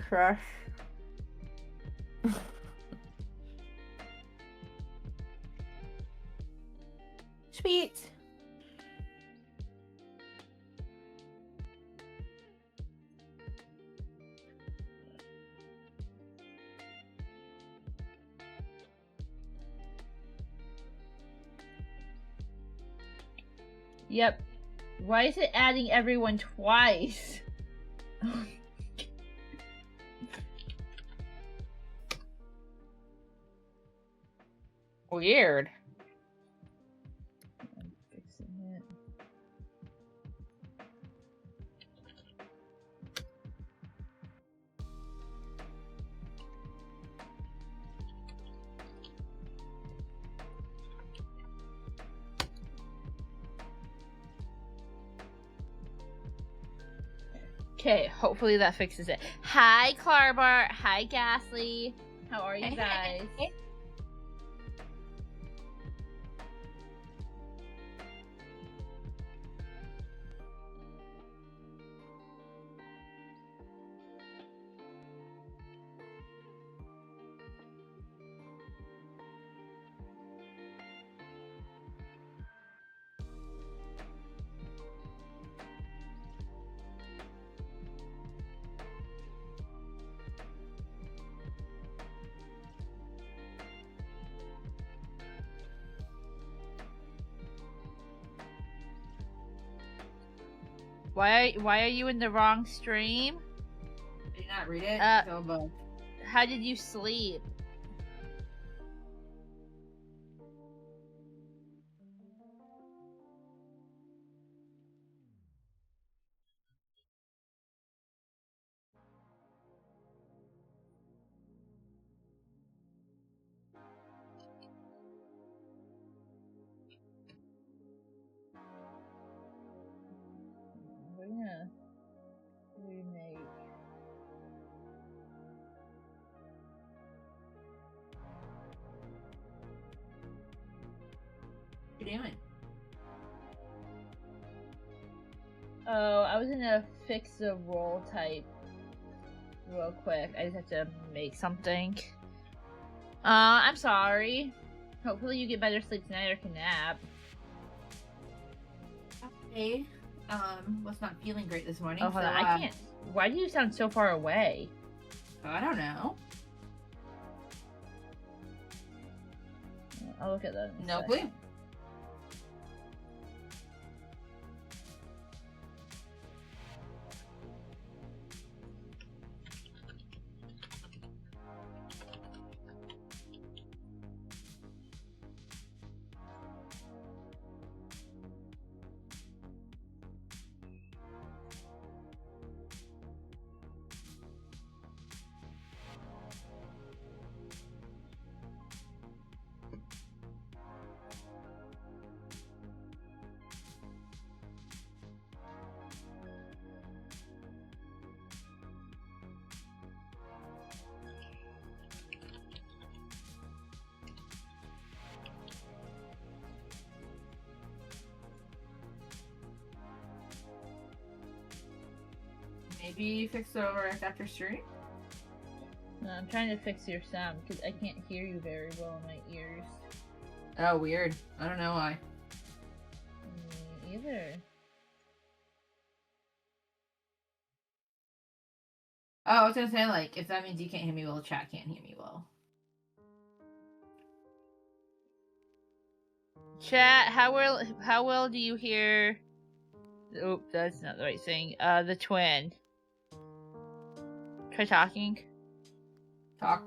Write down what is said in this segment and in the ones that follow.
crush. Sweet. Yep. Why is it adding everyone twice? Weird. I'm fixing it. Okay, hopefully that fixes it. Hi, Clarbart. Hi, Ghastly. How are you guys? Why are you in the wrong stream? Did you not read it? How did you sleep? We're gonna remake. What are you doing? Oh, I was gonna fix the roll type real quick. I just have to make something. I'm sorry. Hopefully you get better sleep tonight or can nap. Okay. Was not feeling great this morning. Oh, hold on. I can't. Why do you sound so far away? I don't know. I'll look at that. No clue. Maybe fix it over after stream? No, I'm trying to fix your sound because I can't hear you very well in my ears. Oh, weird. I don't know why. Me either. Oh, I was gonna say, like, if that means you can't hear me well, chat can't hear me well. Chat, how well do you hear? Oh, that's not the right thing. The twin. Try talking. Talk.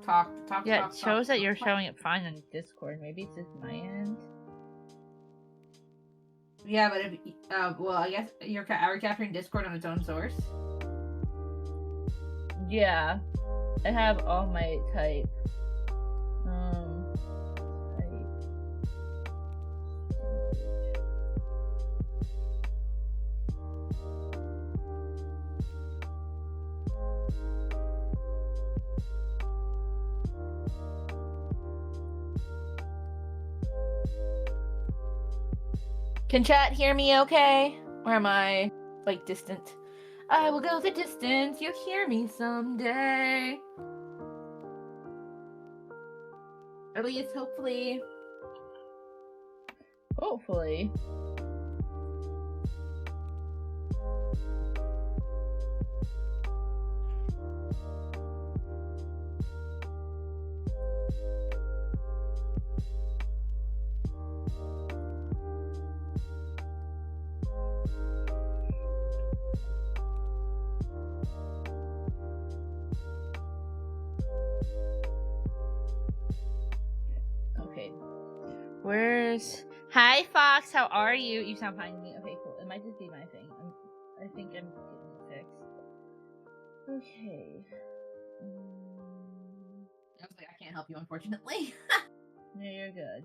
Yeah, talk, it shows that you're talk. showing up fine on Discord. Maybe it's just my end. Yeah, but if well, I guess are capturing Discord on its own source. Yeah, I have all my type. Can chat hear me okay? Or am I, like, distant? I will go the distance. You'll hear me someday. At least, hopefully. Hopefully. Okay. Where's... Hi, Fox. How are you? You sound fine to me. Okay, cool. It might just be my thing. I think I'm getting it fixed. Okay. I was like, I can't help you, unfortunately. No, you're good.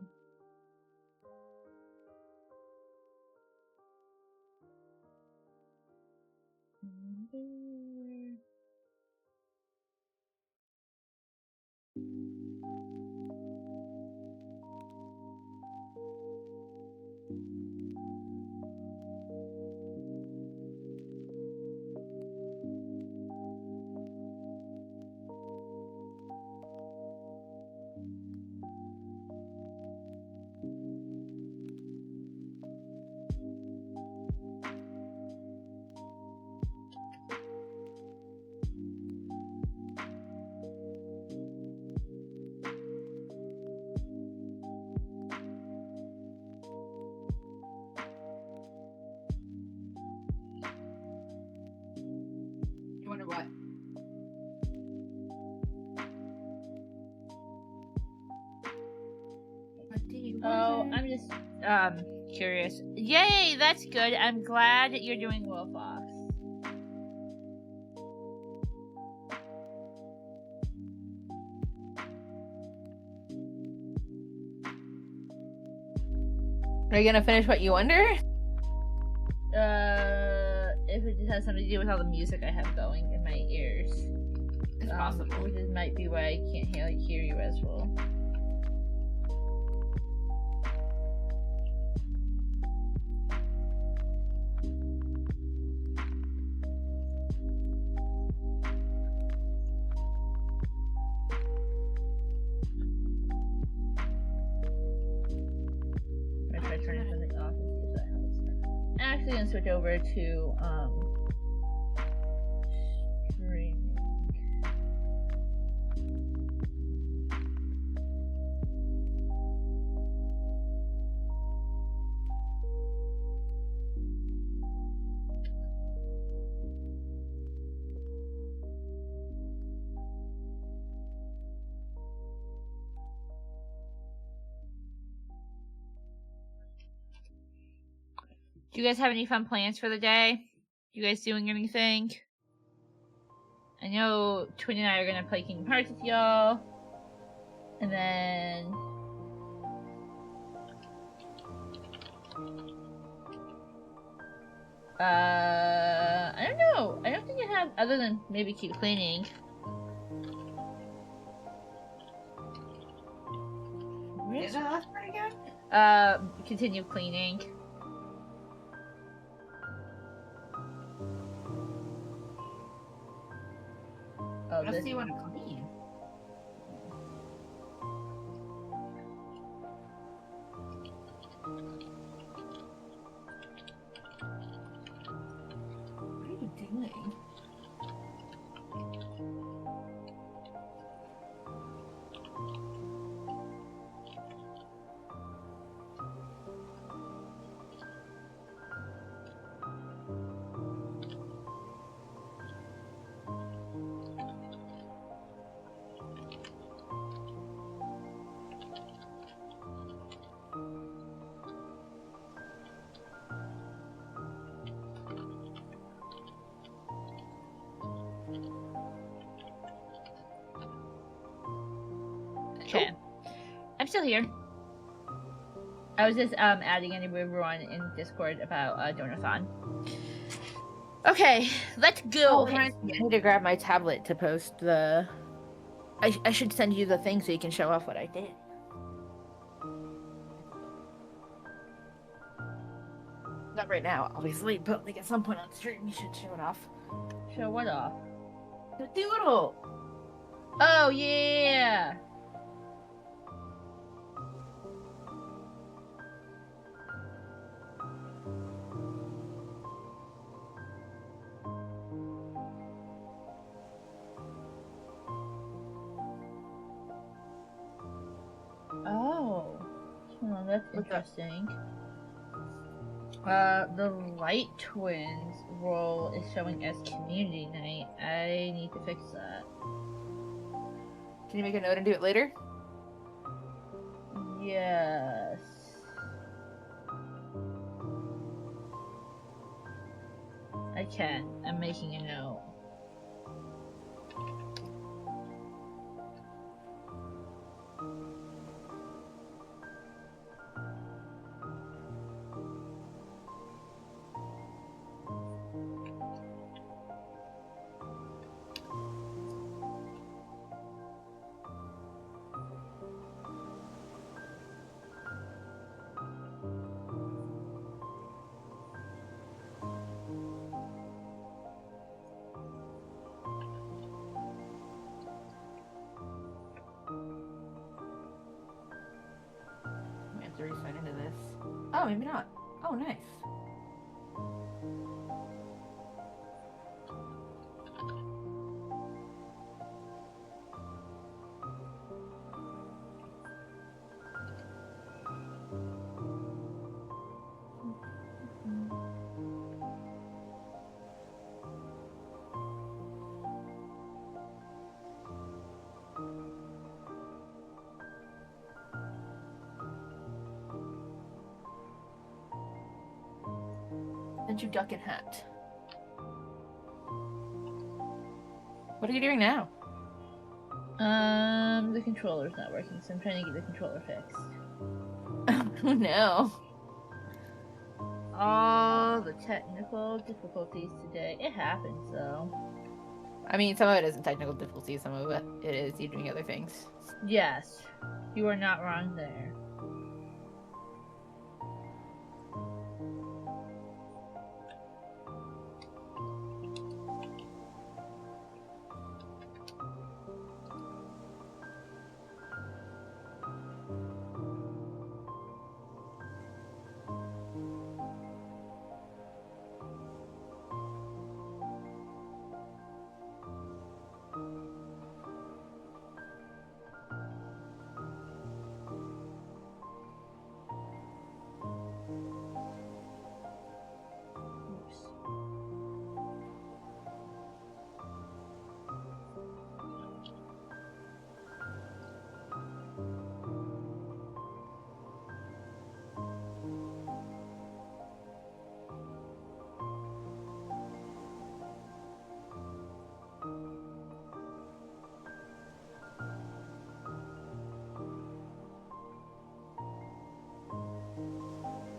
You wonder what? What do you Oh, wonder? I'm just curious. Yay, that's good. I'm glad that you're doing well, Fox. Are you gonna finish what you wonder? If it just has something to do with all the music I have going in my ears. It's possible. Which might be why I can't hear you as well. I'm gonna try turning something off and see if that helps. I'm actually gonna switch over to streaming. Do you guys have any fun plans for the day? You guys doing anything? I know Twin and I are gonna play Kingdom Hearts with y'all. And then I don't know. I don't think I have other than maybe keep cleaning. Is that last part again? Continue cleaning. Oh, What else this do you want to clean? What are you doing? Okay. I'm still here. I was just adding everyone in Discord about Donathon. Okay, let's go. I need to grab my tablet to post the. I should send you the thing so you can show off what I did. Not right now, obviously, but like at some point on stream, you should show it off. Show what off? The doodle. Oh yeah. Oh, well, that's What's that? interesting. The Light Twins role is showing as community night. I need to fix that. Can you make a note and do it later? Yes. I can. I'm making a note. We have to re-sign into this. Oh, maybe not. Oh, nice. Sent you duck and hat. What are you doing now? The controller's not working, so I'm trying to get the controller fixed. Oh no. All the technical difficulties today. It happens, though. I mean, some of it isn't technical difficulty, some of it is you doing other things. Yes, you are not wrong there.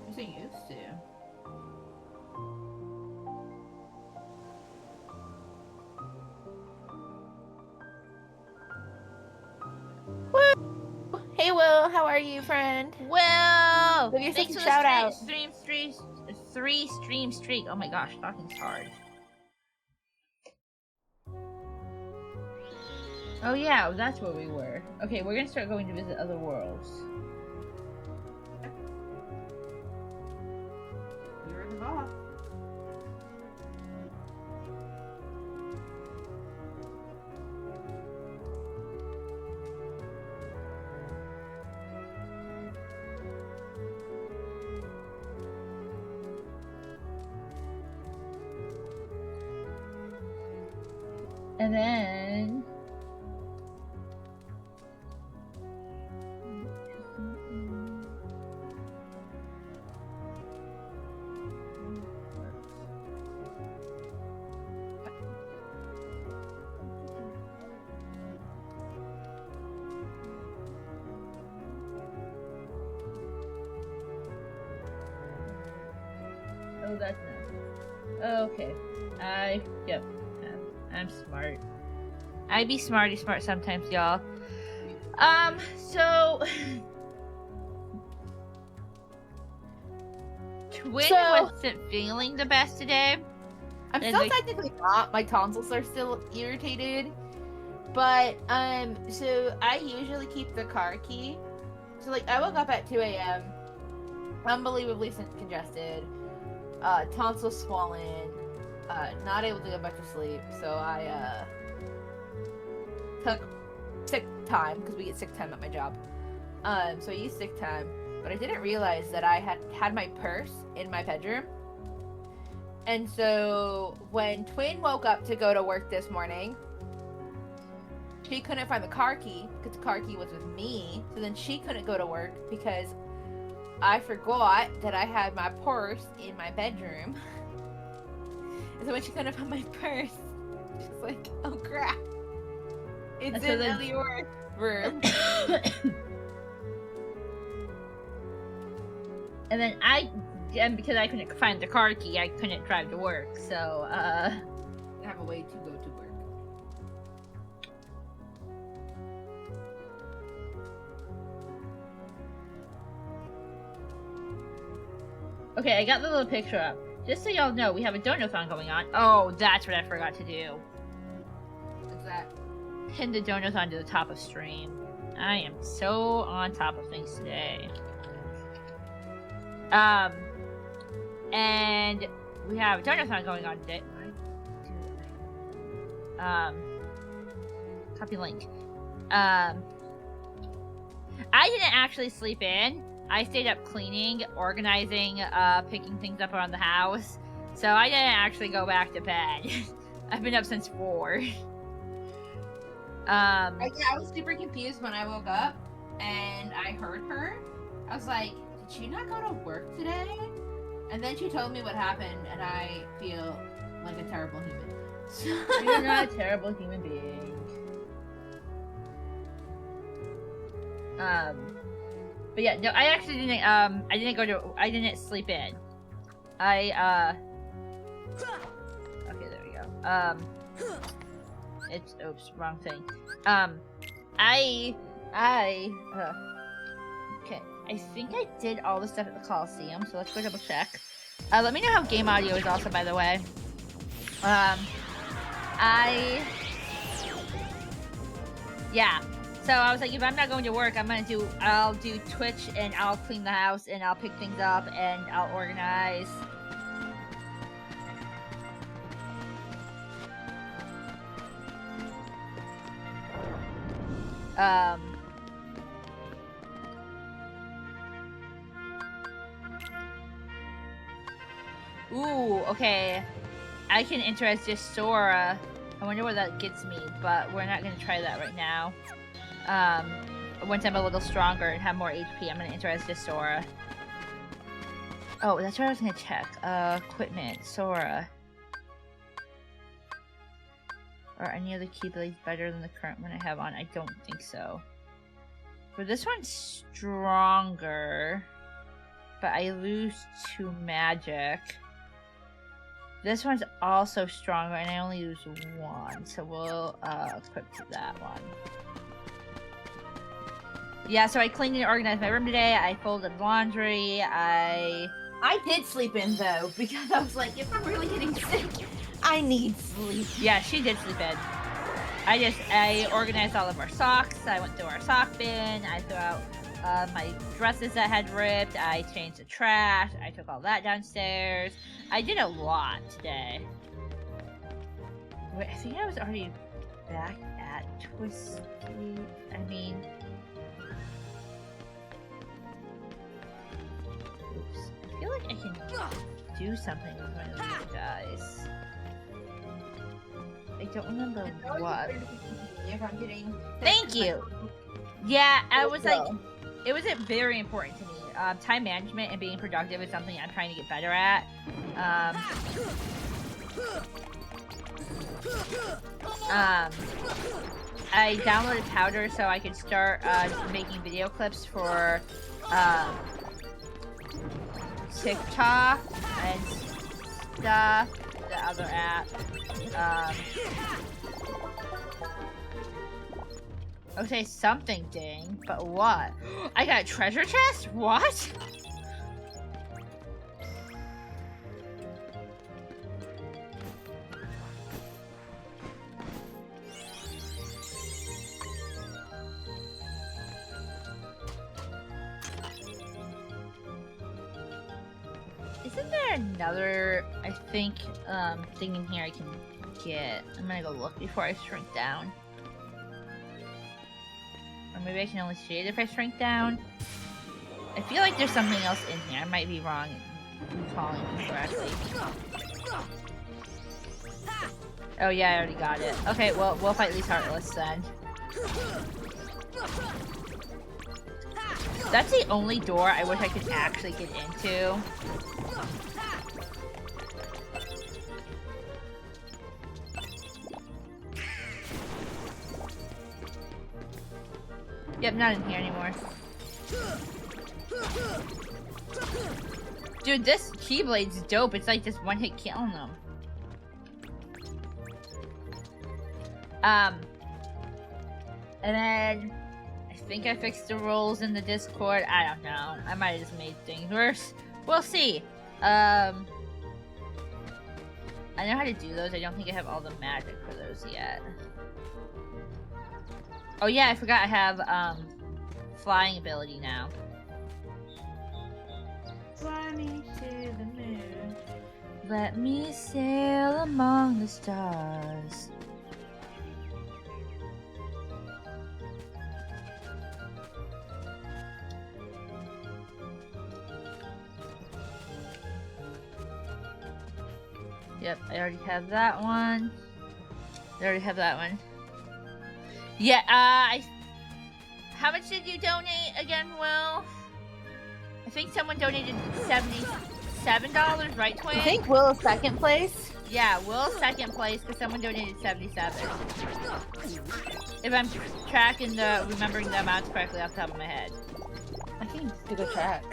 You're so used to. Woo! Hey Will, how are you, friend? Well, Give yourself thanks a for shout the out. three stream streak. Oh my gosh, talking's hard. Oh yeah, that's where we were. Okay, we're gonna start going to visit other worlds. You're the boss. And then... Oh, that's nice. Okay. Yep. I'm smart. I be smart sometimes, y'all. So... Twin So- wasn't feeling the best today. I'm And, still like- technically not. My tonsils are still irritated. But, so I usually keep the car key. So, like, I woke up at 2 a.m., unbelievably congested, tonsils swollen, not able to get back to sleep. So I, took sick time, because we get sick time at my job. So I used sick time, but I didn't realize that I had my purse in my bedroom. And so when Twin woke up to go to work this morning, she couldn't find the car key because the car key was with me. So then she couldn't go to work because I forgot that I had my purse in my bedroom. And so when she couldn't find my purse, she's like, oh crap. It's So in then- Elior's room. And then and because I couldn't find the car key, I couldn't drive to work. So, I have a way to go to work. okay, I got the little picture up. Just so y'all know, we have a donathon going on. Oh, that's what I forgot to do. What's that? Pin the donathon to the top of stream. I am so on top of things today. And we have a donathon going on today. Copy link. I didn't actually sleep in. I stayed up cleaning, organizing, picking things up around the house. So I didn't actually go back to bed. I've been up since 4. I was super confused when I woke up and I heard her. I was like, did she not go to work today? And then she told me what happened, and I feel like a terrible human. You're not a terrible human being. But yeah, no, I actually didn't. I didn't sleep in. Okay, there we go. Oops, wrong thing. Okay, I think I did all the stuff at the Coliseum, so let's go double check. Let me know how game audio is also, by the way. Yeah. So I was like, if I'm not going to work, I'll do Twitch and I'll clean the house and I'll pick things up and I'll organize. Ooh, okay. I can interest just Sora. I wonder where that gets me, but we're not gonna try that right now. Once I'm a little stronger and have more HP, I'm gonna interest just Sora. Oh, that's what I was gonna check. Equipment, Sora. Are any other Keyblades better than the current one I have on? I don't think so. But this one's stronger. But I lose 2 magic. This one's also stronger, and I only use 1, so we'll equip to that one. Yeah, so I cleaned and organized my room today. I folded laundry. I did sleep in though, because I was like, if I'm really getting sick, I need sleep. Yeah, she did sleep in. I organized all of our socks. I went through our sock bin. I threw out my dresses that had ripped. I changed the trash. I took all that downstairs. I did a lot today. Wait, I think I was already back at Twisty. I mean... Oops. I feel like I can do something with one of these guys. I don't remember what. If I'm getting Thank you! Yeah, I was like... It was very important to me. Time management and being productive is something I'm trying to get better at. I downloaded Powder so I could start making video clips for TikTok and stuff. The other app. Okay, something ding, but what? I got a treasure chest? What? Isn't there another, I think, thing in here I can get? I'm gonna go look before I shrink down. Or maybe I can only see it if I shrink down. I feel like there's something else in here. I might be wrong in calling it correctly. Oh yeah, I already got it. Okay, well, we'll fight these Heartless then. That's the only door I wish I could actually get into. Yep, not in here anymore. Dude, this Keyblade's dope. It's like just one hit killing them. And then I think I fixed the roles in the Discord. I don't know. I might have just made things worse. We'll see. I know how to do those. I don't think I have all the magic for those yet. Oh yeah, I forgot I have flying ability now. Fly me to the moon. Let me sail among the stars. Yep, I already have that one. I already have that one. Yeah, how much did you donate again, Will? I think someone donated $77, right, Twin? I think Will's second place. Yeah, Will's second place because someone donated 77. If I'm tracking remembering the amounts correctly off the top of my head. I can do the track.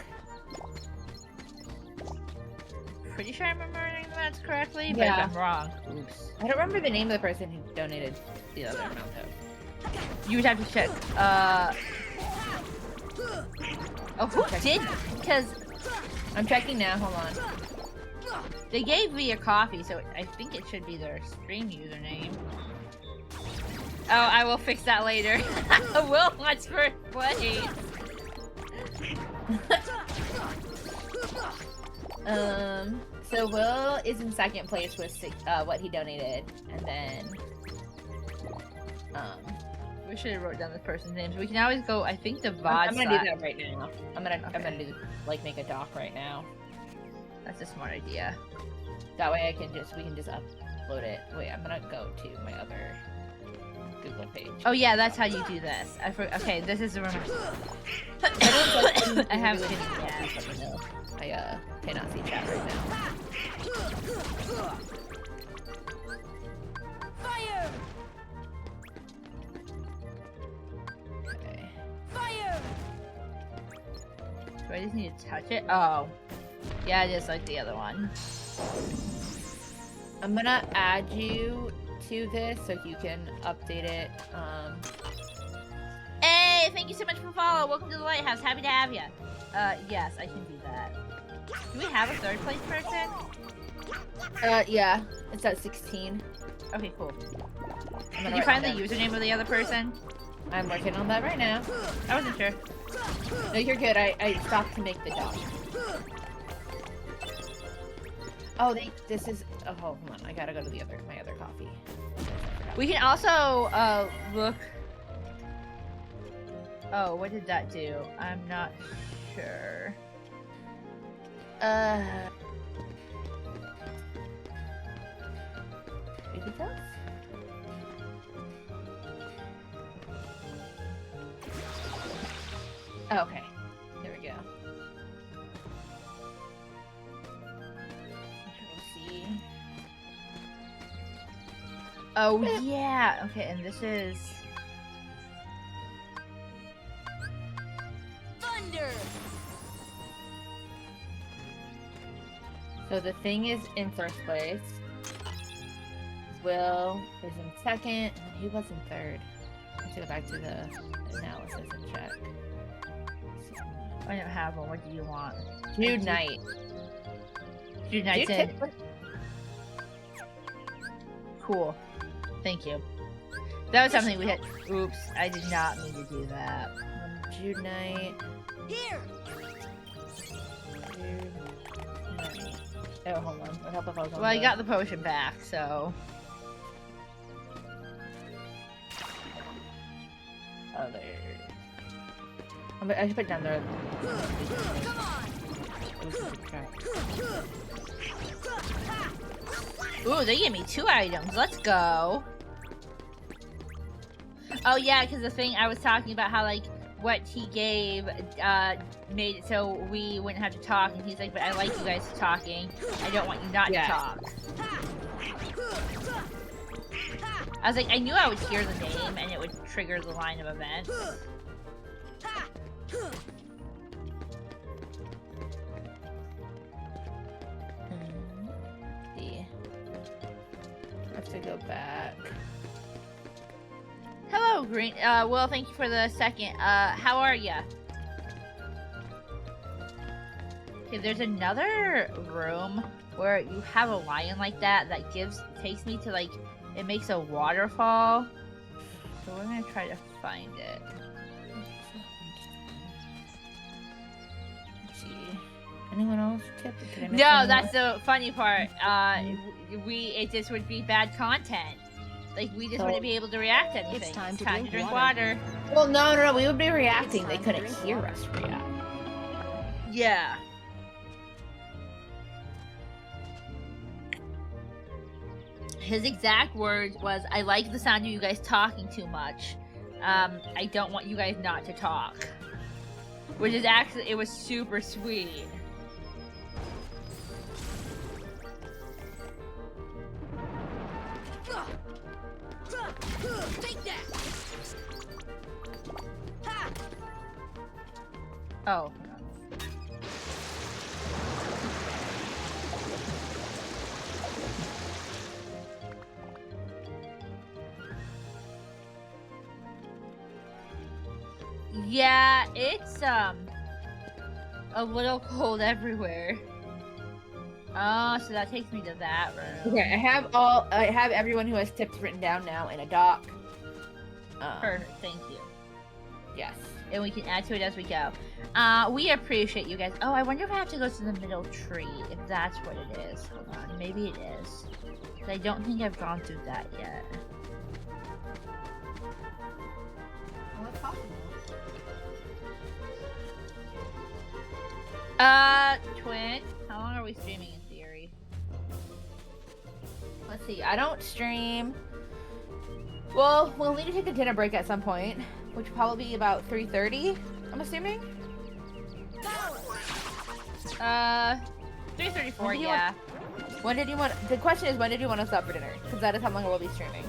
Pretty sure I'm remembering the amounts correctly, but Yeah. if I'm wrong, oops. I don't remember the name of the person who donated the other amount though. You would have to check. Oh, who did? Because I'm checking now. Hold on. they gave me a coffee, so I think it should be their stream username. Oh, I will fix that later. Will wants first place. So Will is in second place with what he donated, and then we should have wrote down this person's names. We can always go. I think the VOD. I'm gonna do that right now. I'm gonna do like make a doc right now. That's a smart idea. That way we can just upload it. Wait, I'm gonna go to my other Google page. Oh yeah, that's how you do this. Okay, this is the room. I have it. Yeah. I cannot see chat right now. Fire! Okay. Fire! Do I just need to touch it? Oh. Yeah, it is like the other one. I'm gonna add you to this so you can update it. Hey, thank you so much for follow. Welcome to the Lighthouse. Happy to have you. Yes, I can do that. Do we have a third place person? Yeah, it's at 16. Okay, cool. I'm Did gonna you write find the it down. username of the other person? I'm working on that right now. I wasn't sure. No, you're good. I stopped to make the doc. Oh, this is. Oh, hold on. I gotta go to my other coffee. We can also look. Oh, what did that do? I'm not sure. Baby toast? Oh, okay. There we go. See. Oh yeah. Okay, and this is. Thunder! So the thing is in first place. Will is in second. And who was in third? Let's go back to the analysis and check. I don't have one. What do you want? Jude Knight. Jude Knight's Jude in. Knight- Cool. Thank you. That was something we had. Oops, I did not mean to do that. Jude Knight. Here! Jude Knight. Oh, hold on. It would help if I was on Well, I got the potion back, so. Oh, there. I should put it down there. Come on. Ooh, they gave me 2 items. Let's go. Oh yeah, because the thing I was talking about how like what he gave made it so we wouldn't have to talk, and he's like, but I like you guys talking. I don't want you not to talk. I was like, I knew I would hear the name and it would trigger the line of events. See. I have to go back. Hello, Green. Well, thank you for the second. How are ya? Okay, there's another room where you have a lion like that takes me to like, it makes a waterfall. So we're gonna try to find it. Let's see. Anyone else tip? Did I miss No, anyone? that's the funny part. It just would be bad content. Like, we just wouldn't be able to react to anything. It's time to drink drink water. Well, no. We would be reacting. It's They time to couldn't drink hear water. us react. Yeah. His exact words was, I like the sound of you guys talking too much. I don't want you guys not to talk. Which is actually, it was super sweet. Take that. Oh. Yeah, it's a little cold everywhere. Oh, so that takes me to that room. Okay, I have everyone who has tips written down now in a doc. Perfect, thank you. Yes. And we can add to it as we go. We appreciate you guys. Oh, I wonder if I have to go to the middle tree, if that's what it is. Hold on, maybe it is. 'Cause I don't think I've gone through that yet. Well, that's possible. Twin, how long are we streaming in theory? Let's see. I don't stream. Well, we'll need to take a dinner break at some point, which will probably be about 3:30. I'm assuming. 3:34, When do you yeah. When did you want? The question is, when did you want to stop for dinner? Because that is how long we'll be streaming.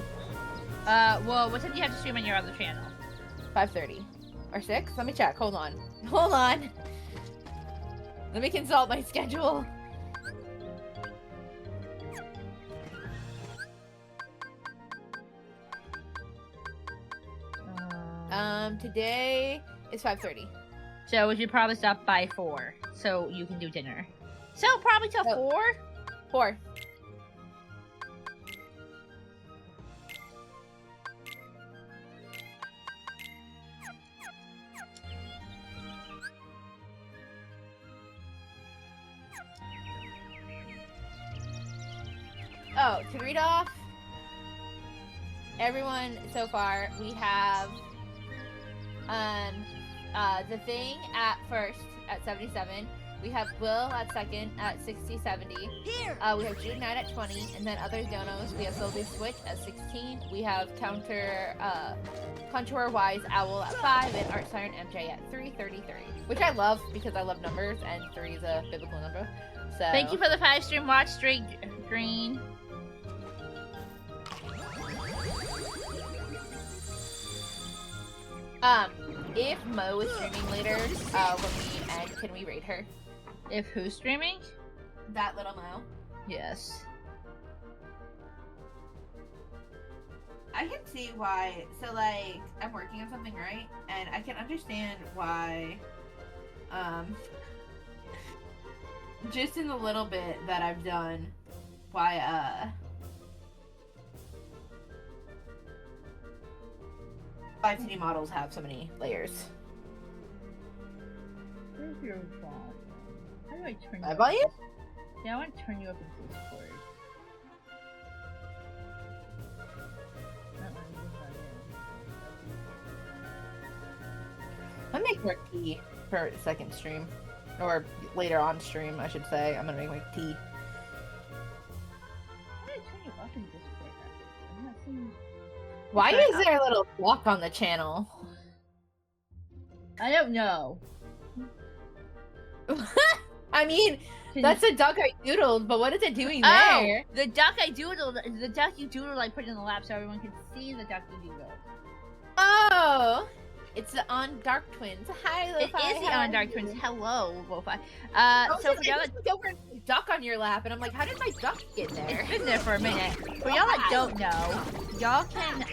Well, what time do you have to stream on your other channel? 5:30 or 6. Let me check. Hold on. Hold on. Let me consult my schedule. Today is 5:30. So we should probably stop by 4, so you can do dinner. So probably till Oh. 4? 4. Oh, to read off everyone so far, we have the thing at first at 77. We have Will at second at 60-70. Here. We have June Knight at 20, and then other donos. We have Soldier Switch at 16. We have Contour Wise Owl at 5, and Art Siren MJ at 333. Which I love because I love numbers, and 3 is a biblical number. So Thank you for the 5 stream watch streak, Green. If Mo is streaming later, when we end, can we rate her? If who's streaming? That little Mo. Yes. I can see why. So, like, I'm working on something, right? And I can understand why, just in the little bit that I've done, why, 5D models have so many layers. Where's your volume? How do I turn My it? volume? See, I want to turn you up in Discord. I'm gonna make more tea for second stream. Or later on stream, I should say. I'm gonna make my tea. I'm gonna turn you up in Discord. I'm not seeing... Why Sorry, is there a little block on the channel? I don't know. I mean, that's a duck I doodled, but what is it doing Oh, there? the duck I doodled, the duck you doodled I put in the lap so everyone can see the duck you doodled. Oh! It's the On Dark Twins. Hi, Lo-Fi. It is the how On are Dark you? Twins. Hello, Lo-Fi. Oh, So I for y'all just looked over and a duck on your lap, and I'm like, how did my duck get there? it's been there for a minute. For y'all that don't know, y'all can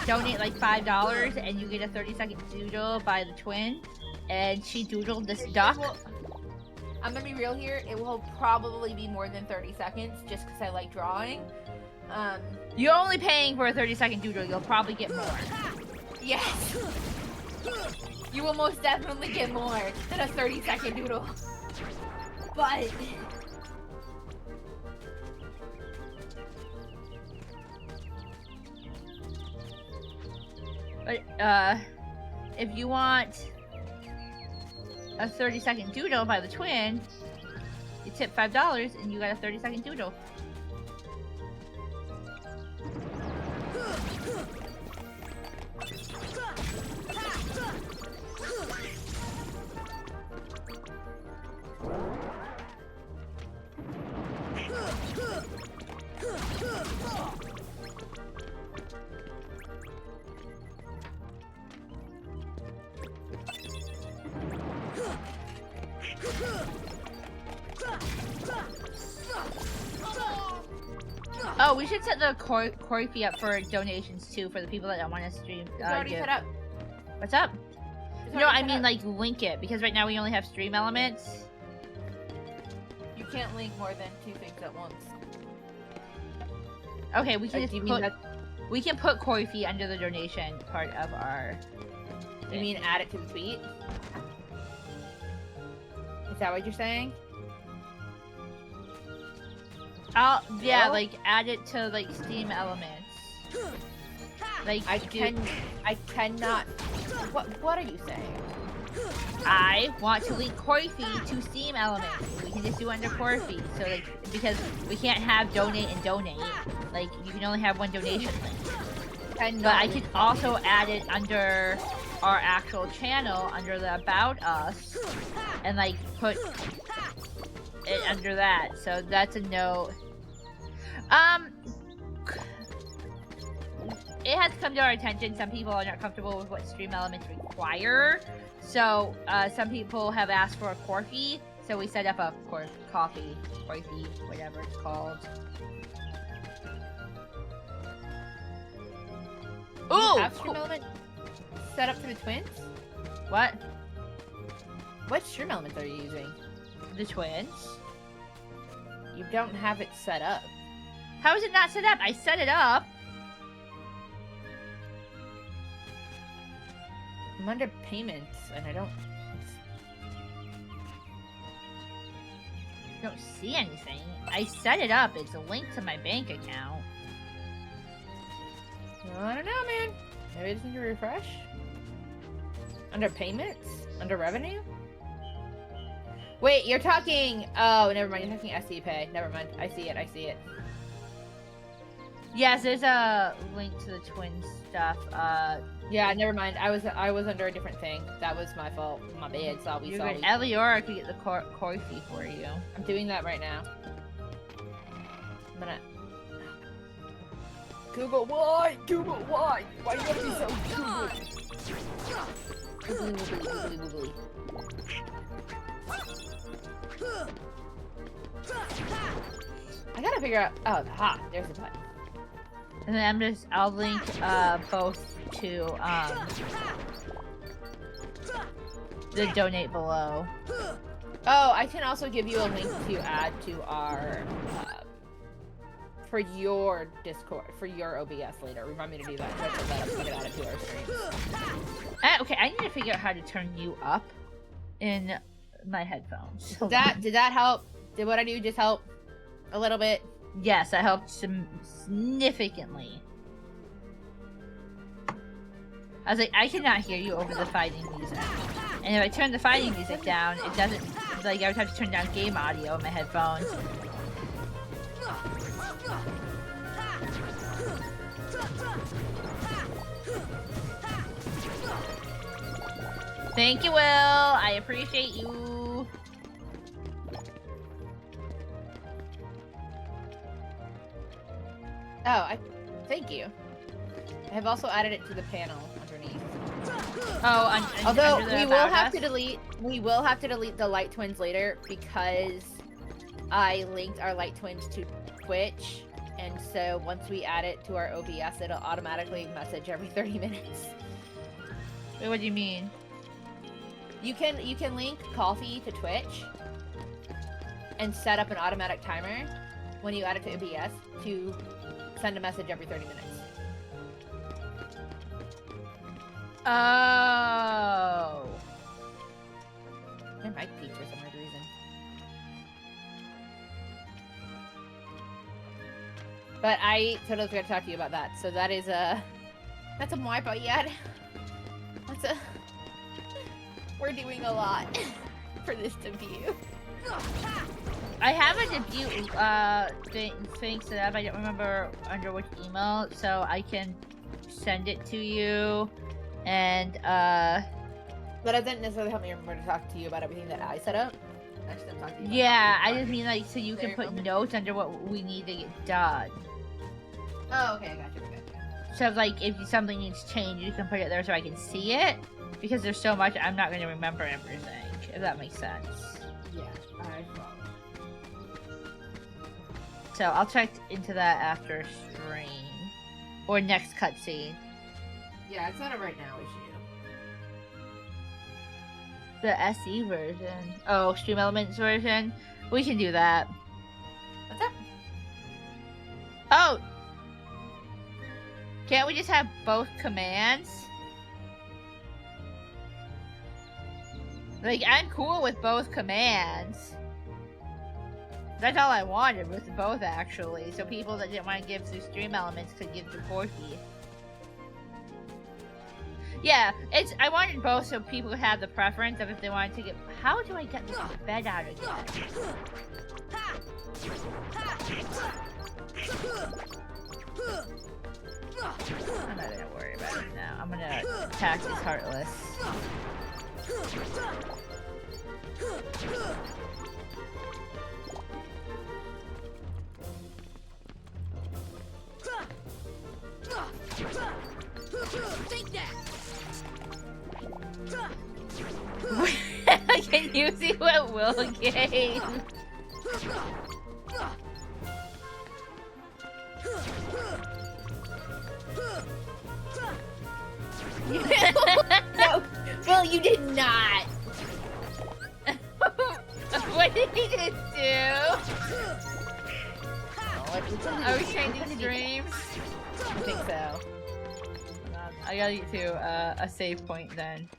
donate like $5 and you get a 30-second doodle by the twin. And she doodled this duck. I'm gonna be real here. It will probably be more than 30 seconds, just because I like drawing. You're only paying for a 30-second doodle. You'll probably get more. Yes. You will most definitely get more than a 30-second doodle. But if you want a 30-second doodle by the twin, you tip $5 and you got a 30-second doodle. Oh, we should set the Koi fee up for donations too for the people that don't want to stream. it's already set up. What's up? It's No, already I set mean up. like link it because right now we only have stream elements. You can't link more than 2 things at once. Okay, we can Do just you mean put that? we can put Koi fee under the donation part of our. You mean add it to the tweet? Is that what you're saying? Yeah, No? like add it to like Steam elements. Like I cannot. What are you saying? I want to link Koi fee to Steam elements. We can just do it under Koi fee. So like because we can't have donate and donate. Like you can only have one donation link. But I can also add it under our actual channel under the About Us and like put it under that. So that's a note. It has come to our attention some people are not comfortable with what stream elements require. So some people have asked for a Corfy, so we set up a Corfy, whatever it's called. Ooh, Ooh, stream element set up for the twins? what? What stream elements are you using? The twins? You don't have it set up. How is it not set up? I set it up. I'm under payments, and I don't See anything. I set it up. It's a link to my bank account. I don't know, man. Maybe I just need to refresh. Under payments? Under revenue? Wait, you're talking... Oh, never mind. You're talking SC Pay. Never mind. I see it. I see it. Yes, there's a link to the twin stuff. Yeah, never mind. I was under a different thing. That was my fault. My bad. Sorry. Eliora could get the Koi fee for you. I'm doing that right now. I'm gonna... Google, why? Google, why? Why you gotta be so Google? Googly, googly, googly, googly. I gotta figure out... Oh, there's the button. And then I'll link both to the donate below. Oh, I can also give you a link to add to our for your Discord, for your OBS later. Remind me to do that. So I put that up so we can add it to our stream. Okay, I need to figure out how to turn you up in my headphones. Did Hold that on. did that help? Did what I do just help a little bit? Yes, that helped significantly. I was like, I cannot hear you over the fighting music. And if I turn the fighting music down, it doesn't, like, I would have to turn down game audio in my headphones. Thank you, Will. I appreciate you. Thank you. I have also added it to the panel underneath. Oh, Although under the we will About have Us? to delete the Light Twins later because I linked our Light Twins to Twitch, and so once we add it to our OBS, it'll automatically message every 30 minutes. Wait, what do you mean? You can link Coffee to Twitch and set up an automatic timer when you add it to OBS to send a message every 30 minutes. Oh. Your mic peaked for some weird reason. But I totally forgot to talk to you about that. So that is that's a more about yet. We're doing a lot for this debut. I have a debut thing set up. I don't remember under which email, so I can send it to you. And That doesn't necessarily help me remember to talk to you about everything that I set up. Actually, I'm talking to you about yeah, I Coffee just mean like so you can There, put okay. notes under what we need to get done. Oh, okay, I got you. So like if something needs changed, you can put it there so I can see it. Because there's so much, I'm not going to remember everything. If that makes sense. Yeah, I follow. So I'll check into that after stream or next cutscene. Yeah, it's not a right now issue. The SE version. Oh, Stream Elements version. We can do that. What's up? Oh! Can't we just have both commands? Like, I'm cool with both commands. That's all I wanted, was both, actually. So people that didn't want to give through Stream Elements could give to Corky. Yeah, I wanted both so people could have the preference of if they wanted to get... How do I get this bed out again? I'm not gonna worry about it now. I'm gonna attack these Heartless. Take that. Can you see what Will gain? No, Will, you did not. What did he just do? Are we changing streams? I think so. I gotta get to a save point then.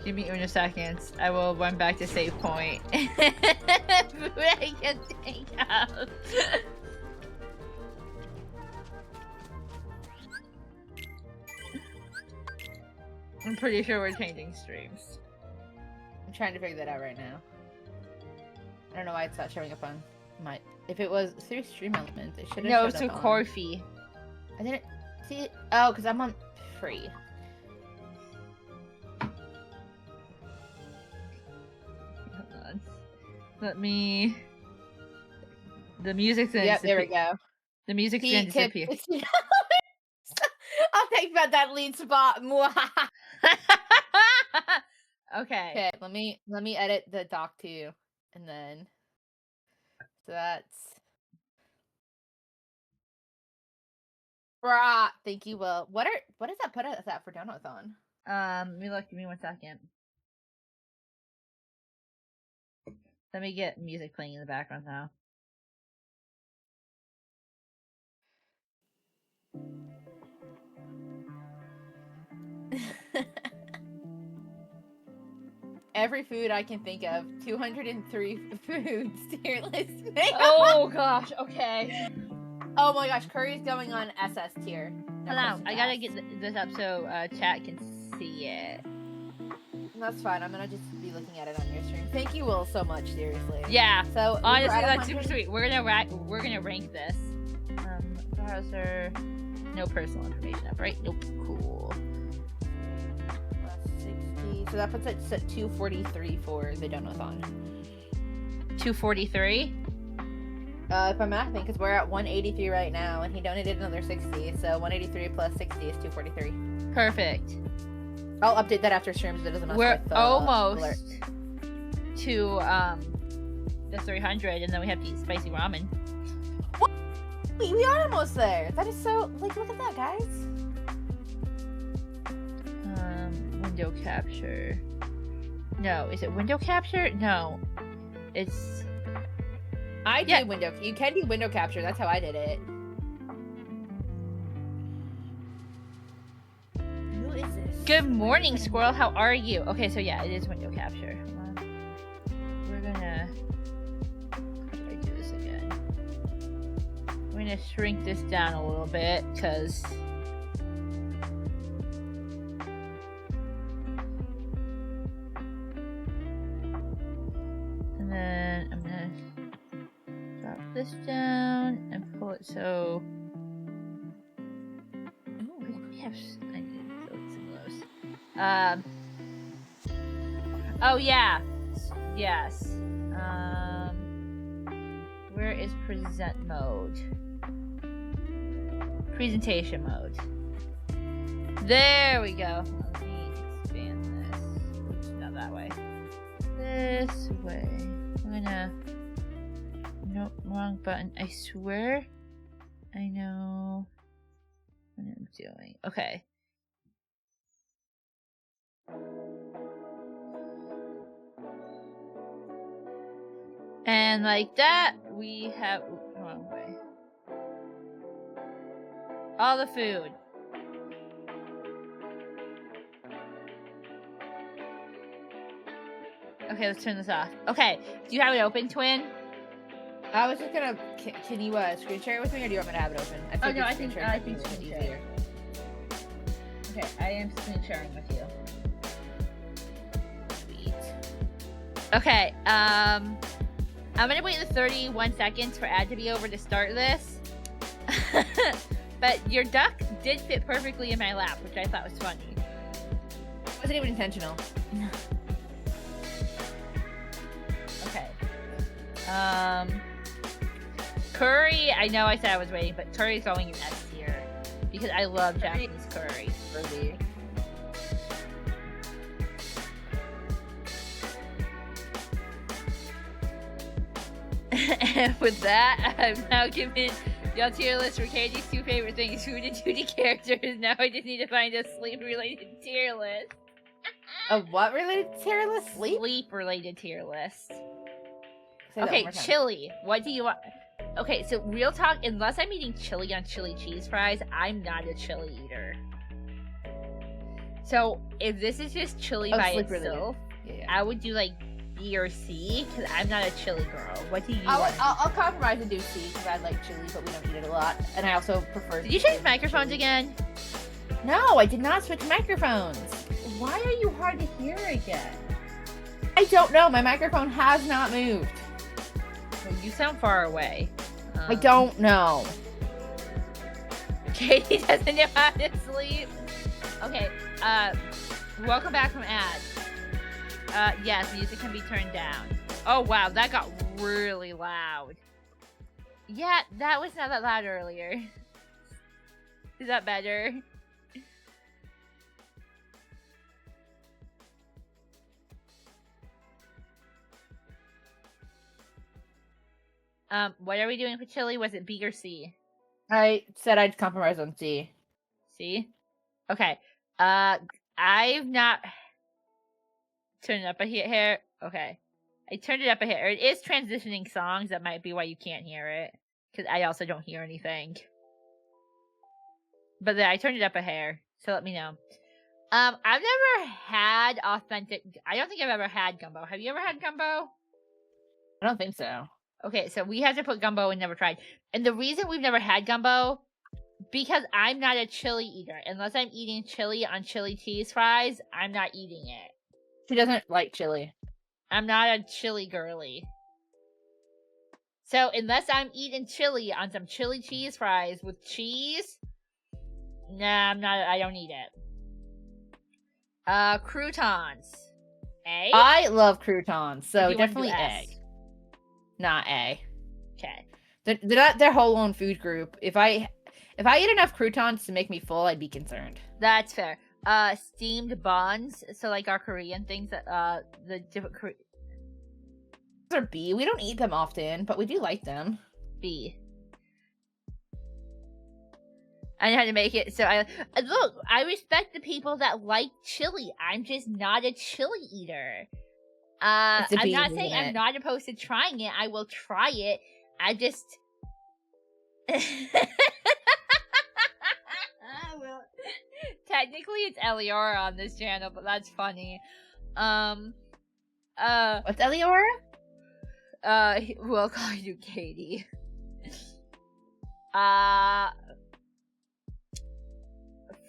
Give me a second. I will run back to save point. I can think of. I'm pretty sure we're changing streams. I'm trying to figure that out right now. I don't know why it's not showing up on my. If it was through Stream Elements, it should have. No, showed to up on- Corfy. I didn't see it. Oh, because I'm on free. Hold on. Let me. The music's gonna Yep, there we disappear. go. The music's gonna disappear. I'll think about that lead spot. Okay. Okay, let me edit the doc too, and then so that's. Brah, thank you, Will. What does that put us at for Donuthon? Let me look. Give me 1 second. Let me get music playing in the background now. every food I can think of. 203 foods tier list. Oh gosh. Okay. Oh my gosh, curry's going on SS tier. No Hold on. questions I gotta asked. get this up so chat can see it. That's fine. I'm gonna just be looking at it on your stream. Thank you, Will, so much. Seriously. Yeah. So Honestly, we're at that's super 100 sweet. We're gonna rank this. Browser. No personal information up, right? Nope. Cool. plus 60. So that puts it at 243 for the donathon. 243. If I'm mathing, because we're at 183 right now, and he donated another 60, so 183 plus 60 is 243. Perfect. I'll update that after stream so it doesn't mess We're with almost alert. to the 300, and then we have to eat spicy ramen. We are almost there. That is so, like, look at that, guys. Window capture. No, is it window capture? No, it's I did window. You can do window capture. That's how I did it. Who is this? good morning, squirrel. How are you? Okay, so yeah, it is window capture. We're gonna. How do I do this again? I'm gonna shrink this down a little bit because. And then I'm gonna drop this down and pull it so. Oh, we have. I need to delete some of those. Oh yeah. Yes. Where is present mode? Presentation mode. There we go. Let me expand this. Oops, not that way. This way. I'm gonna. Nope, wrong button. I swear I know what I'm doing. Okay. And like that, we have. Oops, wrong way. All the food. Okay, let's turn this off. Okay, do you have it open, Twin? I was just gonna. Can you screen share it with me, or do you want me to have it open? Oh, no, figured I screen think- sharing I might be think a little screen share. easier. Okay, I am screen sharing with you. Sweet. Okay, I'm gonna wait the 31 seconds for ad to be over to start this. But your duck did fit perfectly in my lap, which I thought was funny. It wasn't even intentional. Okay. Curry, I know I said I was waiting, but curry's going in S tier because I love Japanese curry. Really. And with that, I've now given y'all tier list for Katie's two favorite things, food and duty characters. Now I just need to find a sleep-related tier list. A what related tier list? Sleep? Sleep-related tier list. Say that one Okay, more time. chili. What do you want? Okay, so real talk, unless I'm eating chili on chili cheese fries, I'm not a chili eater. So if this is just chili Oh, by sleep-related. itself, Yeah. I would do like B or C because I'm not a chili girl. What do you want? I'll compromise and do C because I like chili, but we don't eat it a lot, and I also prefer. Did you change microphones again? No, I did not switch microphones. Why are you hard to hear again? I don't know. My microphone has not moved. Well, you sound far away. I don't know. Katie doesn't know how to sleep. Okay, welcome back from ads. Yes, music can be turned down. Oh wow, that got really loud. Yeah, that was not that loud earlier. Is that better? What are we doing for chili? Was it B or C? I said I'd compromise on C. See? Okay. I've not turned it up a hair. Okay. I turned it up a hair. It is transitioning songs. That might be why you can't hear it. Because I also don't hear anything. But I turned it up a hair. So let me know. I've never had authentic. I don't think I've ever had gumbo. Have you ever had gumbo? I don't think so. Okay, so we had to put gumbo and never tried. And the reason we've never had gumbo, because I'm not a chili eater. Unless I'm eating chili on chili cheese fries, I'm not eating it. She doesn't like chili. I'm not a chili girly. So unless I'm eating chili on some chili cheese fries with cheese, nah, I'm not. I don't eat it. Croutons. A? I love croutons, If so you wanna do definitely S. egg. Not A. Okay. They're not their whole own food group. If I eat enough croutons to make me full, I'd be concerned. That's fair. Steamed buns. So like our Korean things that the different Those are B. We don't eat them often, but we do like them. B. I had to make it so look. I respect the people that like chili. I'm just not a chili eater. It's a I'm B, not isn't saying I'm it? not opposed to trying it. I will try it. I just. Well, technically, it's Eliora on this channel, but that's funny. What's Eliora? We'll call you Katie.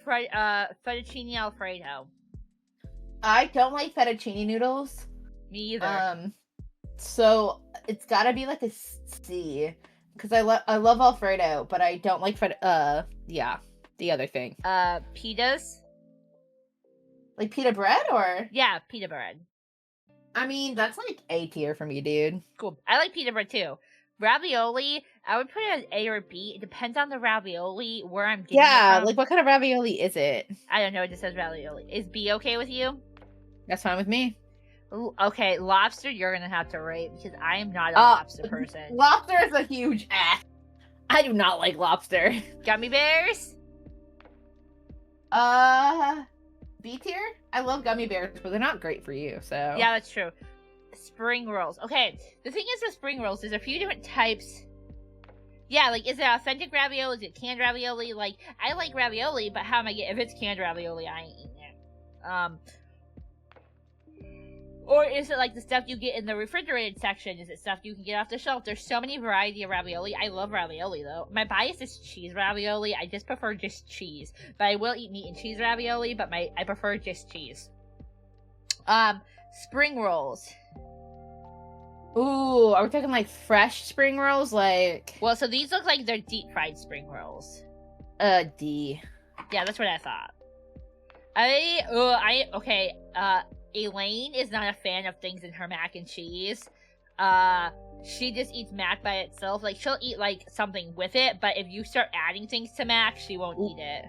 Fettuccine Alfredo. I don't like fettuccine noodles. Me either. So it's gotta be like a C, because I love Alfredo, but I don't like the other thing. Pitas. Like pita bread, or Yeah, pita bread. I mean that's like A tier for me, dude. Cool. I like pita bread too. Ravioli, I would put it as A or B. It depends on the ravioli, where I'm getting it Yeah, from. like what kind of ravioli is it? I don't know. It just says ravioli. Is B okay with you? That's fine with me. Okay, lobster, you're gonna have to rate because I am not a lobster person. Lobster is a huge ass. I do not like lobster. Gummy bears? B tier? I love gummy bears, but they're not great for you, so. Yeah, that's true. Spring rolls. Okay, the thing is with spring rolls, there's a few different types. Yeah, like, is it authentic ravioli? Is it canned ravioli? Like, I like ravioli, but how am I getting... If it's canned ravioli, I ain't eating it. Or is it like the stuff you get in the refrigerated section? Is it stuff you can get off the shelf? There's so many variety of ravioli. I love ravioli, though. My bias is cheese ravioli. I just prefer just cheese. But I will eat meat and cheese ravioli, but I prefer just cheese. Spring rolls. Ooh, are we talking like fresh spring rolls? Like, Well, so these look like they're deep fried spring rolls. D. Yeah, that's what I thought. Elaine is not a fan of things in her mac and cheese. She just eats mac by itself. Like, she'll eat, like, something with it, but if you start adding things to mac, she won't eat it.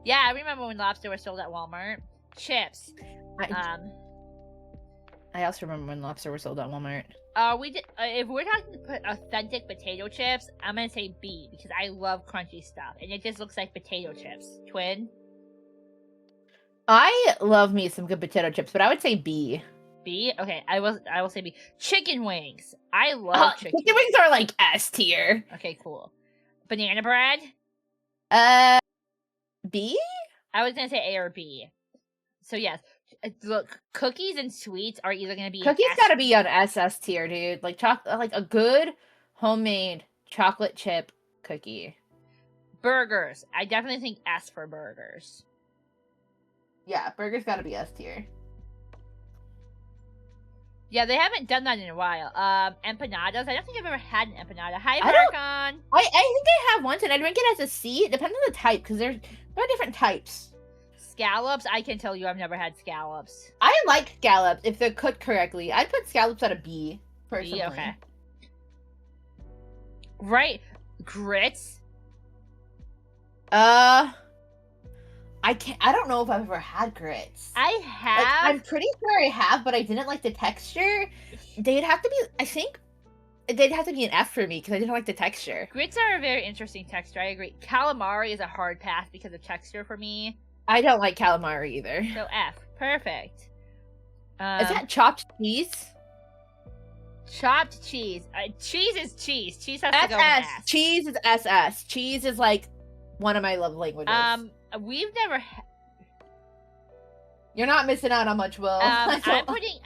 Yeah, I remember when lobster was sold at Walmart. Chips. I also remember when lobster were sold at Walmart. If we're talking to put authentic potato chips, I'm gonna say B, because I love crunchy stuff, and it just looks like potato chips. Twin? I love me some good potato chips, but I would say B. B? Okay, I will say B. Chicken wings. I love chicken Chicken wings are like S tier. Okay, cool. Banana bread? B? I was gonna say A or B. So yes, look, cookies and sweets are either gonna be Cookies S- gotta be on SS tier, dude. Like like a good homemade chocolate chip cookie. burgers. I definitely think S for burgers. Yeah, burgers gotta be S tier. Yeah, they haven't done that in a while. Empanadas. I don't think I've ever had an empanada. Hi, I don't- Marcon. I think I have once, and I'd rank it as a C. It depends on the type, because there are different types. Scallops. I can tell you I've never had scallops. I like scallops if they're cooked correctly. I'd put scallops at a B, personally. B, okay. Right. Grits. I don't know if I've ever had grits. I Like, have. I'm pretty sure I have, but I didn't like the texture. They'd have to be, I think, they'd have to be an F for me because I didn't like the texture. Grits are a very interesting texture. I agree. Calamari is a hard pass because of texture for me. I don't like calamari either. So F. Perfect. Is that chopped cheese? Chopped cheese? Cheese is cheese. Cheese has to go in SS. S. Cheese is SS. Cheese is like one of my love languages. We've never. You're not missing out on much, Will. I'm putting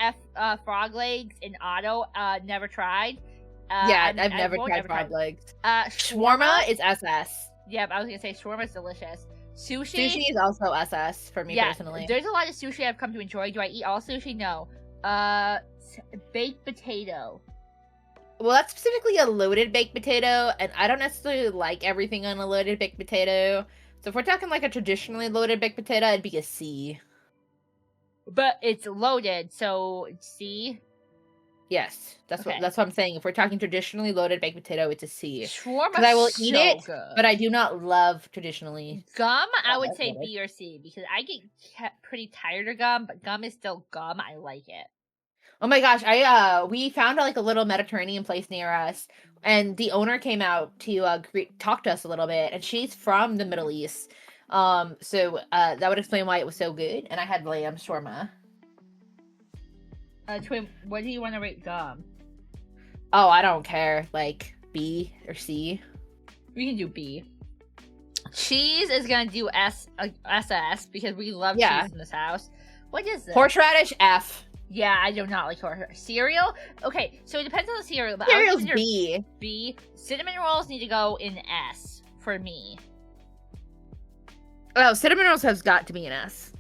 frog legs in auto. Never tried. Yeah, I've never tried frog legs. Shawarma is SS. Yep, I was gonna say shawarma is delicious. Sushi is also SS for me personally. There's a lot of sushi I've come to enjoy. Do I eat all sushi? No. Baked potato. Well, that's specifically a loaded baked potato, and I don't necessarily like everything on a loaded baked potato. So if we're talking like a traditionally loaded baked potato, it'd be a C. But it's loaded, so C. Yes, that's what I'm saying. If we're talking traditionally loaded baked potato, it's a C. Shawarma, because I will eat it, good. But I do not love traditionally. Gum, I would say B or C because I get pretty tired of gum, but gum is still gum. I like it. Oh my gosh, we found like a little Mediterranean place near us, and the owner came out to talk to us a little bit, and she's from the Middle East. So that would explain why it was so good. And I had lamb shawarma. Twin, what do you want to rate gum? Oh, I don't care. Like B or C. We can do B. Cheese is gonna do SS because we love cheese in this house. What is this? Horseradish F. Yeah, I do not like horseradish. Cereal? Okay, so it depends on the cereal. But Cereal's B. B. Cinnamon rolls need to go in S for me. Oh, cinnamon rolls has got to be an S.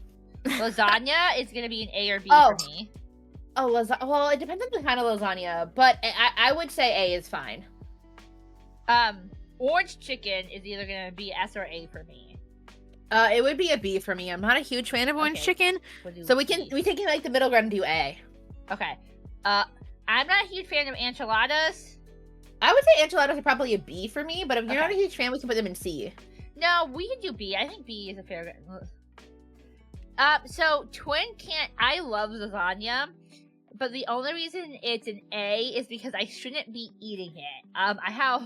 Lasagna is gonna be an A or B for me. Oh, well, it depends on the kind of lasagna, but I would say A is fine. Orange chicken is either gonna be S or A for me. It would be a B for me. I'm not a huge fan of orange chicken, so we take like the middle ground and do A. Okay. I'm not a huge fan of enchiladas. I would say enchiladas are probably a B for me, but if you're not a huge fan, we can put them in C. No, we can do B. I think B is a fair. So Twin can't. I love lasagna, but the only reason it's an A is because I shouldn't be eating it. I have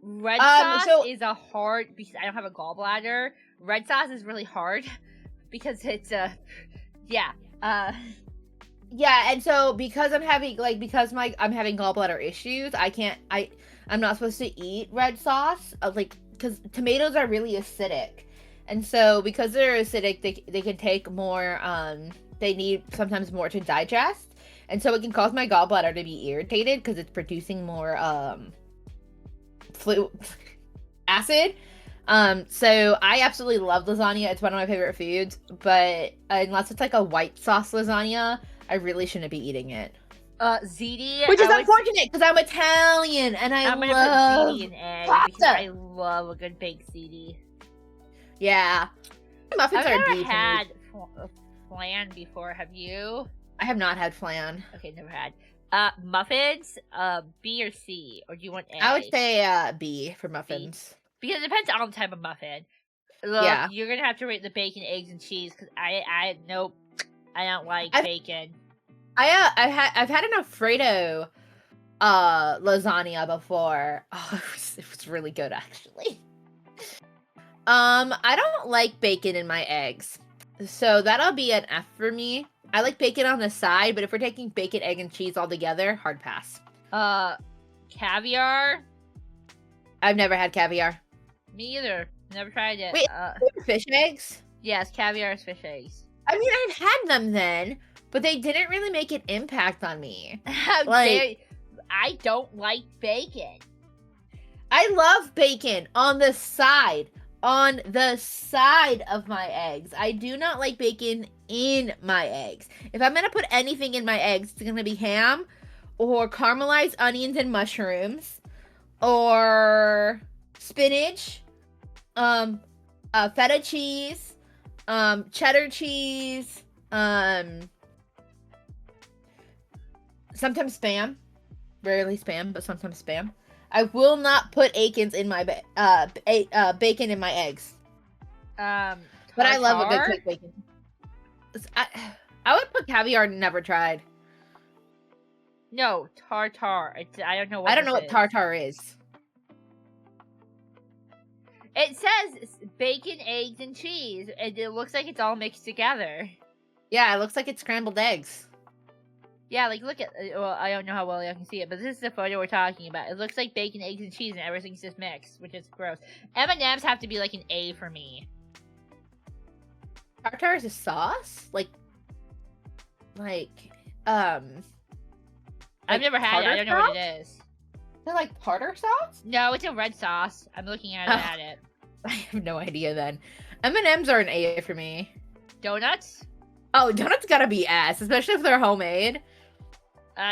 red sauce is a hard because I don't have a gallbladder. Red sauce is really hard because it's and so because I'm having I'm having gallbladder issues, I'm not supposed to eat red sauce because tomatoes are really acidic, and so because they're acidic, they can take more. They need sometimes more to digest, and so it can cause my gallbladder to be irritated because it's producing more acid. So I absolutely love lasagna. It's one of my favorite foods, but unless it's like a white sauce lasagna, I really shouldn't be eating it. Ziti, which is unfortunate because I'm Italian and I'm gonna love put ziti in egg pasta. Because I love a good baked ziti. Yeah, muffins I've are never B had flan before. Have you? I have not had flan. Okay, never had. Muffins, B or C, or do you want A? I would say B for muffins. B. Because it depends on the type of muffin. Look, you're gonna have to rate the bacon, eggs, and cheese because nope, I don't like bacon. I've had an Alfredo lasagna before. Oh, it was really good actually. I don't like bacon in my eggs, so that'll be an F for me. I like bacon on the side, but if we're taking bacon, egg, and cheese all together, hard pass. Caviar. I've never had caviar. Me either. Never tried it. Wait, fish eggs? Yes, caviar is fish eggs. I mean, I've had them then, but they didn't really make an impact on me. How dare I don't like bacon. I love bacon on the side. On the side of my eggs. I do not like bacon in my eggs. If I'm gonna put anything in my eggs, it's gonna be ham or caramelized onions and mushrooms or spinach, feta cheese, cheddar cheese, sometimes Spam. Rarely Spam, but sometimes Spam. I will not put bacon in my bacon in my eggs. Tartar? But I love a good cooked bacon. I would put caviar. Never tried. No, tartar. I don't know what. I don't know what tartar is. It says bacon, eggs, and cheese, and it looks like it's all mixed together. Yeah, it looks like it's scrambled eggs. Yeah, like look at. Well, I don't know how well you can see it, but this is the photo we're talking about. It looks like bacon, eggs, and cheese, and everything's just mixed, which is gross. M&Ms have to be like an A for me. Tartar is a sauce? Um, I've never had it. I don't know what it is. They're like tartar sauce? No, it's a red sauce. I'm looking at it. Oh. At it. I have no idea then. M&M's are an A for me. Donuts? Oh, donuts gotta be S, especially if they're homemade.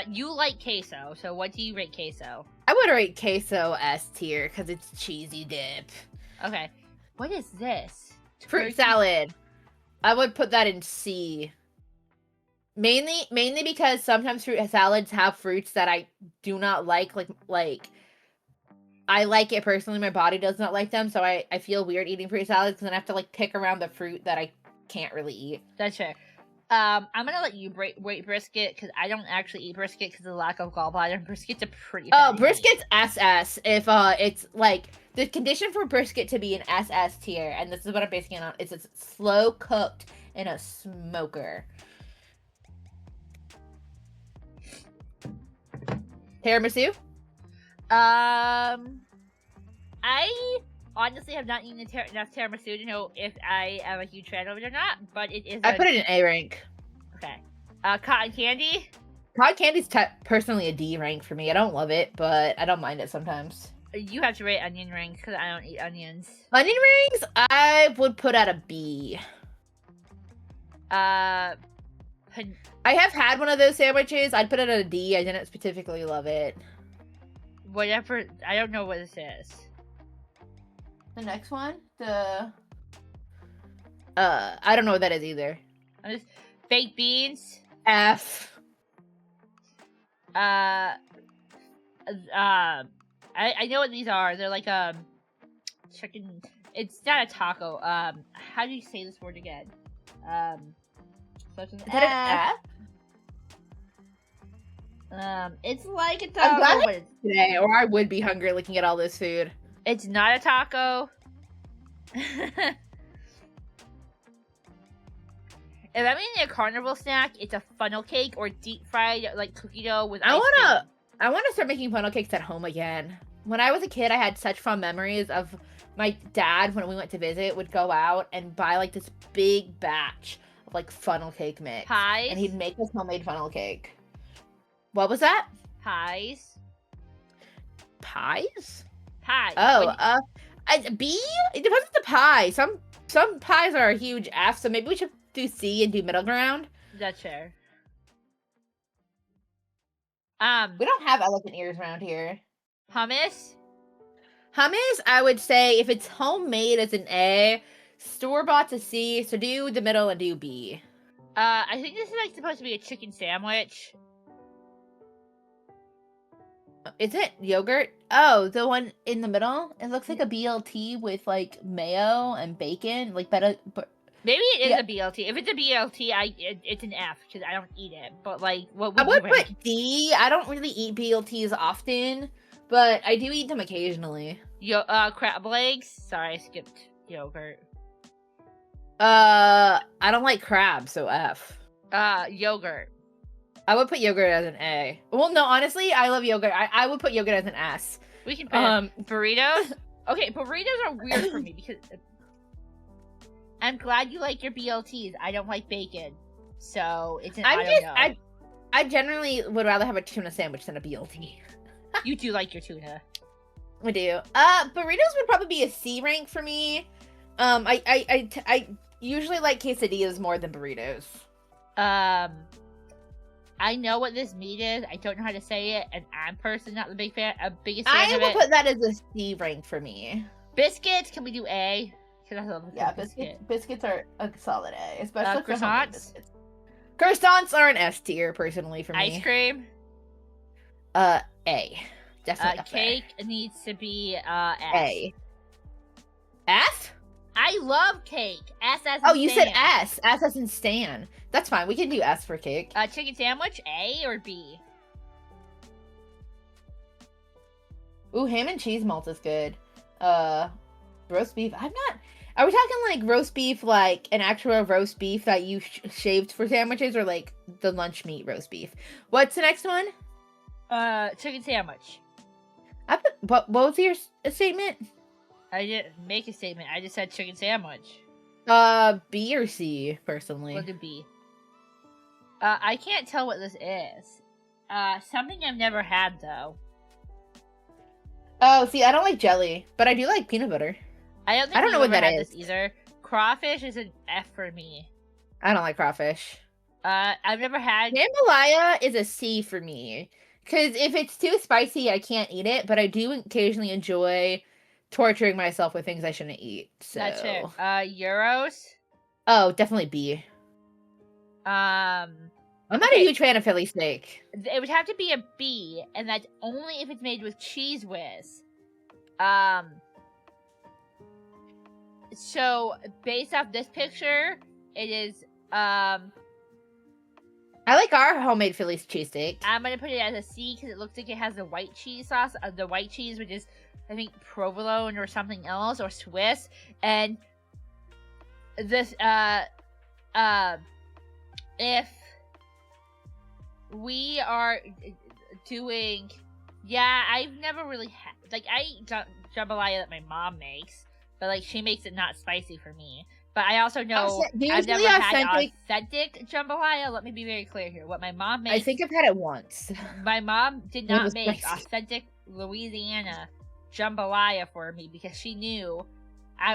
You like queso, so what do you rate queso? I would rate queso S tier because it's cheesy dip. Okay. What is this? Fruit Turkey- salad. I would put that in C. Mainly because sometimes fruit salads have fruits that I do not like I like it personally, my body does not like them, so I feel weird eating fruit salads because then I have to like pick around the fruit that I can't really eat. That's fair. I'm gonna let you rate brisket because I don't actually eat brisket because of the lack of gallbladder. Brisket's a pretty. Oh, fatty brisket's SS. If it's like the condition for brisket to be an SS tier, and this is what I'm basing it on, is it's slow cooked in a smoker. Tiramisu? meat. I honestly have not eaten enough tiramisu to know if I am a huge fan of it or not, but it is. I put it in A rank. Okay. Cotton candy. Cotton candy's personally a D rank for me. I don't love it, but I don't mind it sometimes. You have to rate onion rings because I don't eat onions. Onion rings, I would put at a B. Uh, I have had one of those sandwiches. I'd put it at a D. I didn't specifically love it. whatever. I don't know what this is. The next one, I don't know what that is either. Baked beans. F. I know what these are. They're like chicken. It's not a taco. How do you say this word again? Such an Is that an F? It's like a I'm taco, glad but it's, Today, or I would be hungry looking at all this food. it's not a taco. If I'm eating a carnival snack, it's a funnel cake or deep fried like cookie dough with ice cream. I wanna start making funnel cakes at home again. When I was a kid, I had such fond memories of my dad when we went to visit would go out and buy like this big batch of like funnel cake mix. Pies. And he'd make us homemade funnel cake. What was that? Pies. Pies? Pies. Oh, B? It depends on the pie. Some pies are a huge F, so maybe we should do C and do middle ground. That's fair. We don't have elephant ears around here. Hummus. Hummus, I would say if it's homemade as an A, store-bought's a C, so do the middle and do B. I think this is like supposed to be a chicken sandwich. Is it yogurt? Oh, the one in the middle? It looks like a BLT with like mayo and bacon, like better. Maybe it is Yeah. a BLT. If it's a BLT, it's an F because I don't eat it. But like, what I would would you rank? put D. I don't really eat BLTs often, but I do eat them occasionally. Crab legs. Sorry, I skipped yogurt. I don't like crab, so F. Yogurt. I would put yogurt as an A. Well, no, honestly, I love yogurt. I would put yogurt as an S. We can put burritos. Okay, burritos are weird for me because I'm glad you like your BLTs. I don't like bacon, so it's an I don't know. I generally would rather have a tuna sandwich than a BLT. You do like your tuna. I do. Burritos would probably be a C rank for me. I usually like quesadillas more than burritos. I know what this meat is. I don't know how to say it, and I'm personally not the biggest fan I of would it. put that as a C rank for me. Biscuits, can we do A? Because I love a Yeah, biscuit. biscuits are a solid A, especially for homemade croissants? biscuits. Croissants are an S tier personally for me. Ice cream. A. Definitely up there. Cake needs to be S. A. F? I love cake. S as in Oh, you said Stan. S. S as in Stan. That's fine. We can do S for cake. Chicken sandwich, A or B? Ooh, ham and cheese malt is good. Roast beef. Are we talking like roast beef, like an actual roast beef that you shaved for sandwiches, or like the lunch meat roast beef? What's the next one? Chicken sandwich. What was your statement? I didn't make a statement. I just said chicken sandwich. B or C, personally. We'll do B. I can't tell what this is. Something I've never had though. Oh, see, I don't like jelly, but I do like peanut butter. I don't know what that is either. Crawfish is an F for me. I don't like crawfish. I've never had. Jambalaya is a C for me. Because if it's too spicy, I can't eat it, but I do occasionally enjoy torturing myself with things I shouldn't eat. So. That's it. Euros. Oh, definitely B. I'm not a huge fan of Philly steak. It would have to be a B, and that's only if it's made with Cheese Whiz. So based off this picture, it is I like our homemade Philly cheesesteak. I'm gonna put it as a C because it looks like it has the white cheese sauce, the white cheese, which is I think provolone or something else or Swiss, and this if we are doing, yeah, I've never really had I eat jambalaya that my mom makes, but she makes it not spicy for me. But I also know I've never had authentic jambalaya. Let me be very clear here. What my mom makes, I think I've had it once. My mom did not make authentic Louisiana jambalaya for me because she knew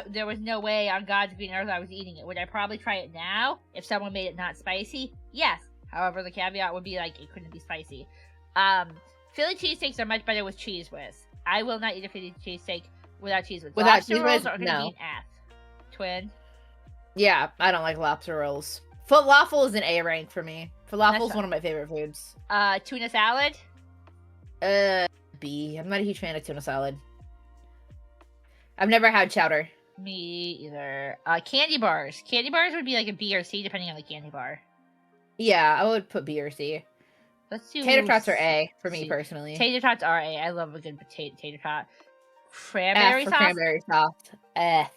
there was no way on God's green earth I was eating it. Would I probably try it now if someone made it not spicy? Yes. However, the caveat would be it couldn't be spicy. Philly cheesesteaks are much better with Cheese Whiz. I will not eat a Philly cheesesteak without Cheese Whiz. Without Lobster Cheese rolls Whiz, are going to no. be an F. Twin. Yeah, I don't like lobster rolls. Falafel is an A rank for me. Falafel is one of my favorite foods. Tuna salad? B. I'm not a huge fan of tuna salad. I've never had chowder. Me either. Candy bars. Candy bars would be a B or C depending on the candy bar. Yeah, I would put B or C. Let's do tater tots are A for me personally. Tater tots are A. I love a good tater tot. Cranberry sauce? Cranberry sauce. F.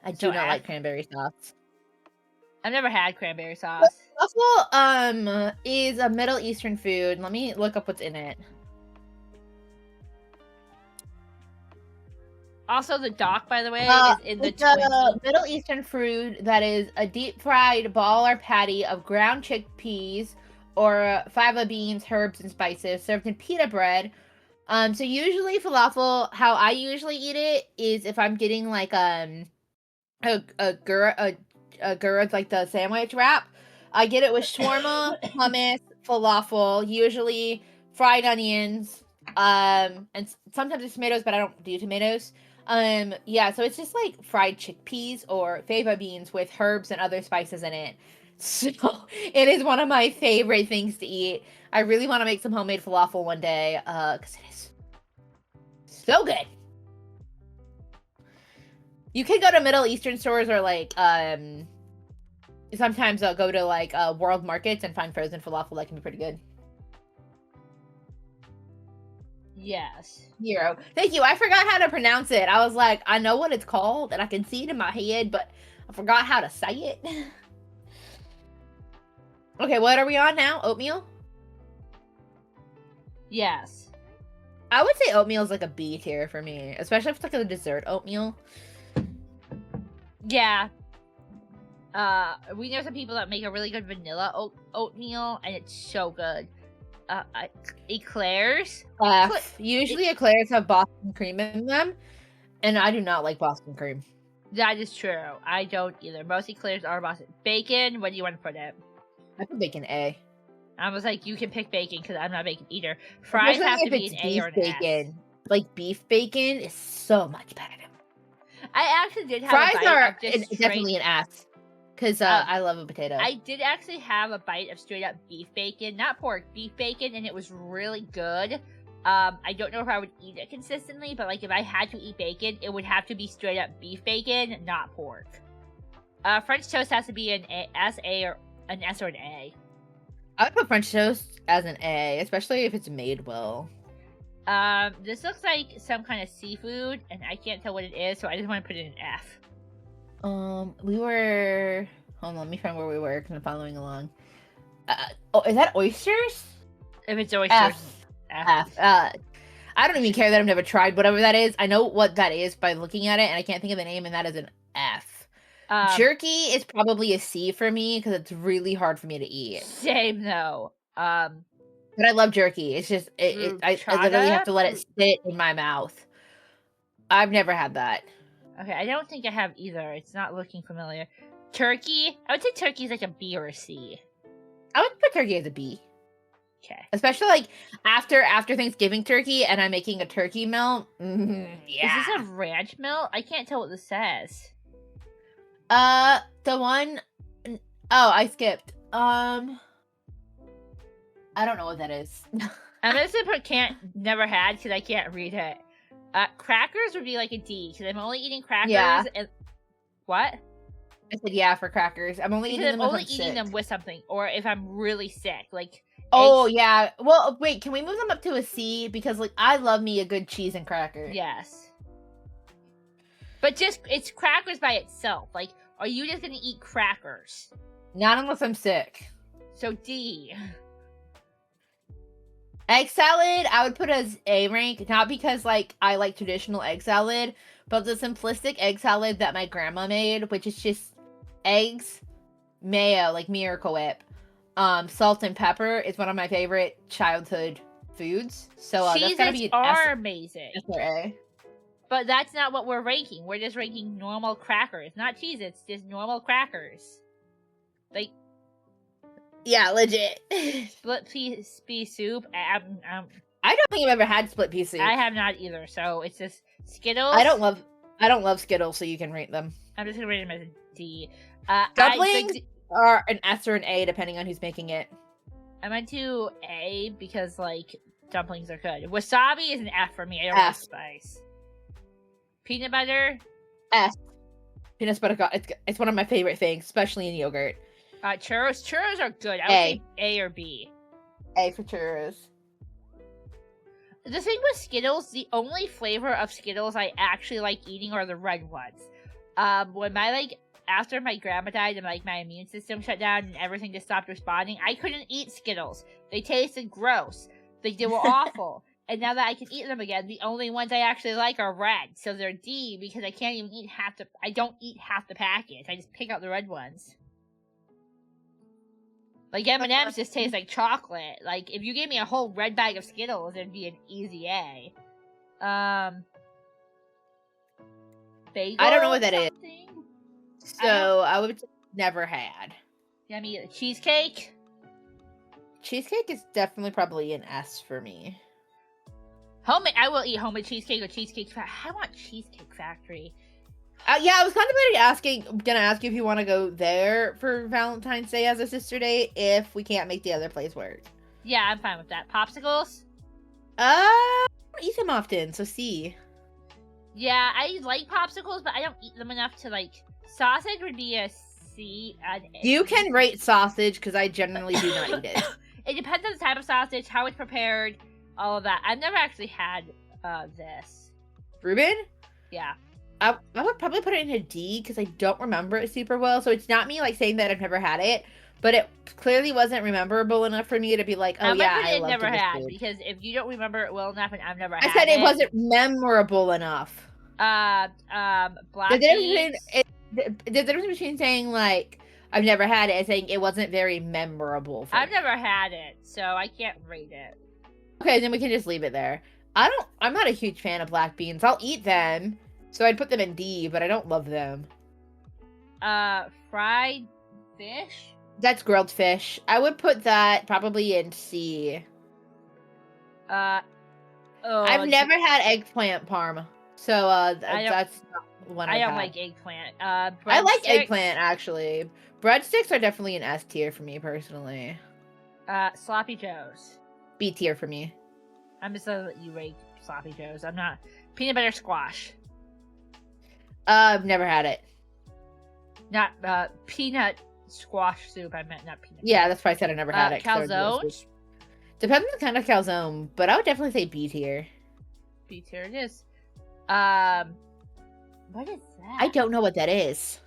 I do not F. like cranberry sauce. I've never had cranberry sauce. Falafel is a Middle Eastern food. Let me look up what's in it. Also, the dock, by the way, is in the it's a Middle Eastern food that is a deep fried ball or patty of ground chickpeas or fava beans, herbs, and spices served in pita bread. So usually falafel, how I usually eat it is if I'm getting a gura, like the sandwich wrap. I get it with shawarma, hummus, falafel, usually fried onions, and sometimes it's tomatoes, but I don't do tomatoes. Yeah, so it's just fried chickpeas or fava beans with herbs and other spices in it. So it is one of my favorite things to eat. I really want to make some homemade falafel one day, because it is so good. You can go to Middle Eastern stores or sometimes I'll go to world markets and find frozen falafel that can be pretty good. Yes. Hero. Thank you. I forgot how to pronounce it. I was like, I know what it's called and I can see it in my head, but I forgot how to say it. Okay, what are we on now? Oatmeal? Yes. I would say oatmeal is a B tier for me, especially if it's a dessert oatmeal. Yeah. We know some people that make a really good vanilla oatmeal, and it's so good. Eclairs? Usually eclairs have Boston cream in them, and I do not like Boston cream. That is true. I don't either. Most eclairs are Boston. Bacon, what do you want to put in? I put bacon A. I was like, you can pick bacon because I'm not a bacon eater. Fries have to be an A or an bacon. S. Beef bacon is so much better. I actually did have fries a bite are of just definitely an S because I love a potato. I did actually have a bite of straight up beef bacon, not pork, beef bacon, and it was really good. I don't know if I would eat it consistently, but if I had to eat bacon, it would have to be straight up beef bacon, not pork. French toast has to be an S, A, or an S or an A. I would put French toast as an A, especially if it's made well. This looks like some kind of seafood, and I can't tell what it is, so I just want to put it in F. We were... Hold on, let me find where we were, because I'm following along. Is that oysters? If it's oysters, F. I don't even care that I've never tried whatever that is. I know what that is by looking at it, and I can't think of the name, and that is an F. Jerky is probably a C for me because it's really hard for me to eat. Same though. But I love jerky. It's just I literally have to let it sit in my mouth. I've never had that. Okay, I don't think I have either. It's not looking familiar. Turkey? I would say turkey is like a B or a C. I would put turkey as a B. Okay. Especially like after Thanksgiving turkey and I'm making a turkey melt. Yeah. Is this a ranch melt? I can't tell what this says. The one oh, I skipped. I don't know what that is. I'm gonna say put never had because I can't read it. Crackers would be like a D because I'm only eating crackers. Yeah. And what? I said yeah for crackers. I'm only Because eating them I'm only if I'm eating sick. them with something, or if I'm really sick, like. Oh eggs. yeah. Well, wait. Can we move them up to a C because like I love me a good cheese and cracker. Yes. But just it's crackers by itself. Like, are you just gonna eat crackers? Not unless I'm sick. So D. Egg salad, I would put as A rank, not because like I like traditional egg salad, but the simplistic egg salad that my grandma made, which is just eggs, mayo, like Miracle Whip, salt and pepper is one of my favorite childhood foods. So that's gotta be Cheeses an are amazing. S or A. But that's not what we're ranking. We're just ranking normal crackers, not cheese. It's just normal crackers. Like Yeah, legit. split pea soup. I don't think I've ever had split pea soup. I have not either. So it's just Skittles. I don't love Skittles, so you can rate them. I'm just gonna rate them as a D. Dumplings are an S or an A depending on who's making it. I went to A because like dumplings are good. Wasabi is an F for me. I don't F. like spice. Peanut butter. S. Peanut butter. It's one of my favorite things, especially in yogurt. Churros. Churros are good. I would say A or B. A for churros. The thing with Skittles, the only flavor of Skittles I actually like eating are the red ones. When after my grandma died and like my immune system shut down and everything just stopped responding, I couldn't eat Skittles. They tasted gross. They were awful. And now that I can eat them again, the only ones I actually like are red. So they're D because I can't even eat I don't eat half the package. I just pick out the red ones. Like M&M's just taste like chocolate. Like if you gave me a whole red bag of Skittles, it'd be an easy A. Bagel. I don't know what that is. So I would never had. Yummy cheesecake. Cheesecake is definitely probably an S for me. Homemade. I will eat homemade cheesecake or cheesecake. I want Cheesecake Factory. Yeah, I was contemplating gonna ask you if you want to go there for Valentine's Day as a sister date if we can't make the other place work. Yeah, I'm fine with that. Popsicles? I don't eat them often, so C. Yeah, I like popsicles, but I don't eat them enough to like. Sausage would be a C. You can rate sausage because I generally do not eat it. It depends on the type of sausage, how it's prepared, all of that. I've never actually had this. Reuben? Yeah. I would probably put it in a D because I don't remember it super well. So it's not me like saying that I've never had it, but it clearly wasn't remember enough for me to be like, oh yeah, I loved never this had food. Because if you don't remember it well enough, and I've never I had said it wasn't memorable enough. Black The difference between saying like I've never had it and saying it wasn't very memorable. For I've me. never had it, so I can't rate it. Okay, then we can just leave it there. I'm not a huge fan of black beans. I'll eat them. So I'd put them in D, but I don't love them. Fried fish? That's grilled fish. I would put that probably in C. I've never had eggplant parm. So that's not one I don't had. like eggplant. I like eggplant actually. Breadsticks are definitely an S tier for me personally. Sloppy Joes. B tier for me. I'm just gonna let you rate Sloppy Joes. I'm not. Peanut butter squash. I've never had it. Not peanut squash soup. I meant not peanut. Yeah, that's why I said I never had it. Calzone. Depends on the kind of calzone, but I would definitely say B tier. B tier it is. What is that? I don't know what that is.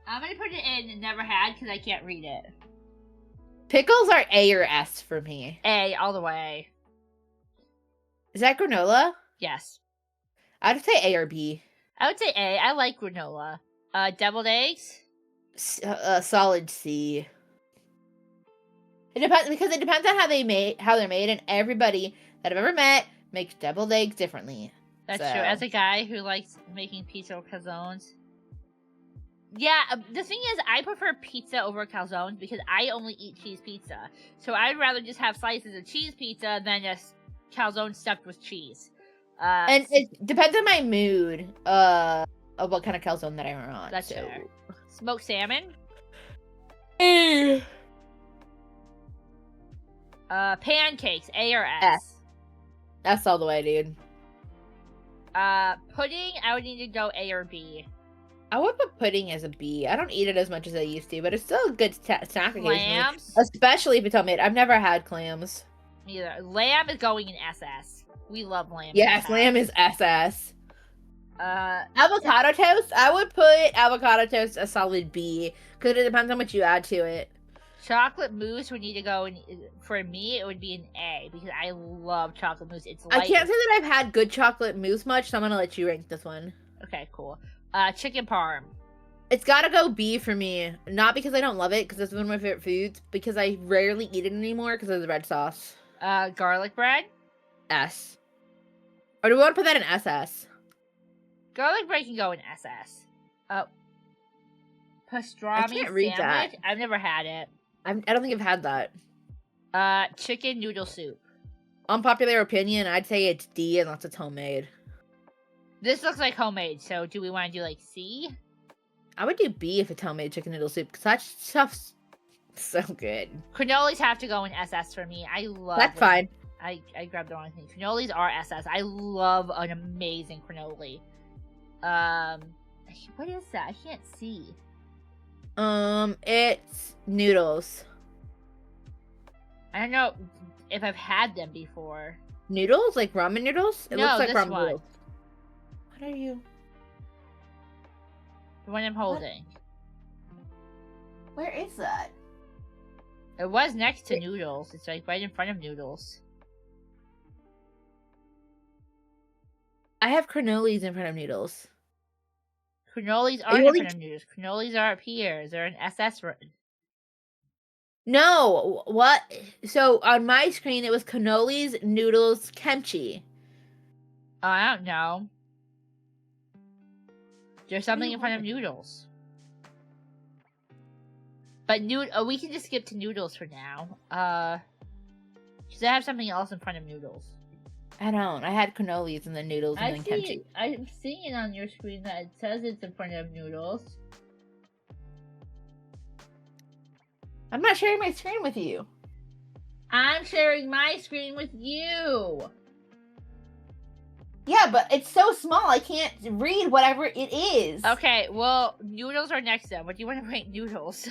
I'm gonna put it in never had because I can't read it. Pickles are A or S for me. A all the way. Is that granola? Yes. I'd say A or B. I would say A. I like granola. Deviled eggs. Solid C. It depends because it depends on how they're made, and everybody that I've ever met makes deviled eggs differently. That's So- true. As a guy who likes making pizza or calzones. Yeah, the thing is, I prefer pizza over calzones because I only eat cheese pizza. So I'd rather just have slices of cheese pizza than just calzone stuffed with cheese. And it depends on my mood, of what kind of calzone that I'm on. That's so. fair. Smoked salmon. Pancakes, A or S. S. That's all the way, dude. Pudding, I would need to go A or B. I would put pudding as a B. I don't eat it as much as I used to, but it's still a good snack occasionally. Clams. Especially if it's homemade. I've never had clams. Neither. Lamb is going in SS. We love lamb. Yes, in lamb is SS. Uh, Avocado toast? I would put avocado toast a solid B, because it depends on what you add to it. chocolate mousse would need to go in. For me, it would be an A because I love chocolate mousse. It's light. I can't say that I've had good chocolate mousse much, so I'm gonna let you rank this one. Okay, cool. Chicken parm. It's gotta go B for me. Not because I don't love it, because it's one of my favorite foods, because I rarely eat it anymore because of the red sauce. Garlic bread. S. Or do we want to put that in SS? Garlic bread can go in SS. Pastrami I can't read sandwich. that. I've never had it. I don't think I've had that. Chicken noodle soup. Unpopular opinion, I'd say it's D unless it's homemade. This looks like homemade, so do we want to do like C? I would do B if it's homemade chicken noodle soup, because that stuff's so good. Cannolis have to go in SS for me. I love That's it. fine. I grabbed the wrong thing. Cannolis are SS. I love an amazing cannoli. What is that? I can't see. It's noodles. I don't know if I've had them before. Noodles? Like ramen noodles? It No, looks like this ramen one. noodles. What are you? The one I'm holding. Where is that? It was next to noodles. It's like right in front of noodles. I have cannolis in front of noodles. Cannolis you aren't in only- front of noodles. Cannolis are up here. They're an SS. No, what? So on my screen it was cannolis, noodles, kimchi. Oh, I don't know. There's something you in front of noodles. But we can just skip to noodles for now. Because I have something else in front of noodles. I don't. I had cannolis and then noodles and then kimchi. I'm seeing it on your screen that it says it's in front of noodles. I'm not sharing my screen with you. I'm sharing my screen with you. Yeah, but it's so small I can't read whatever it is. Okay, well, noodles are next then. What do you want to rank noodles?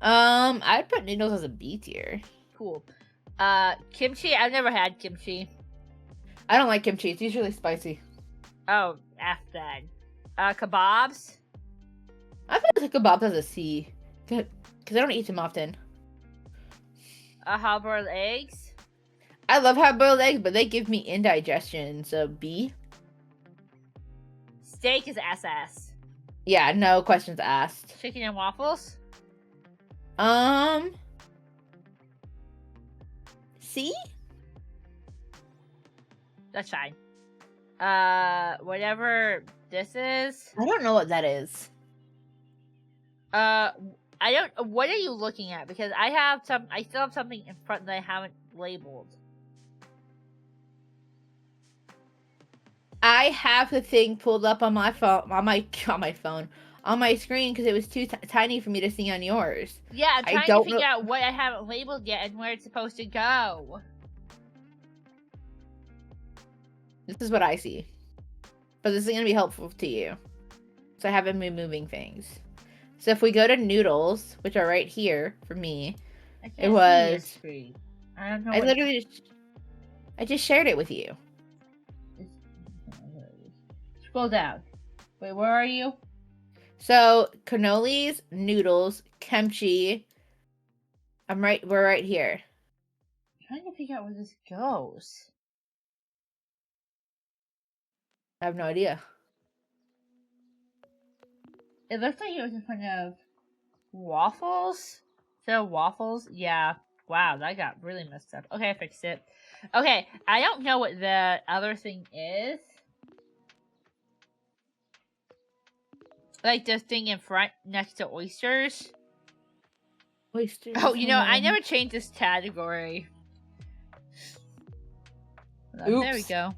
I'd put noodles as a B tier. Cool. Kimchi. I've never had kimchi. I don't like kimchi. It's usually spicy. Oh, F then. Kebabs. I feel like kebabs as a C. Because I don't eat them often. Hard-boiled eggs. I love hard-boiled eggs, but they give me indigestion, so B. Steak is SS. Yeah, no questions asked. Chicken and waffles. C? That's fine. Whatever this is. I don't know what that is. I don't. What are you looking at? Because I still have something in front that I haven't labeled. I have the thing pulled up on my phone, on my screen, because it was too tiny for me to see on yours. Yeah, I'm I trying don't to figure know- out what I haven't labeled yet and where it's supposed to go. This is what I see. But this is going to be helpful to you. So I haven't been moving things. So if we go to noodles, which are right here for me, I can't It see your was- screen. I don't know. I literally just shared it with you. Scroll down. Wait, where are you? So cannolis, noodles, kimchi. We're right here. I'm trying to figure out where this goes. I have no idea. It looks like it was in front of waffles. So waffles, yeah. Wow, that got really messed up. Okay, I fixed it. Okay, I don't know what the other thing is. Like the thing in front next to oysters. Oysters. Oh, I never changed this category. There we Oops. go.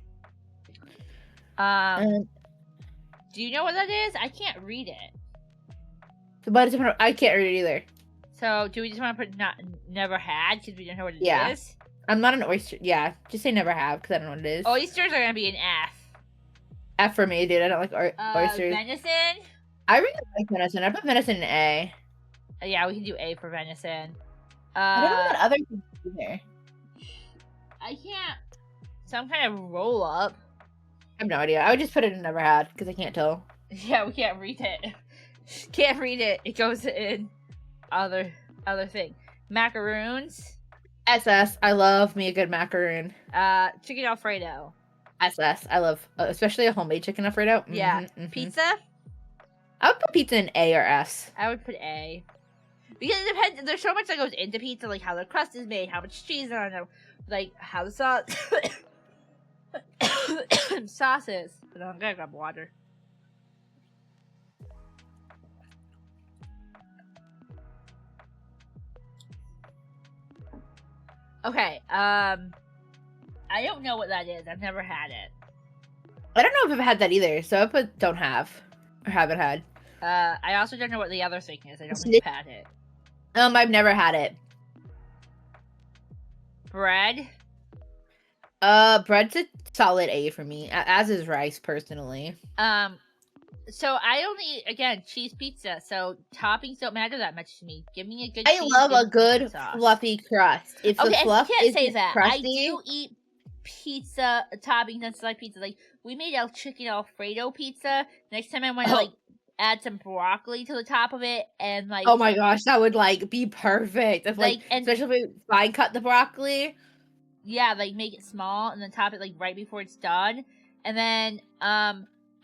Do you know what that is? I can't read it. But I can't read it either. So, do we just want to put never had because we don't know what it is? Yeah. I'm not an oyster. Yeah, just say never have because I don't know what it is. Oysters are gonna be an F. F for me, dude. I don't like oysters. Venison. I really like venison. I put venison in A. Yeah, we can do A for venison. I don't know what other things either. I can't. Some kind of roll up. I have no idea. I would just put it in never had because I can't tell. Yeah, we can't read it. Can't read it. It goes in other thing. Macaroons. SS. I love me a good macaroon. Chicken Alfredo. SS. I love, especially a homemade chicken Alfredo. Mhm, Yeah. mhm. Pizza. I would put pizza in A or S. I would put A. Because it depends. There's so much that goes into pizza, like how the crust is made, how much cheese on it, like how the sauce sauce is. But I'm gonna grab water. Okay. I don't know what that is. I've never had it. I don't know if I've had that either, so I put don't have or haven't had. I also don't know what the other thing is. I don't think I've had it. I've never had it. Bread. Bread's a solid A for me, as is rice personally. So I only again cheese pizza. So toppings don't matter that much to me. Give me a good. I cheese love a and good sauce. fluffy crust. If the Okay, fluff I can't is say that. crusty, I do eat pizza toppings and like pizza. Like we made a chicken Alfredo pizza. Next time I want to like add some broccoli to the top of it and like. oh my gosh, that would like be perfect. If like and especially if we fine cut the broccoli. yeah, like make it small and then top it like right before it's done. And then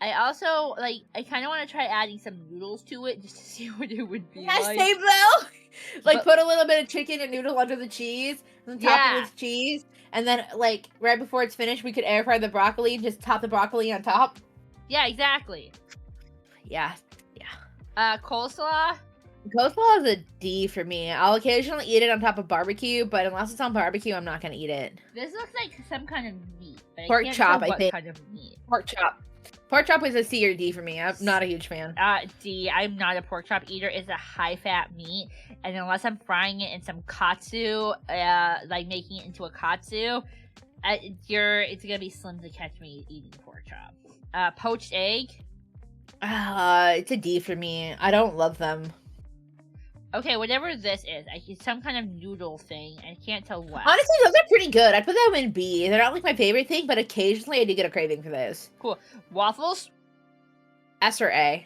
I also like I kind of want to try adding some noodles to it just to see what it would be Yeah, like. same though. Like But- put a little bit of chicken and noodle under the cheese, and top Yeah. it with cheese, and then like right before it's finished, we could air fry the broccoli and just top the broccoli on top. Yeah, exactly. Yeah, Coleslaw. coleslaw is a D for me. I'll occasionally eat it on top of barbecue, but unless it's on barbecue, I'm not gonna eat it. This looks like some kind of meat. But Pork I can't chop, tell I what think. kind of meat. Pork chop. Pork chop is a C or D for me. I'm not a huge fan. D. I'm not a pork chop eater. It's a high fat meat, and unless I'm frying it in some katsu, like making it into a katsu, it's gonna be slim to catch me eating pork chop. Poached egg. It's a D for me. I don't love them. Okay, whatever this is, it's some kind of noodle thing. I can't tell what. Honestly, those are pretty good. I'd put them in B. They're not like my favorite thing, but occasionally I do get a craving for those. Cool. Waffles. S or A.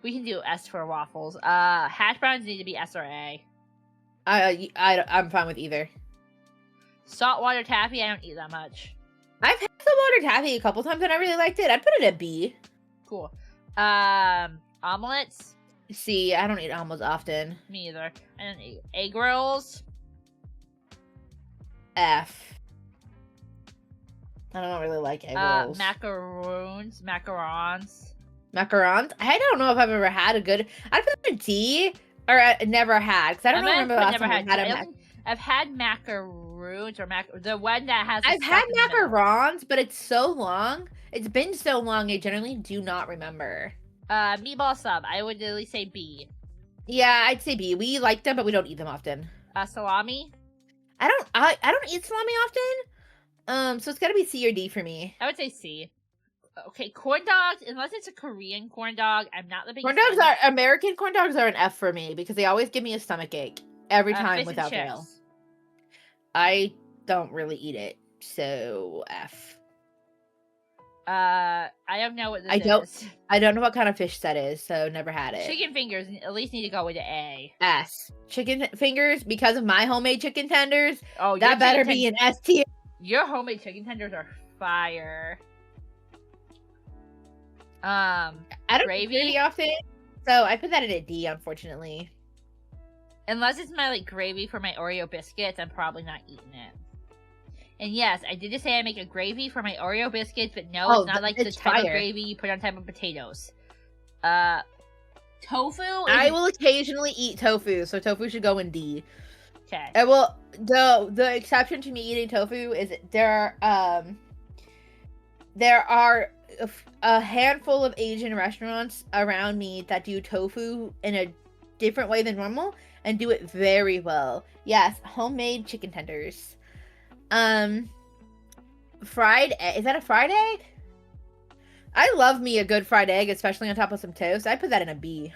We can do S for waffles. Hash browns need to be S or A. I'm fine with either. Saltwater taffy. I don't eat that much. I've had saltwater taffy a couple times and I really liked it. I'd put it at B. Cool. Omelets. C. I don't eat omelets often. Me either. I don't eat egg rolls. F. I don't really like egg rolls. Macaroons. Macarons. Macarons. I don't know if I've ever had a good. I'd put them in D or never had because I don't remember the last time I've had a. I've had macaroons or the one that has. I've had macarons, but it's so long. It's been so long. I generally do not remember. Meatball sub. I would at least say B. Yeah, I'd say B. We like them, but we don't eat them often. Salami. I don't eat salami often. So it's gotta be C or D for me. I would say C. Okay, corn dogs. Unless it's a Korean corn dog, I'm not the biggest. Corn dogs are American corn dogs are an F for me because they always give me a stomach ache every time without fail. I don't really eat it, so F. I don't know what this is. I don't know what kind of fish that is, so never had it. Chicken fingers at least need to go into A. S. Chicken fingers because of my homemade chicken tenders. Oh, that better be an S tier. Your homemade chicken tenders are fire. I don't gravy eat gravy often. So I put that in a D, unfortunately. Unless it's my like gravy for my Oreo biscuits, I'm probably not eating it. And yes, I did just say I make a gravy for my Oreo biscuits, but no, Oh, it's not like the it's type of fire. gravy you put on top of potatoes. Tofu. I will occasionally eat tofu, so tofu should go in D. Okay. And well, the exception to me eating tofu is there are a handful of Asian restaurants around me that do tofu in a different way than normal and do it very well. Yes, homemade chicken tenders. Fried egg. Is that a fried egg? I love me a good fried egg, especially on top of some toast. I put that in a B.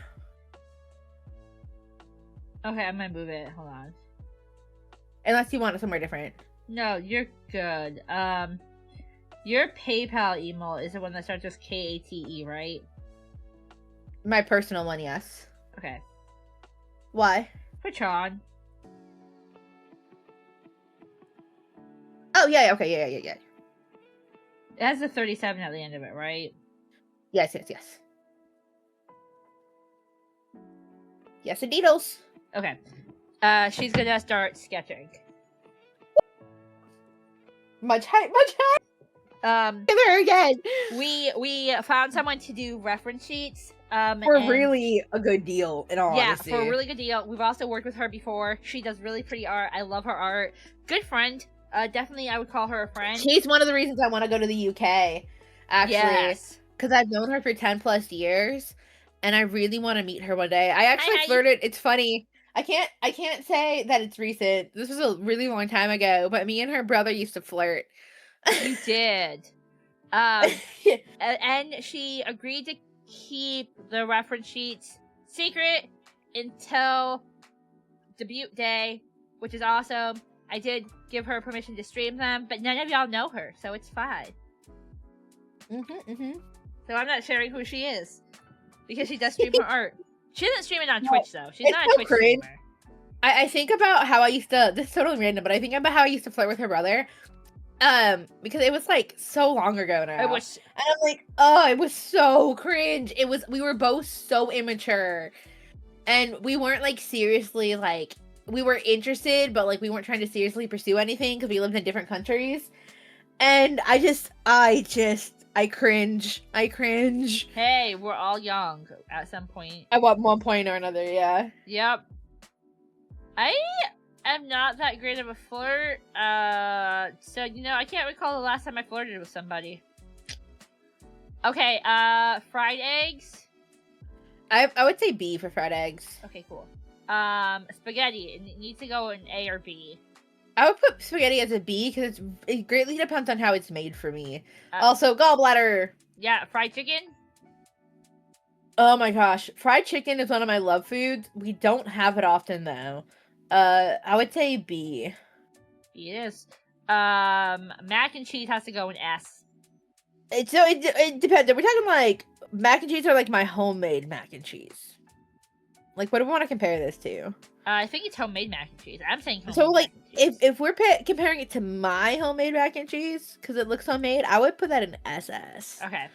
Okay, I'm gonna move it. Hold on. Unless you want it somewhere different. No, you're good. Your PayPal email is the one that starts with KATE, right? My personal one, yes. Okay. Why? For Tron. Oh, yeah, okay, yeah. It has the 37 at the end of it, right? Yes. Yes, indeedles. Okay. She's gonna start sketching. Much hype. There again. We found someone to do reference sheets. For and- really a good deal, in all yeah, honesty. for a really good deal. We've also worked with her before. She does really pretty art. I love her art. Good friend. Definitely, I would call her a friend. She's one of the reasons I want to go to the UK, actually. Yes. Because I've known her for 10 plus years, and I really want to meet her one day. I actually Hi. flirted. It's funny. I can't say that it's recent. This was a really long time ago, but me and her brother used to flirt. You did. And she agreed to keep the reference sheets secret until debut day, which is awesome. I did give her permission to stream them, but none of y'all know her, so it's fine. So I'm not sharing who she is because she does stream her art. She doesn't stream it on Twitch though. She's it's not a so Twitch cringe. streamer. I think about how I used to. This is totally random, but I think about how I used to flirt with her brother. Because it was like so long ago now. It was. And I'm like, oh, it was so cringe. We were both so immature. And we weren't like seriously like, we were interested, but like we weren't trying to seriously pursue anything because we lived in different countries. And I cringe. Hey, we're all young at some point. At one point or another, yeah. Yep. I am not that great of a flirt. So I can't recall the last time I flirted with somebody. Okay, fried eggs. I would say B for fried eggs. Okay, cool. Spaghetti. It needs to go in A or B. I would put spaghetti as a B because it greatly depends on how it's made for me. Uh, Also, gallbladder. Yeah, fried chicken. Oh my gosh, fried chicken is one of my love foods. We don't have it often though. I would say B. It is. Mac and cheese has to go in S. It depends. We're talking like mac and cheese or like my homemade mac and cheese. Like, what do we want to compare this to? I think it's homemade mac and cheese. I'm saying homemade So like, mac and cheese. if we're comparing it to my homemade mac and cheese because it looks homemade, I would put that in SS. Okay.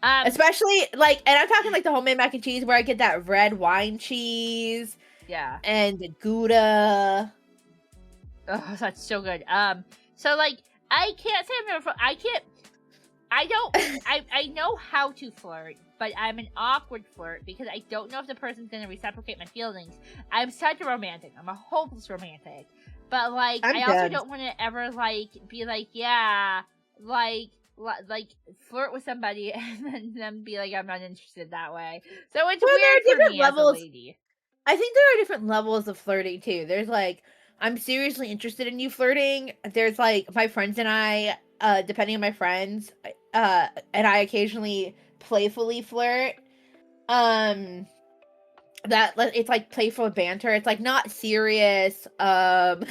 Especially like, and I'm talking like the homemade mac and cheese where I get that red wine cheese Yeah. and the Gouda. Oh, that's so good. So like, I can't say I'm never. I know how to flirt, but I'm an awkward flirt because I don't know if the person's gonna reciprocate my feelings. I'm such a romantic. I'm a hopeless romantic. But like, I'm I also good. don't want to ever like be like, yeah, like flirt with somebody and then be like, I'm not interested that way. So it's Well, there are weird for different me levels. as a lady. I think there are different levels of flirting too. There's like, I'm seriously interested in you flirting. There's like my friends and I, depending on my friends, and I occasionally playfully flirt. That it's like playful banter. It's like not serious. I'll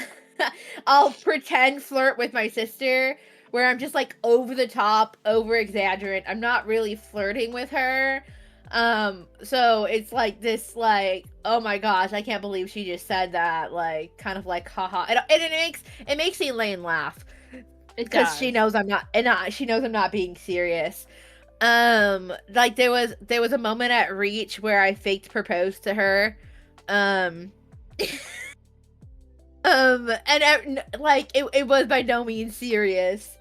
pretend flirt with my sister where I'm just like over the top, over exaggerate. I'm not really flirting with her. So it's like this, like, oh my gosh, I can't believe she just said that, like, kind of like, haha. And it makes Elaine laugh It because does. she knows I'm not, and she knows I'm not being serious. Like there was a moment at Reach where I faked proposed to her. Um like it was by no means serious.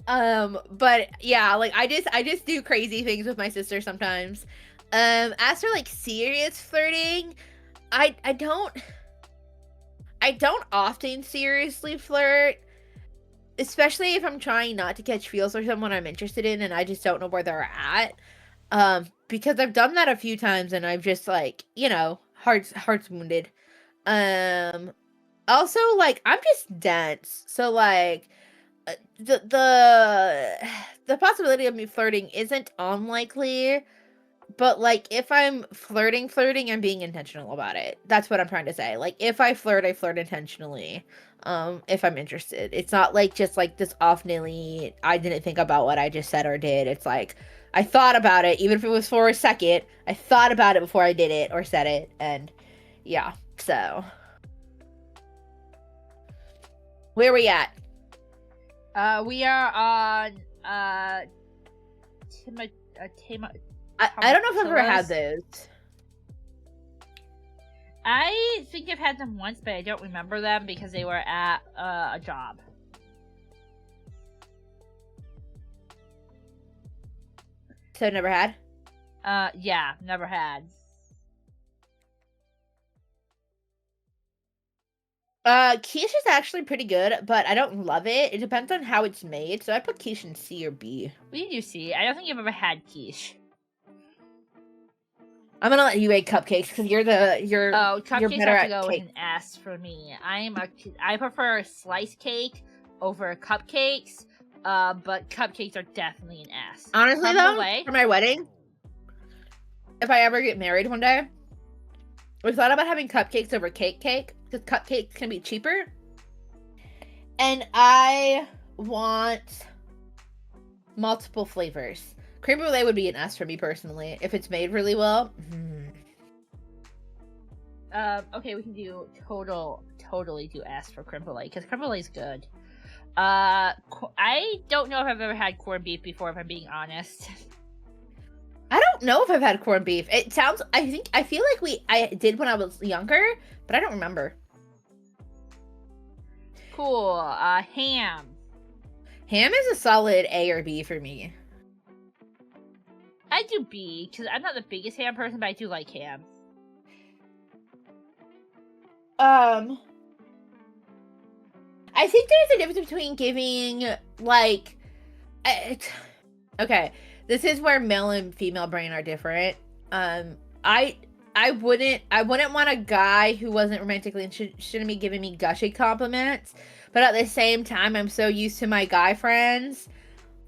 But yeah, like I just do crazy things with my sister sometimes. As for like serious flirting, I don't often seriously flirt, especially if I'm trying not to catch feels for someone I'm interested in and I just don't know where they're at. Because I've done that a few times and I've just like, you know, hearts wounded. Um Also, like, I'm just dense, so like the possibility of me flirting isn't unlikely, but like if I'm flirting, I'm being intentional about it. That's what I'm trying to say. Like if I flirt intentionally. If I'm interested. It's not like just like this off-nilly, I didn't think about what I just said or did. It's like I thought about it, even if it was for a second. I thought about it before I did it or said it, and yeah, so where we at? We are on I don't know if I've ever had those. I think I've had them once, but I don't remember them because they were at a job. So never had? Yeah, never had. Quiche is actually pretty good, but I don't love it. It depends on how it's made, so I put quiche in C or B. We can do C. I don't think you've ever had quiche. I'm gonna let you make cupcakes because you're cupcakes better have to at go cake. with an S for me. I prefer sliced cake over cupcakes. But cupcakes are definitely an S. Honestly, though, for my wedding, if I ever get married one day, we thought about having cupcakes over cake because cupcakes can be cheaper. And I want multiple flavors. Creme brulee would be an S for me personally if it's made really well. Okay, we can do totally do S for creme brulee because creme brulee is good. I don't know if I've ever had corned beef before, if I'm being honest. I don't know if I've had corned beef. It sounds. I feel like I did when I was younger, but I don't remember. Cool. Ham. Ham is a solid A or B for me. I do B because I'm not the biggest ham person, but I do like ham. I think there's a difference between giving like, okay, this is where male and female brain are different. I wouldn't want a guy who wasn't romantically interested in me giving me gushy compliments, but at the same time, I'm so used to my guy friends,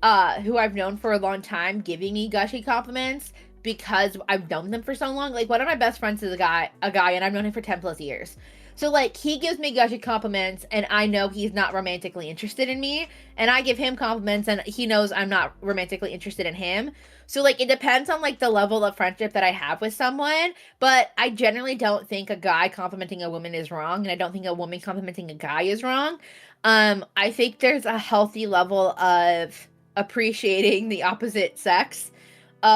who I've known for a long time, giving me gushy compliments because I've known them for so long. Like one of my best friends is a guy, and I've known him for 10+ years. So, like, he gives me gushy compliments, and I know he's not romantically interested in me, and I give him compliments, and he knows I'm not romantically interested in him. So, like, it depends on, like, the level of friendship that I have with someone, but I generally don't think a guy complimenting a woman is wrong, and I don't think a woman complimenting a guy is wrong. I think there's a healthy level of appreciating the opposite sex,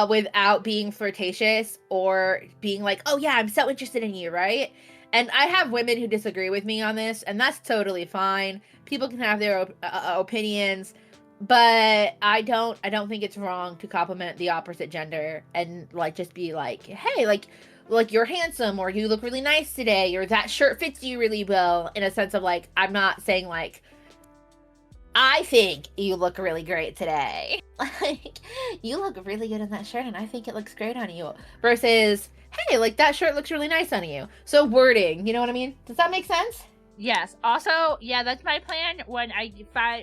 without being flirtatious or being like, oh, yeah, I'm so interested in you, right? And I have women who disagree with me on this, and that's totally fine. People can have their opinions, but I don't think it's wrong to compliment the opposite gender and like just be like, hey, like you're handsome, or you look really nice today, or that shirt fits you really well. In a sense of like, I'm not saying like, I think you look really great today. Like, you look really good in that shirt, and I think it looks great on you. Versus, hey, like, that shirt looks really nice on you. So wording, you know what I mean? Does that make sense? Yes. Also, yeah, that's my plan when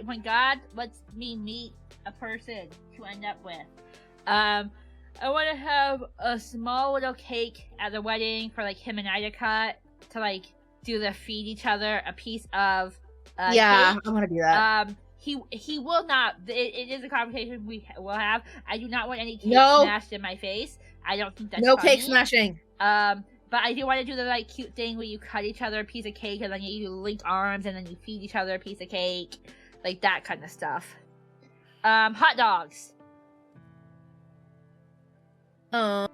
when God lets me meet a person to end up with. I want to have a small little cake at the wedding for like him and I to cut, to like do the feed each other a piece of yeah, cake. I want to do that. He will not. It is a conversation we will have. I do not want any cake No. smashed in my face. I don't think that's no funny. cake smashing. But I do want to do the like cute thing where you cut each other a piece of cake and then you link arms and then you feed each other a piece of cake, like that kind of stuff. Hot dogs. Hot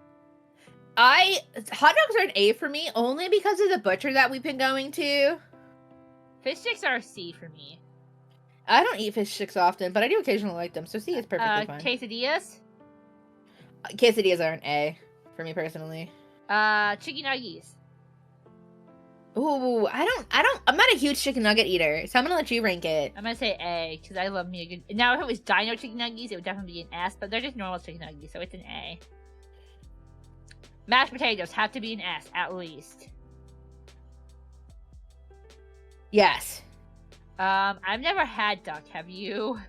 dogs are an A for me only because of the butcher that we've been going to. Fish sticks are a C for me. I don't eat fish sticks often, but I do occasionally like them, so C is perfectly fine. Quesadillas? Quesadillas are an A for me personally. Chicken nuggets. Ooh, I'm not a huge chicken nugget eater, so I'm gonna let you rank it. I'm gonna say A, because I love me a good... Now, if it was Dino chicken nuggets, it would definitely be an S, but they're just normal chicken nuggets, so it's an A. Mashed potatoes have to be an S, at least. Yes. I've never had duck, have you?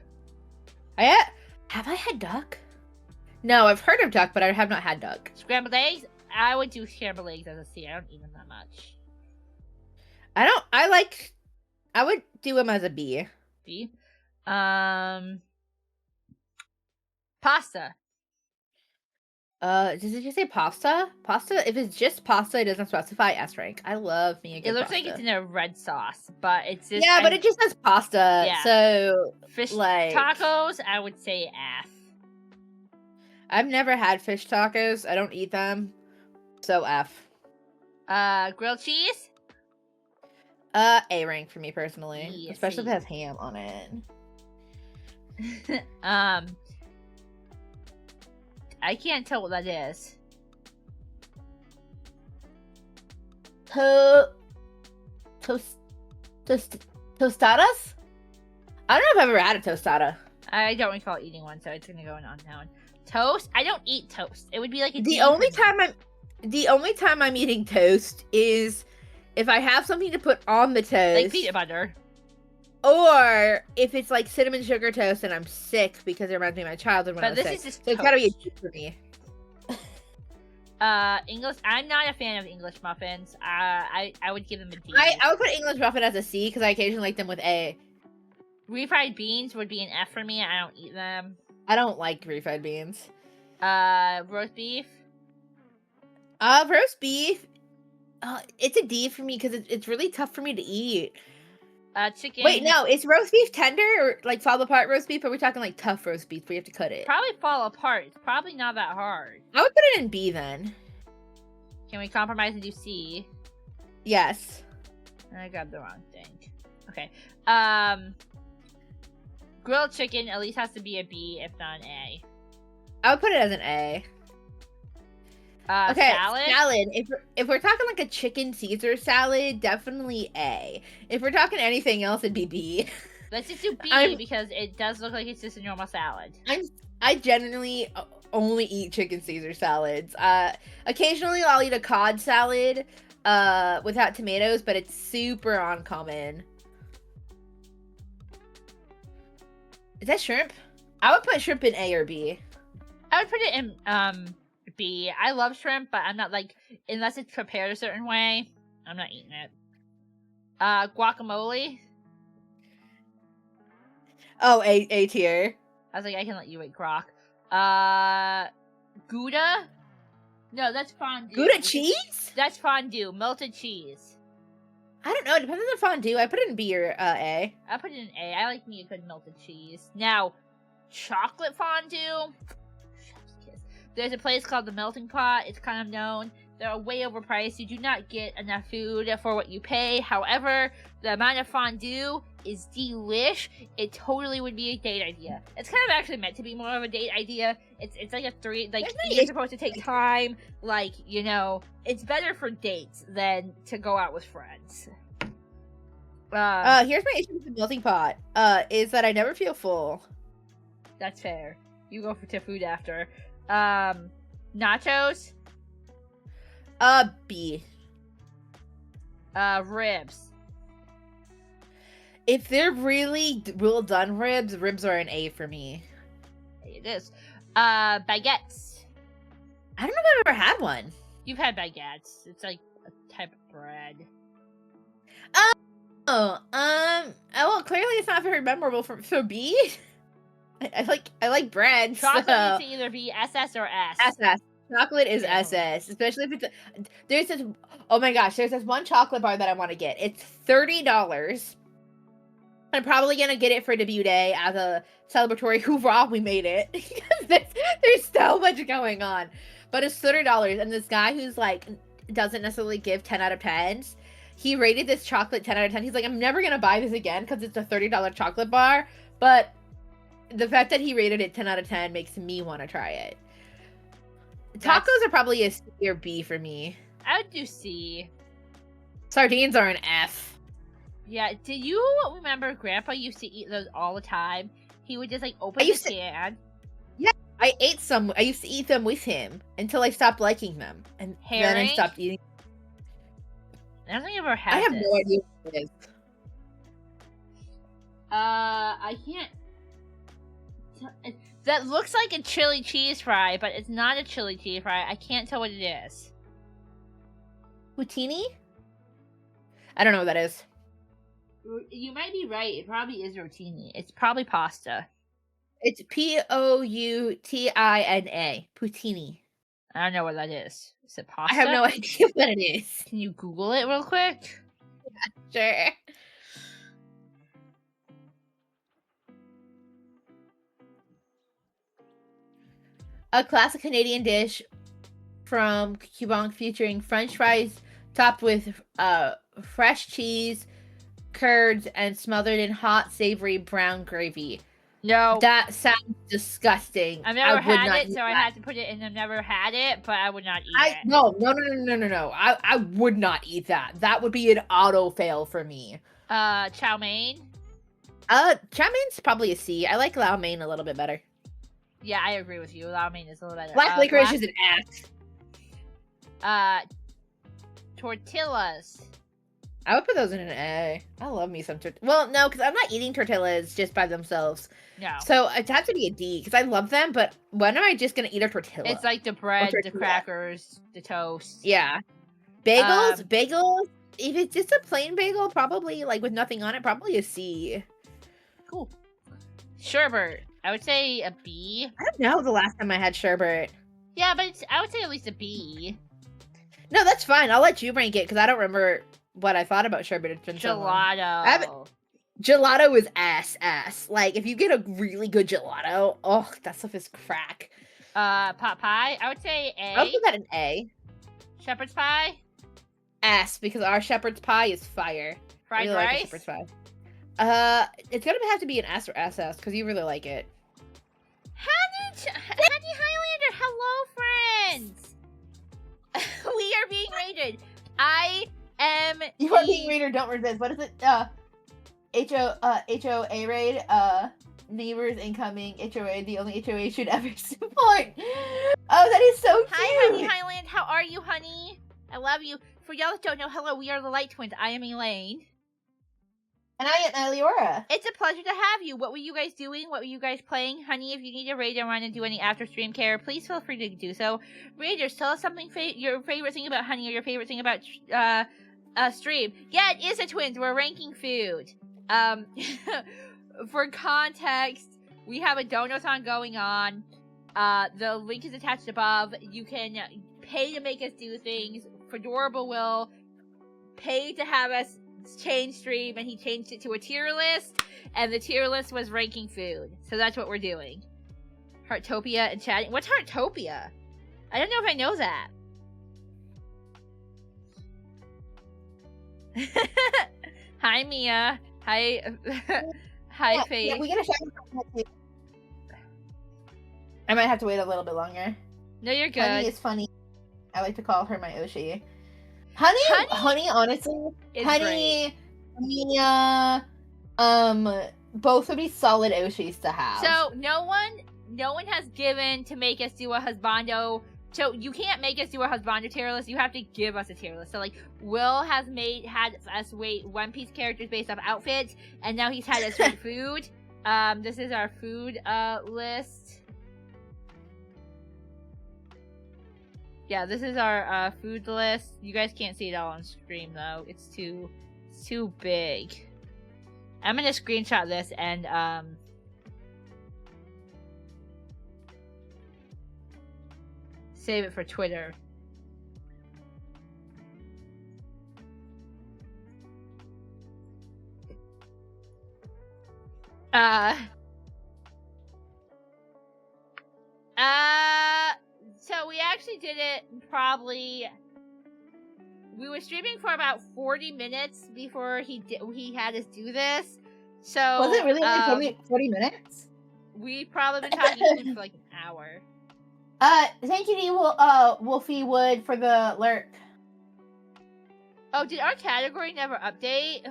Have I had duck? No, I've heard of duck, but I have not had duck. Scrambled eggs? I would do scrambled eggs as a C. I don't eat them that much. I would do them as a B. B. Pasta. Does it just say pasta? Pasta, if it's just pasta, it doesn't specify S rank. I love me a good It looks pasta. like it's in a red sauce, but it's just... Yeah, but it just says pasta, Yeah. so... Fish like- tacos, I would say F. I've never had fish tacos. I don't eat them, so F. Grilled cheese? A rank for me personally. Yeah, Especially if C. it has ham on it. I can't tell what that is. Tostadas? I don't know if I've ever had a tostada. I don't recall eating one, so it's gonna go in unknown. Toast? I don't eat toast. It would be like a D The only for me. time I'm eating toast is if I have something to put on the toast. Like peanut butter. Or if it's like cinnamon sugar toast and I'm sick because it reminds me of my childhood when I But was this sick. is just So it's gotta be a toast. D for me. English. I'm not a fan of English muffins. I would give them a D. I would put English muffin as a C because I occasionally like them with A. Refried beans would be an F for me. I don't eat them. I don't like refried beans. Roast beef. Roast beef. It's a D for me because it's really tough for me to eat. Chicken. Wait, no, is roast beef tender or like fall apart roast beef? Or are we talking like tough roast beef where you have to cut it? Probably fall apart. It's probably not that hard. I would put it in B then. Can we compromise and do C? Yes. I grabbed the wrong thing. Okay. Grilled chicken at least has to be a B, if not an A. I would put it as an A. Okay, Salad. If we're talking like a chicken Caesar salad, definitely A. If we're talking anything else, it'd be B. Let's just do B I'm- because it does look like it's just a normal salad. I genuinely only eat chicken Caesar salads. Occasionally I'll eat a cod salad without tomatoes, but it's super uncommon. Is that shrimp? I would put shrimp in A or B. I would put it in B. I love shrimp, but I'm not like, unless it's prepared a certain way, I'm not eating it. Guacamole. Oh, A tier. I was like, I can let you eat guac. Gouda? No, that's fondue. Gouda cheese? That's fondue. Melted cheese. I don't know. It depends on the fondue. I put it in B or A. I put it in A. I like me a good melted cheese. Now, chocolate fondue. Chef's kiss. There's a place called the Melting Pot. It's kind of known. They're way overpriced. You do not get enough food for what you pay. However, the amount of fondue is delish. It totally would be a date idea. It's kind of actually meant to be more of a date idea. It's like a three, like, you're supposed to take time. Like, you know, it's better for dates than to go out with friends. Here's my issue with the melting pot. Is that I never feel full. That's fair. You go to food after. Nachos. B. Ribs. If they're really well done ribs are an A for me. It is. Baguettes. I don't know if I've ever had one. You've had baguettes. It's like a type of bread. Oh, well, clearly it's not very memorable for B. I like bread. Chocolate so. needs to either be SS or S. SS. Chocolate is Yeah. SS, especially if it's there's this. Oh my gosh, there's this one chocolate bar that I want to get. It's $30. I'm probably gonna get it for debut day as a celebratory hoorah, we made it. there's so much going on. But it's $30, and this guy who's like doesn't necessarily give 10 out of 10s, he rated this chocolate 10 out of 10. He's like, I'm never gonna buy this again because it's a $30 chocolate bar. But the fact that he rated it 10 out of 10 makes me want to try it. Tacos are probably a C or B for me. I would do C. Sardines are an F. Yeah, do you remember Grandpa used to eat those all the time? He would just like open the can. Yeah, I ate some. I used to eat them with him until I stopped liking them, and then I stopped eating. I don't think I've ever had. I have no idea what it is. I can't. That looks like a chili cheese fry, but it's not a chili cheese fry. I can't tell what it is. Poutine? I don't know what that is. You might be right. It probably is rotini. It's probably pasta. It's Poutina. Poutine. I don't know what that is. Is it pasta? I have no idea what it is. Can you Google it real quick? Yeah, sure. A classic Canadian dish from Quebec featuring French fries topped with fresh cheese, curds, and smothered in hot, savory brown gravy. No. That sounds disgusting. I've never had it, so I had to put it in. I've never had it, but I would not eat it. No. I would not eat that. That would be an auto fail for me. Chow mein? Chow mein's probably a C. I like Lau mein a little bit better. Yeah, I agree with you. Lau mein is a little better. Black licorice is an F. Tortillas. I would put those in an A. I love me some tortillas. Well, no, because I'm not eating tortillas just by themselves. No. So it has to be a D, because I love them, but when am I just going to eat a tortilla? It's like the bread, the crackers, the toast. Yeah. Bagels, if it's just a plain bagel, probably, like, with nothing on it, probably a C. Cool. Sherbet. I would say a B. I don't know the last time I had sherbet. Yeah, but I would say at least a B. No, that's fine. I'll let you rank it, because I don't remember what I thought about sherbet. It's been Gelato. So long. Gelato is ass. Like, if you get a really good gelato, oh, that stuff is crack. Pot pie. I would say A. I'll give that an A. Shepherd's pie. S, because our shepherd's pie is fire. Fried really rice. like shepherd's pie. It's gonna have to be an S or SS because you really like it. Honey Highlander, hello, friends. We are being rated. I am. You are being rated. Don't resist. What is it? HOA raid. Neighbors incoming. HOA. The only HOA should ever support. Oh, that is so cute. Hi, Honey Highland. How are you, honey? I love you. For y'all that don't know, hello. We are the Light Twins. I am Elaine. And I am Eliora. It's a pleasure to have you. What were you guys doing? What were you guys playing? Honey, if you need a raid or want to do any after stream care, please feel free to do so. Raiders, tell us something, your favorite thing about Honey or your favorite thing about stream. Yeah, it is a twins. We're ranking food. For context, we have a donathon going on. The link is attached above. You can pay to make us do things. Fedorable will pay to have us change stream, and he changed it to a tier list, and the tier list was ranking food. So that's what we're doing. Heartopia and chatting. What's Heartopia? I don't know if I know that. Hi, Mia. Hi. Hi, Faith. Yeah, we gotta shout out. I might have to wait a little bit longer. No, you're good. Honey is funny. I like to call her my Oshi. Honey, honestly, It's Honey, Mia, both would be solid Oshis to have. So no one has given to make us do a husbando. So you can't make us do a husbando tier list. You have to give us a tier list. So like Will has had us rate One Piece characters based off outfits, and now he's had us rate food. This is our food list. Yeah, this is our food list. You guys can't see it all on stream though. It's too big. I'm gonna screenshot this and save it for Twitter. So we actually did it probably. We were streaming for about 40 minutes before he had us do this. So Was it really only 40 minutes? We've probably been talking food for like an hour. Thank you to Wolfie Wood for the lurk. Oh, did our category never update?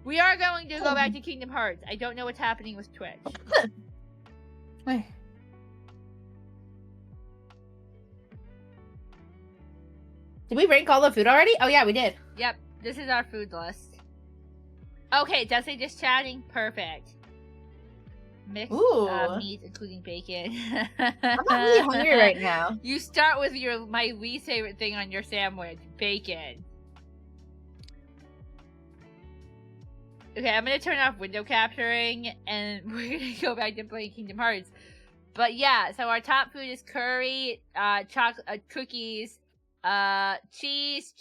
We are going to go back to Kingdom Hearts. I don't know what's happening with Twitch. Wait. Did we rank all the food already? Oh yeah, we did. Yep, this is our food list. Okay, does say just chatting? Perfect. Mixed meat, including bacon. I'm not really hungry right now. You start with my least favorite thing on your sandwich, bacon. Okay, I'm gonna turn off window capturing, and we're gonna go back to playing Kingdom Hearts. But yeah, so our top food is curry, cookies, cheese,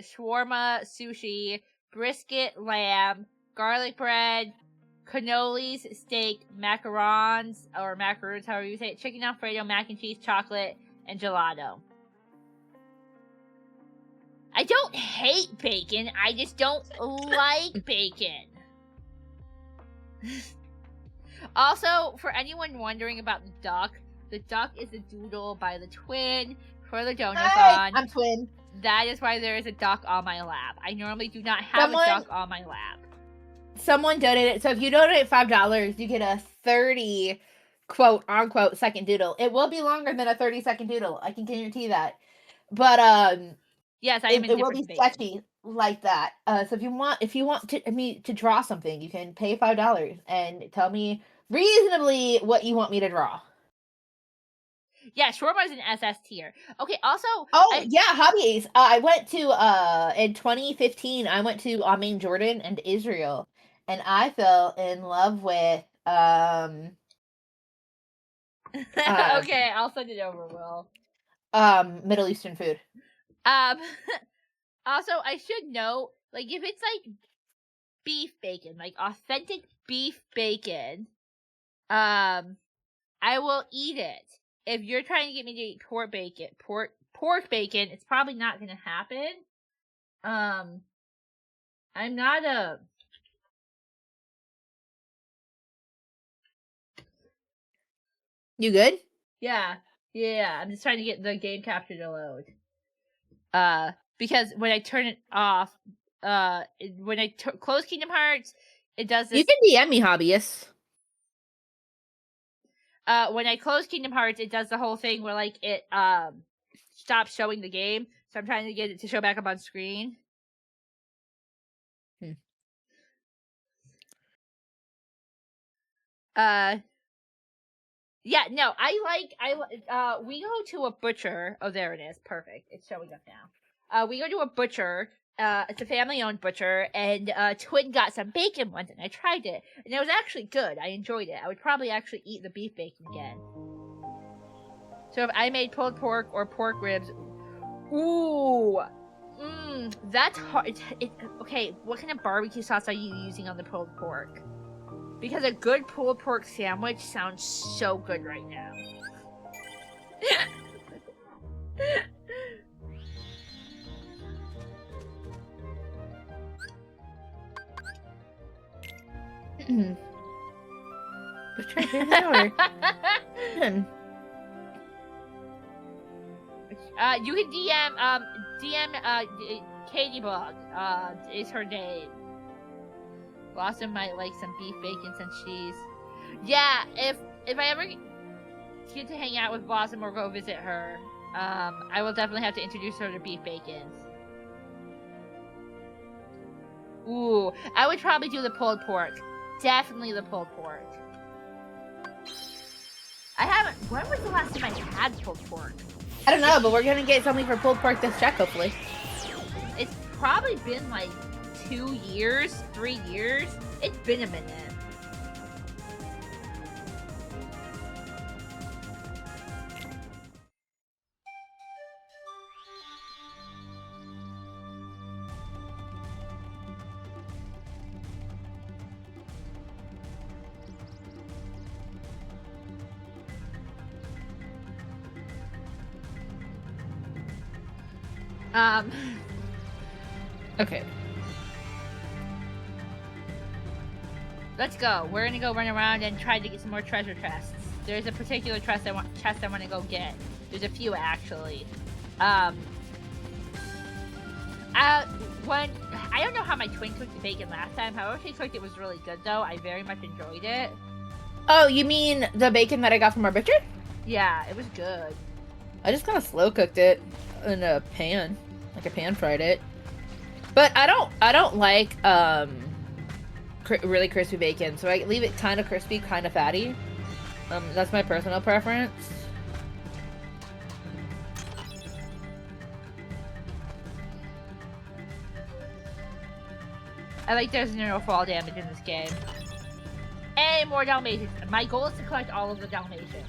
shawarma, sushi, brisket, lamb, garlic bread, cannolis, steak, macarons, or macaroons, however you say it, chicken alfredo, mac and cheese, chocolate, and gelato. I don't hate bacon, I just don't like bacon. Also, for anyone wondering about the duck is a doodle by the twin for the Donathon. I'm twin. That is why there is a duck on my lap. I normally do not have a duck on my lap. Someone donated, so if you donate $5, you get a 30 quote unquote second doodle. It will be longer than a 30-second doodle. I can guarantee that. But yes, it will be sketchy like that. So if you want to draw something, you can pay $5 and tell me reasonably what you want me to draw. Yeah, shawarma is an SS tier. Okay, also... hobbies. I went to, in 2015, I went to Amman, Jordan, and Israel, and I fell in love with, okay, I'll send it over, Will. Middle Eastern food. Also, I should note, like, if it's, like, beef bacon, like, authentic beef bacon, I will eat it. If you're trying to get me to eat pork bacon, it's probably not gonna happen. I'm not a... You good? Yeah, I'm just trying to get the game capture to load. Because when I turn it off, when I close Kingdom Hearts, it does this... You can DM me, hobbyists. When I close Kingdom Hearts, it does the whole thing where, like, it, stops showing the game. So I'm trying to get it to show back up on screen. Yeah, no, we go to a butcher. Oh, there it is. Perfect. It's showing up now. We go to a butcher. It's a family-owned butcher, and Twin got some bacon once, and I tried it, and it was actually good. I enjoyed it. I would probably actually eat the beef bacon again. So if I made pulled pork or pork ribs, ooh, that's hard. Okay, what kind of barbecue sauce are you using on the pulled pork? Because a good pulled pork sandwich sounds so good right now. Let's try favorite order. You can DM Katie Blog is her name. Blossom might like some beef bacon and cheese. Yeah, if I ever get to hang out with Blossom or go visit her, I will definitely have to introduce her to beef bacon. Ooh, I would probably do the pulled pork. Definitely the pulled pork. When was the last time I had pulled pork? I don't know, but we're gonna get something for pulled pork this check, hopefully. It's probably been like 2 years, 3 years. It's been a minute. Okay. Let's go. We're gonna go run around and try to get some more treasure chests. There's a particular chest I want to go get. There's a few actually. When I don't know how my twin cooked the bacon last time. However, she cooked it was really good though. I very much enjoyed it. Oh, you mean the bacon that I got from our butcher? Yeah, it was good. I just kind of slow cooked it in a pan, like I pan fried it. But I don't like really crispy bacon, so I leave it kind of crispy, kind of fatty. That's my personal preference. I like there's no fall damage in this game. And more Dalmatians. My goal is to collect all of the Dalmatians.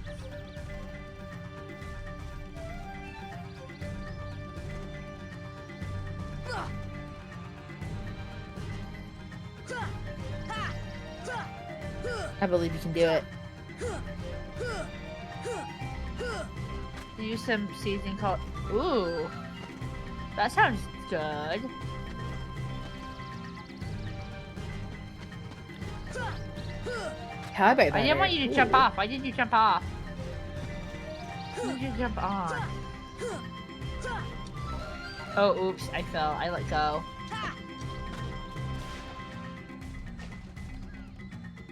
I believe you can do it. Use some seasoning called. Ooh, that sounds good. How about I didn't want you to jump off. Why did you jump off? Why did you jump on? Oh, oops! I fell. I let go.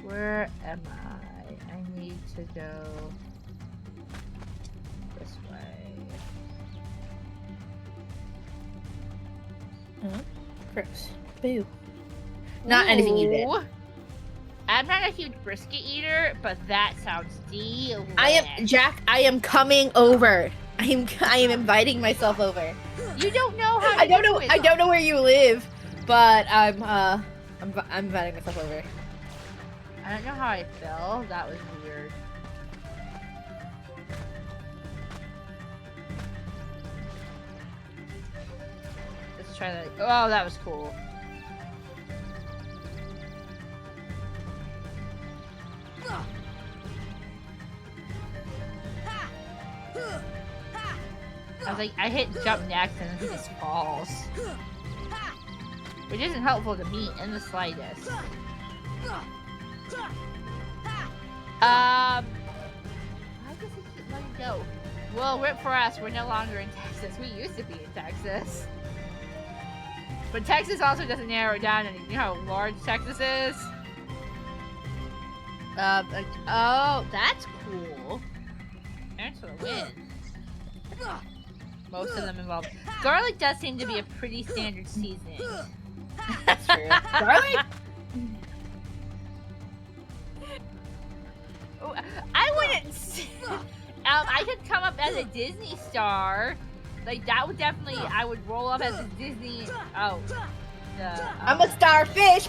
Where am I? I need to go this way. Oh, gross. Boo. Not anything you did. Ooh. I'm not a huge brisket eater, but that sounds delicious. I am coming over. I am inviting myself over. You don't know how to I don't do know it. I don't know where you live, but I'm inviting myself over. I don't know how I fell. That was weird. Let's try that. Oh, that was cool. I was like, I hit jump next and then he just falls. Which isn't helpful to me in the slightest. Why does he keep letting go? Well, rip for us, we're no longer in Texas. We used to be in Texas. But Texas also doesn't narrow it down any. You know how large Texas is? Oh, that's cool. Thanks for the win. Most of them involve garlic. Does seem to be a pretty standard seasoning. That's true. Garlic? I wouldn't. I could come up as a Disney star. Like that would definitely. I would roll up as a Disney. Oh, I'm a starfish.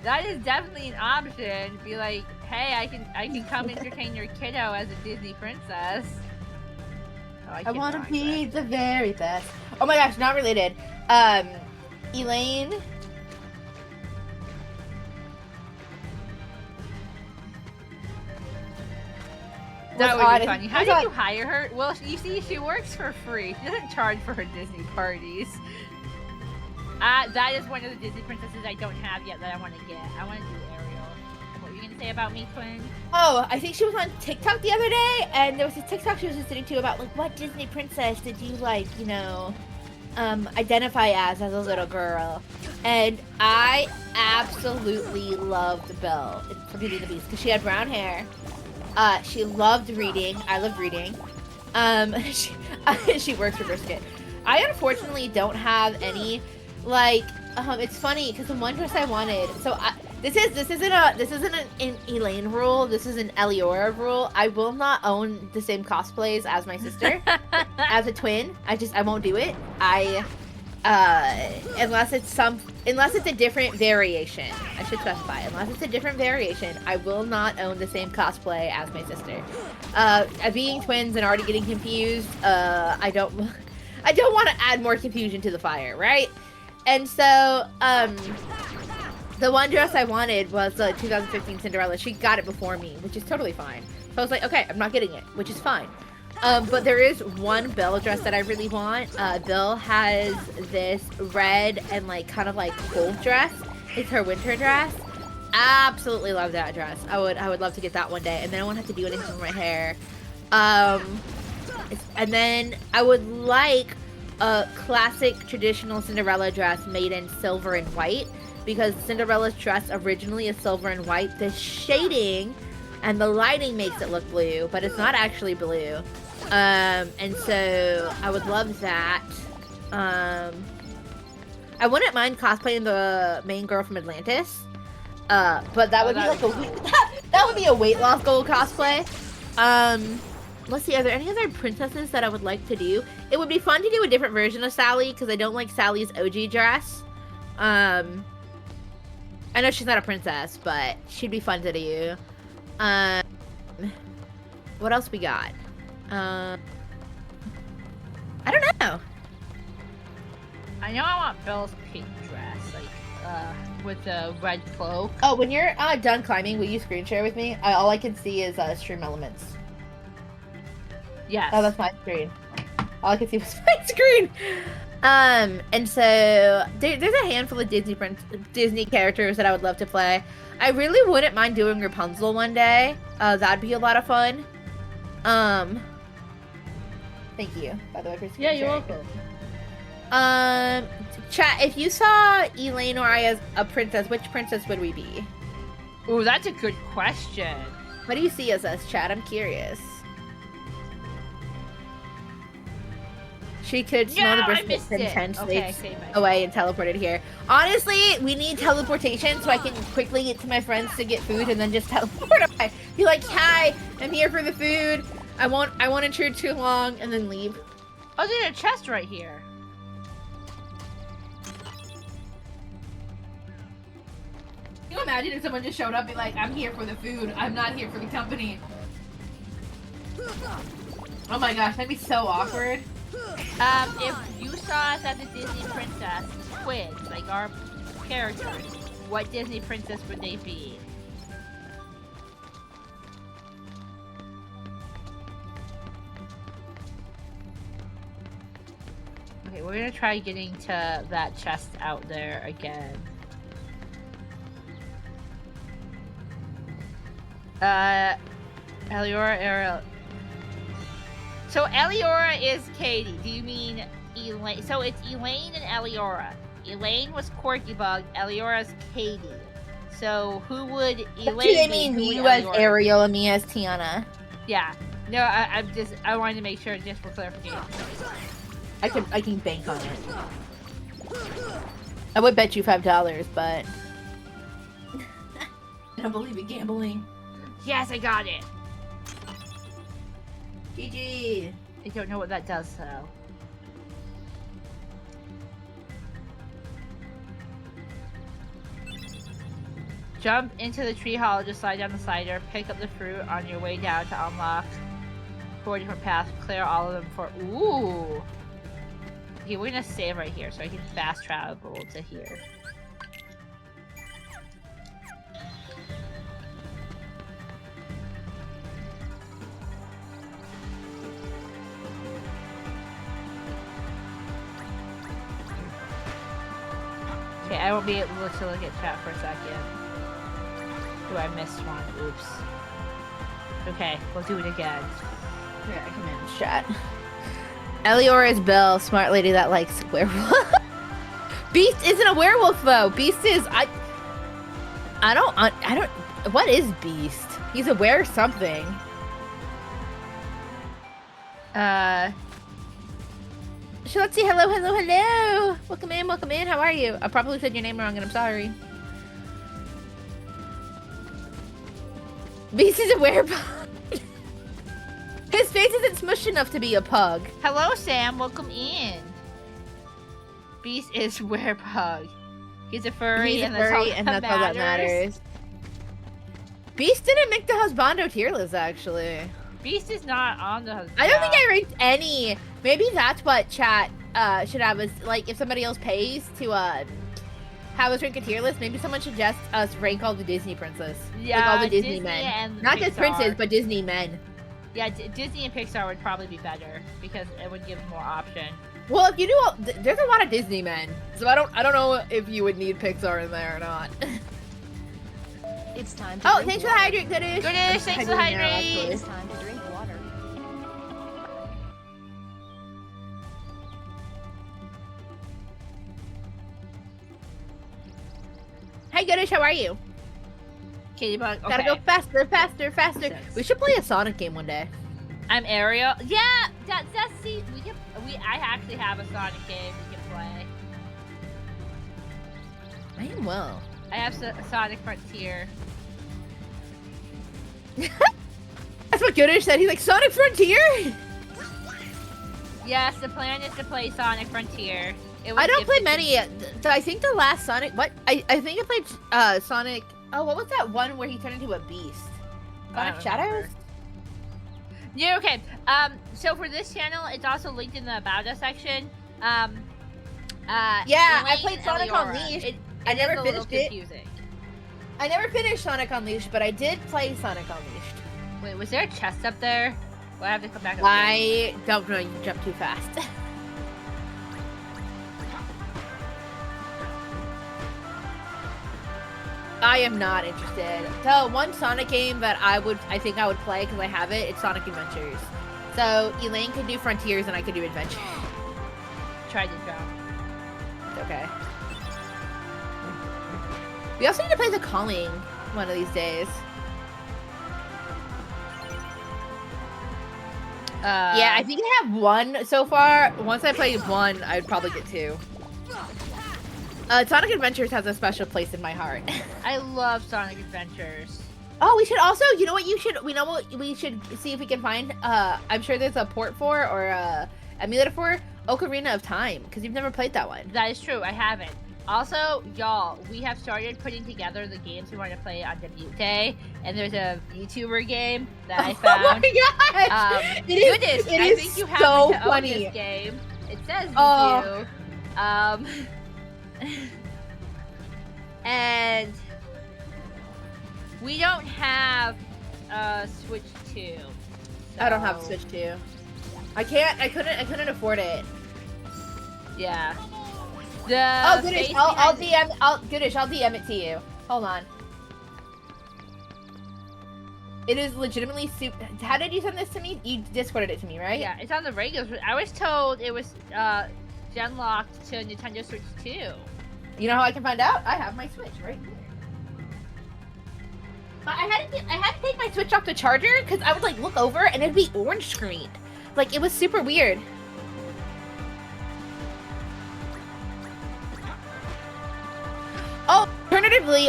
That is definitely an option. Be like, hey, I can come entertain your kiddo as a Disney princess. Oh, I want to be the very best. Oh my gosh, not related. Elaine. That would be funny. How did you hire her? Well, you see, she works for free. She doesn't charge for her Disney parties. That is one of the Disney princesses I don't have yet that I want to get. I want to do Ariel. What were you going to say about me, Twin? Oh, I think she was on TikTok the other day, and there was a TikTok she was listening to about, like, what Disney princess did you, like, you know, identify as a little girl. And I absolutely loved Belle from Beauty and the Beast, because she had brown hair. She loved reading. I loved reading. She works for Brisket. I unfortunately don't have any, like, it's funny because the one dress I wanted. So this isn't an Elaine rule. This is an Eliora rule. I will not own the same cosplays as my sister, as a twin. I won't do it. Unless it's a different variation. I should specify. Unless it's a different variation, I will not own the same cosplay as my sister. Being twins and already getting confused, I don't want to add more confusion to the fire, right? And so, The one dress I wanted was the 2015 Cinderella. She got it before me, which is totally fine. So I was like, okay, I'm not getting it, which is fine. But there is one Belle dress that I really want. Belle has this red and like kind of like gold dress. It's her winter dress. Absolutely love that dress. I would love to get that one day, and then I won't have to do anything with my hair. And then I would like a classic traditional Cinderella dress made in silver and white, because Cinderella's dress originally is silver and white. The shading and the lighting makes it look blue, but it's not actually blue. And so I would love that. I wouldn't mind cosplaying the main girl from Atlantis. But that would be like that would be a weight loss goal cosplay. Let's see, are there any other princesses that I would like to do? It would be fun to do a different version of Sally, because I don't like Sally's OG dress. I know she's not a princess, but she'd be fun to do. What else we got? I don't know. I know I want Belle's pink dress, like, with the red cloak. Oh, when you're done climbing, will you screen share with me? All I can see is Stream Elements. Yes. Oh, that's my screen. All I can see was my screen. And so there's a handful of Disney characters that I would love to play. I really wouldn't mind doing Rapunzel one day. That'd be a lot of fun. Thank you, by the way, for screen Yeah, you're sharing. welcome. Chat, if you saw Elaine or I as a princess, which princess would we be? Ooh, that's a good question. What do you see as us, chat? I'm curious. She could smell the biscuits and 10 states away and teleported here. Honestly, we need teleportation so I can quickly get to my friends to get food and then just teleport away. Be like, hi, I'm here for the food. I won't intrude too long, and then leave. Oh, there's a chest right here. Can you imagine if someone just showed up and be like, I'm here for the food, I'm not here for the company? Oh my gosh, that'd be so awkward. If you saw us as a Disney princess, twins, like our characters, what Disney princess would they be? Okay, we're gonna try getting to that chest out there again. Eliora, Ariel. So Eliora is Katie. Do you mean Elaine? So it's Elaine and Eliora. Elaine was Corky Bug. Eliora's Katie. So who would Elaine be? mean you as Ariel and me as Tiana. Yeah. No, I wanted to make sure just for clarification. I can bank on it. I would bet you $5, but I don't believe in gambling. Yes, I got it. GG. I don't know what that does though. Jump into the tree hollow, just slide down the slider, pick up the fruit on your way down to unlock 4 different paths, clear all of them for ooh. Okay, we're gonna save right here so I can fast travel to here. Okay, I won't be able to look at chat for a second. Ooh, I missed one. Oops. Okay, we'll do it again. Yeah, I can manage chat. Eliora is Belle, smart lady that likes werewolf. Beast isn't a werewolf though. Beast is I don't. What is Beast? He's a were something. So let's see. Hello, hello, hello. Welcome in, welcome in. How are you? I probably said your name wrong, and I'm sorry. Beast is a werewolf. His face isn't smushed enough to be a pug. Hello, Sam. Welcome in. Beast is werepug. He's a furry, He's a and furry, that's and all that's all that matters. Beast didn't make the husbando tier list, actually. Beast is not on the. I don't think I ranked any. Maybe that's what chat should have, is like if somebody else pays to have us rank a tier list, maybe someone suggests us rank all the Disney princess. Yeah, like all the Disney, Disney men. and Not just Pixar. princes, but Disney men. Yeah, Disney and Pixar would probably be better because it would give more option. Well, if you do, there's a lot of Disney men, so I don't know if you would need Pixar in there or not. It's time to Oh, drink thanks for the water. hydrate, Goodish. Goodish, thanks for the hydrate. It's time to drink water. Hey, Goodish, how are you? Katybug, okay. Gotta go faster, faster, faster. Sense. We should play a Sonic game one day. I'm Ariel. Yeah, that's see, I actually have a Sonic game we can play. I am well. I have Sonic Frontier. That's what Goodish said. He's like, Sonic Frontier? Yes, the plan is to play Sonic Frontier. I don't play many. I think the last Sonic. What? I think I played Sonic. Oh, what was that one where he turned into a beast? Sonic Shadows? Yeah, okay. So for this channel, it's also linked in the About Us section. Yeah, I Elaine played and Sonic Leora. Unleashed. I never is a little finished it. confusing. I never finished Sonic Unleashed, but I did play Sonic Unleashed. Wait, was there a chest up there? Well, I have to come back up here. I don't know. You jumped too fast. I am not interested. So one Sonic game that I think I would play because I have it. It's Sonic Adventures. So Elaine could do Frontiers and I could do Adventure. Tried to jump. It's okay. We also need to play The Calling one of these days. Yeah, I think I have one so far. Once I play one, I'd probably get two. Sonic Adventures has a special place in my heart. I love Sonic Adventures. Oh, we should also, you know what we should see if we can find, I'm sure there's a port for, or a emulator for, Ocarina of Time, because you've never played that one. That is true, I haven't. Also, y'all, we have started putting together the games we want to play on Debut Day, and there's a YouTuber game that I found. Oh my gosh! Goodness, it I is think you have so to own funny. this game. It says you Oh. do. And we don't have Switch 2. I don't have so- Switch 2. I couldn't afford it. Yeah. Oh, The Goodish, face I'll behind- Goodish, I'll DM it to you. Hold on. It is legitimately super. How did you send this to me? You Discorded it to me, right? Yeah, it's on the regulars. I was told it was gen locked to Nintendo Switch 2. You know how I can find out? I have my Switch right here. But I had to take my Switch off the charger because I would like look over and it'd be orange screened. Like it was super weird. Oh,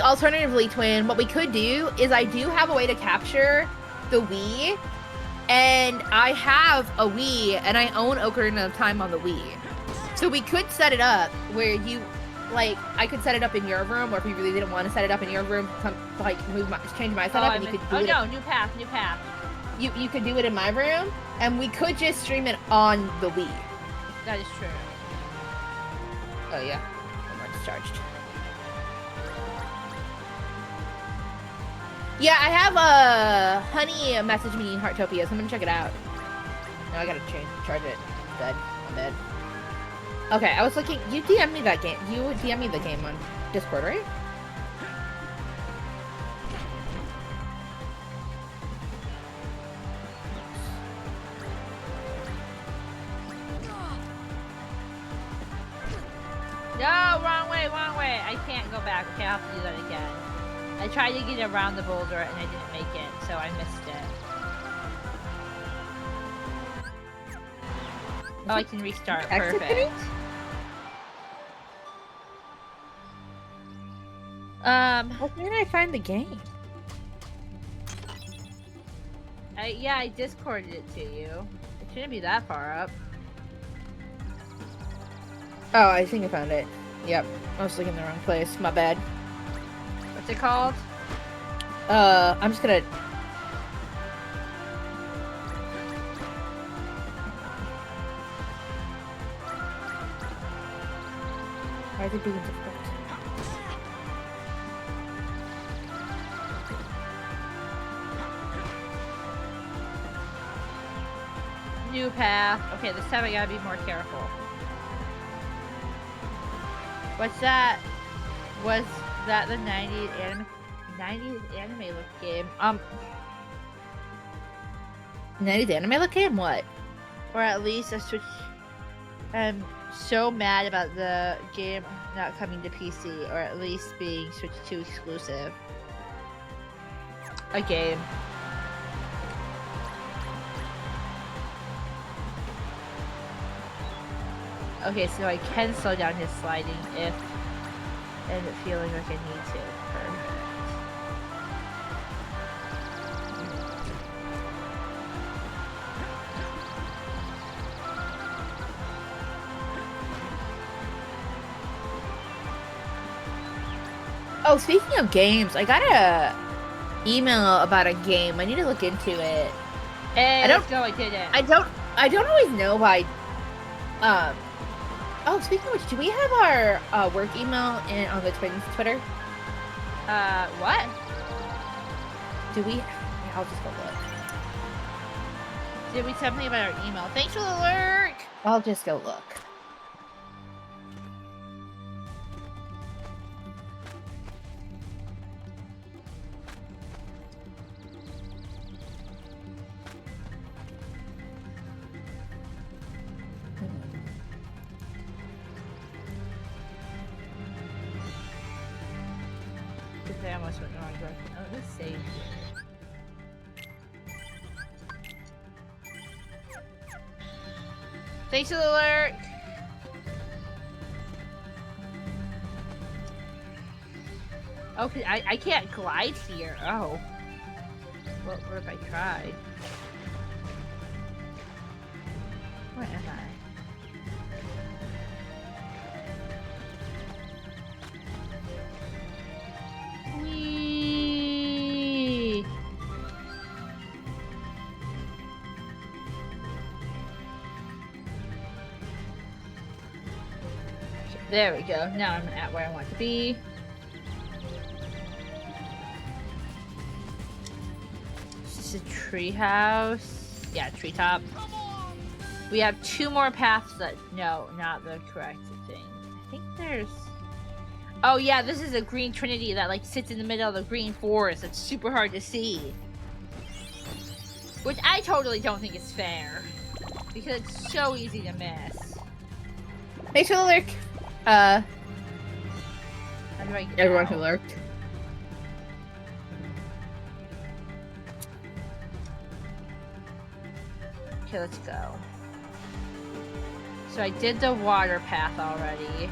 alternatively, Twin, what we could do is I do have a way to capture the Wii, and I have a Wii, and I own Ocarina of Time on the Wii. So we could set it up where you, like, I could set it up in your room, or if you really didn't want to set it up in your room, change my setup, and you could do it. No, new path. You could do it in my room, and we could just stream it on the Wii. That is true. Oh yeah, I'm not discharged. Yeah, I have Honey message me Heartopia, so I'm gonna check it out. No, I gotta charge it. It's dead. I'm dead. Okay, I was looking. You DM me that game. You DM me the game on Discord, right? No, wrong way. I can't go back. Okay, I'll have to do that again. I tried to get around the boulder and I didn't make it, so I missed it. Oh, I can restart. Exit Perfect. How can I find the game? Yeah, I discorded it to you. It shouldn't be that far up. Oh, I think I found it. Yep, I was looking in the wrong place. My bad. What's it called? I'm just gonna. Why is it being difficult? New path. Okay, this time I gotta be more careful. What's that? Was that the 90s anime look game? 90s anime look game? What? Or at least a Switch. I'm so mad about the game not coming to PC, or at least being Switch 2 exclusive. A game. Okay, so I can slow down his sliding if I end up feeling like I need to. Perfect. Oh, speaking of games, I got a email about a game. I need to look into it. Hey, I don't- let's go, I did it. I don't always know why. Oh, speaking of which, do we have our work email on the Twins Twitter? What? Do we? Yeah, I'll just go look. Did we tell me about our email? Thanks for the alert! I'll just go look. I almost went the wrong direction. Oh, let's save. Thanks for the alert! Okay, I can't glide here. Oh. What if I tried? Where am I? Whee! There we go. Now I'm at where I want to be. Is this a tree house? Yeah, treetop. We have 2 more paths that... No, not the correct thing. I think there's... Oh yeah, this is a green trinity that like sits in the middle of the green forest. It's super hard to see. Which I totally don't think is fair. Because it's so easy to miss. Thanks for the lurk. How do I get Everyone out? who lurked. Okay, let's go. So I did the water path already.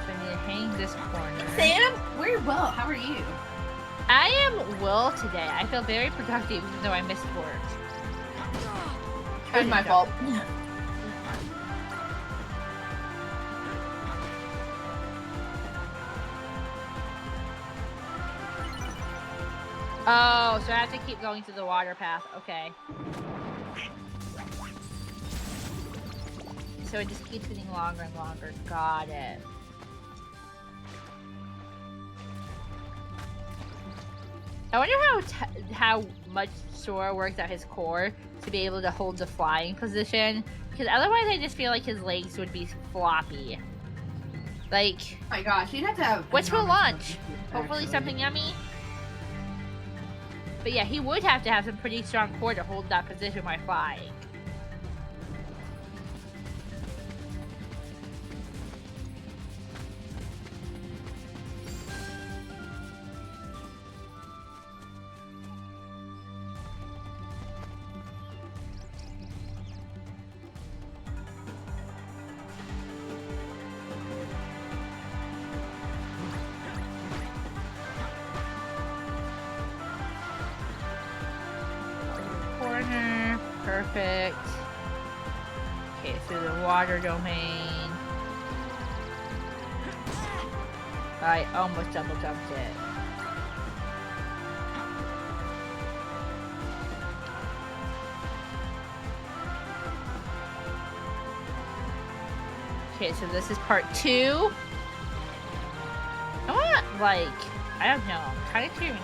So I need to hang this corner. Sam, we're well. How are you? I am Will today. I feel very productive even though I missed work. It was my fault. Oh, so I have to keep going to the water path. Okay. So it just keeps getting longer and longer. Got it. I wonder how much Sora worked out his core to be able to hold the flying position. Because otherwise I just feel like his legs would be floppy. Like, Oh my gosh, you'd have to have. what's for enormous lunch? muscles, Hopefully actually. something yummy. But yeah, he would have to have some pretty strong core to hold that position while flying. Corner. Perfect. Okay, through the water domain. I almost double jumped it. Okay, so this is part 2. I want, like, I don't know. I'm kind of curious.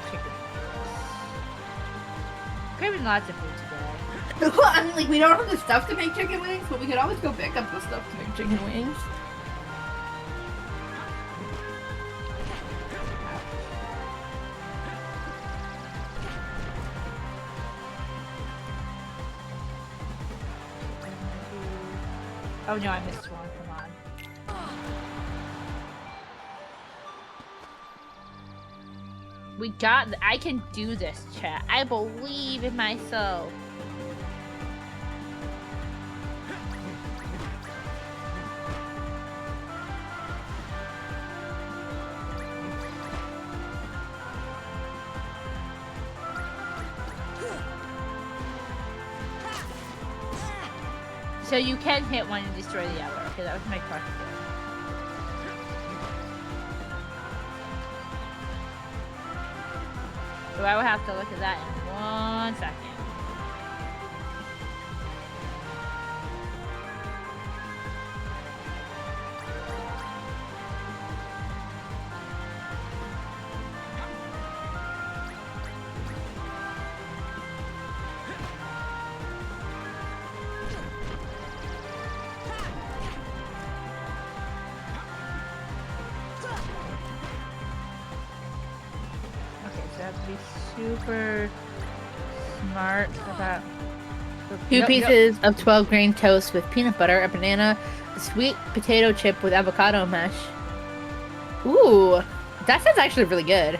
craving lots of food today. Well, I mean, like, we don't have the stuff to make chicken wings, but we could always go pick up the stuff to make chicken wings. Oh no, I missed one. Come on. We got. I can do this, chat. I believe in myself. So you can hit one and destroy the other. Okay, that was my question. So I will have to look at that in 1 second. Super smart about 2 pieces of 12 grain toast with peanut butter, a banana, a sweet potato chip with avocado mesh. Ooh, that sounds actually really good.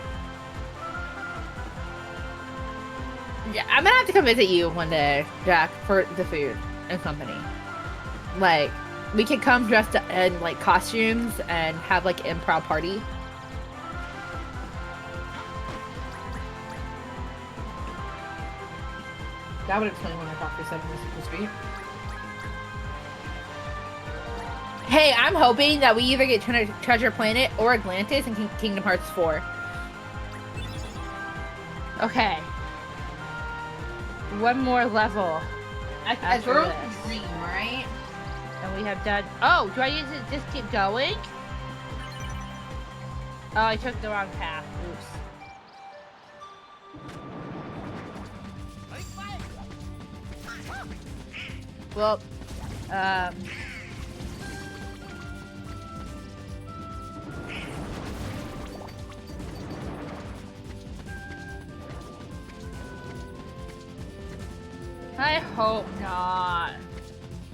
Yeah, I'm gonna have to come visit you one day, Jack, for the food and company. Like, we could come dressed in like costumes and have like improv party. That would explain when Dr. Seven was supposed to be. Hey, I'm hoping that we either get Treasure Planet or Atlantis in Kingdom Hearts 4. Okay. One more level. I broke green, right? And we have done. Oh, do I use it? Just keep going? Oh, I took the wrong path. Oops. Well, I hope not.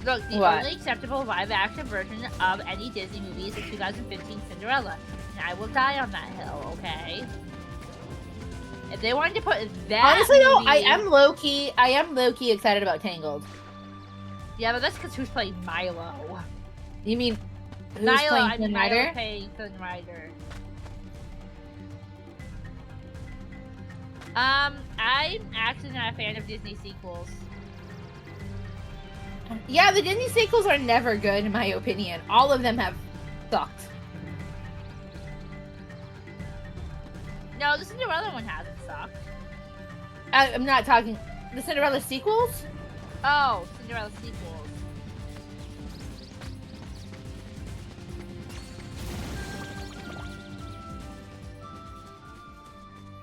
Look, the only acceptable live-action version of any Disney movie is the 2015 Cinderella, and I will die on that hill, okay? If they wanted to put that honestly, movie... though, I am low-key excited about Tangled. Yeah, but that's because who's playing Milo? You mean who's Milo, playing I mean, Flynn Milo Rider? playing Flynn Rider. I'm actually not a fan of Disney sequels. Yeah, the Disney sequels are never good, in my opinion. All of them have sucked. No, the Cinderella one hasn't sucked. I'm not talking the Cinderella sequels. Oh, Cinderella sequels.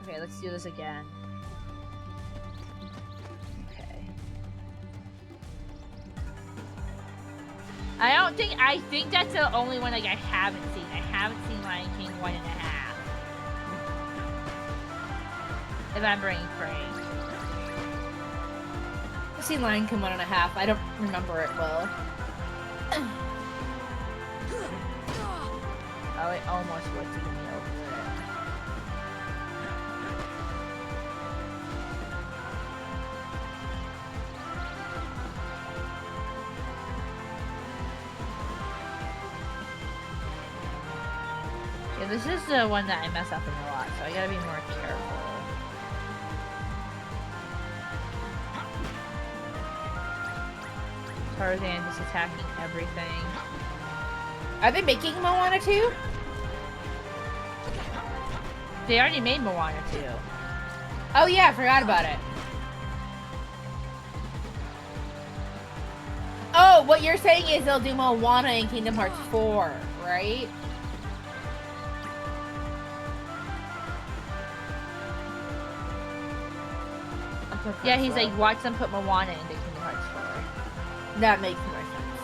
Okay, let's do this again. Okay. I think that's the only one like I haven't seen. I haven't seen Lion King 1.5. If I'm being frank. I've seen Lion King 1.5. I don't remember it well. Oh, it almost was to me over it. Yeah, this is the one that I mess up in a lot, so I gotta be more careful. Tarzan just attacking everything. Are they making Moana 2? They already made Moana 2. Oh yeah, I forgot about it. Oh, what you're saying is they'll do Moana in Kingdom Hearts 4, right? Yeah, he's like, watch them put Moana into Kingdom Hearts 4. That makes more sense.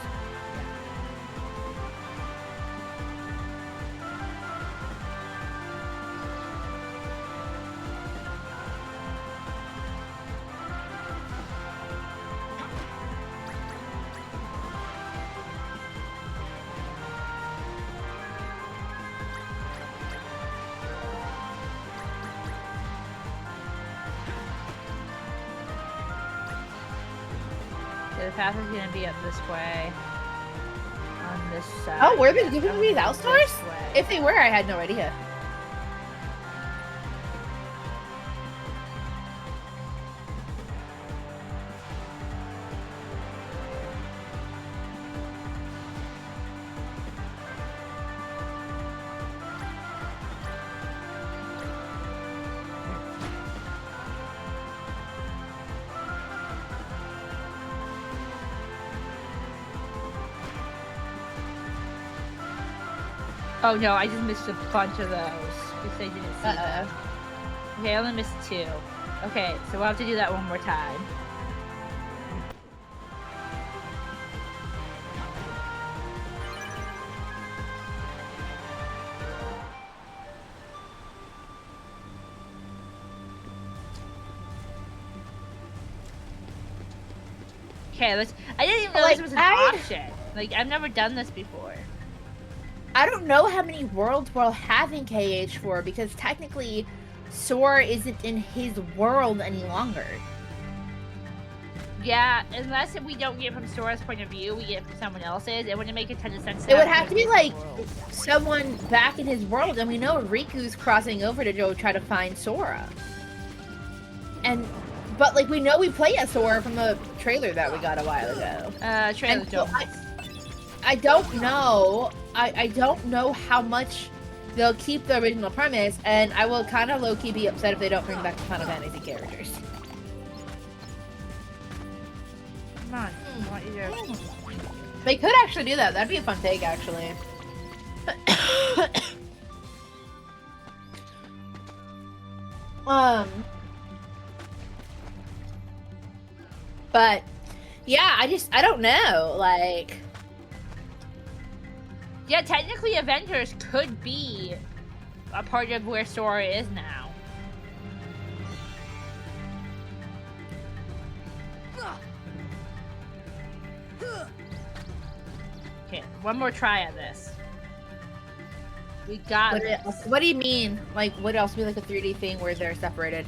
The path is gonna be up this way. On this side. Oh, were they Yeah, giving up me this Valstars? way. If they were, I had no idea. Oh no, I just missed a bunch of those because I didn't see them. Uh-oh. Okay, I only missed 2. Okay, so we'll have to do that one more time. Okay, let's. I didn't even know Like, this was an I- option. Like, I've never done this before. I don't know how many worlds we'll have in KH4 because technically Sora isn't in his world any longer. Yeah, unless we don't get it from Sora's point of view, we get it from someone else's. It wouldn't make a ton of sense. It would have to be him like world. someone back in his world, and we know Riku's crossing over to go try to find Sora. But like we know we play as Sora from the trailer that we got a while ago. Trailer And so don't. I don't know. I don't know how much they'll keep the original premise, and I will kind of low-key be upset if they don't bring back the Final Fantasy characters. Come on, I want you to. They could actually do that. That'd be a fun take, actually. But yeah, I don't know. Like, Yeah, technically, Avengers could be a part of where Sora is now. Okay, one more try at this. We got this. what do you mean? Like, would it also be like a 3D thing where they're separated?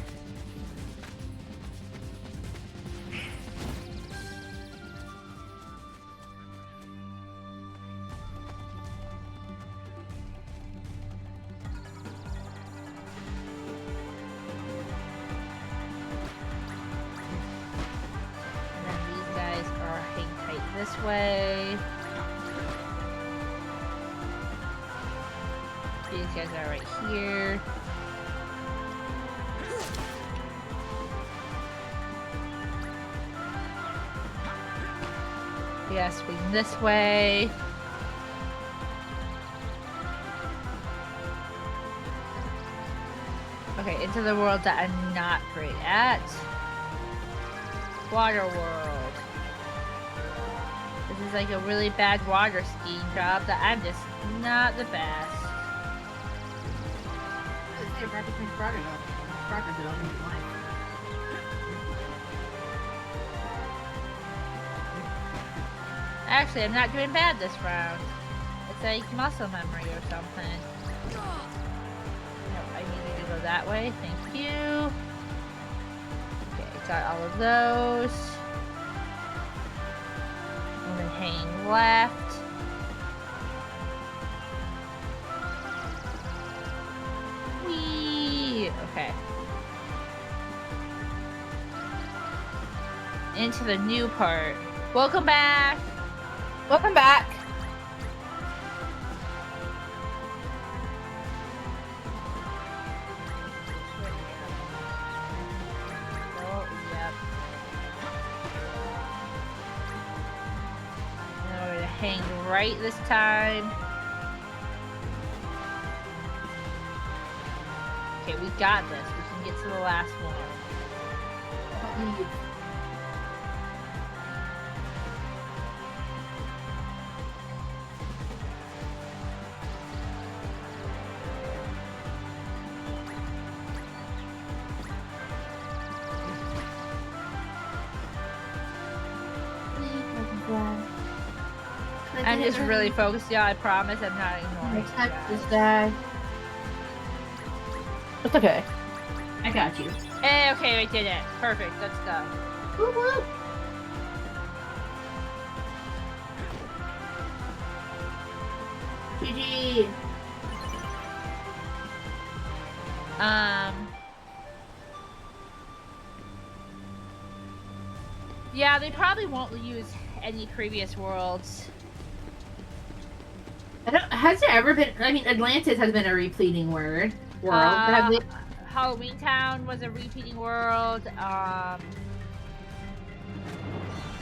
And then these guys are hang tight this way. These guys are right here. Yeah, swing this way. Okay, into the world that I'm not great at. Water world. This is like a really bad water skiing job that I'm just not the best. Actually, I'm not doing bad this round. It's like muscle memory or something. No, I needed to go that way. Thank you. Okay, got all of those. And then hang left. Whee! Okay. Into the new part. Welcome back! Welcome back. Oh, yep. And we're gonna hang right this time. Okay, we got this. We can get to the last one. leave. I'm just really focused, y'all. I promise I'm not ignoring you Protect guys. this guy. It's okay. I got you. Hey, okay, I did it. Perfect, let's go. Woo woo. GG. Yeah, they probably won't use any previous worlds. Has there ever been? I mean, Atlantis has been a repeating world. But have they, Halloween Town was a repeating world.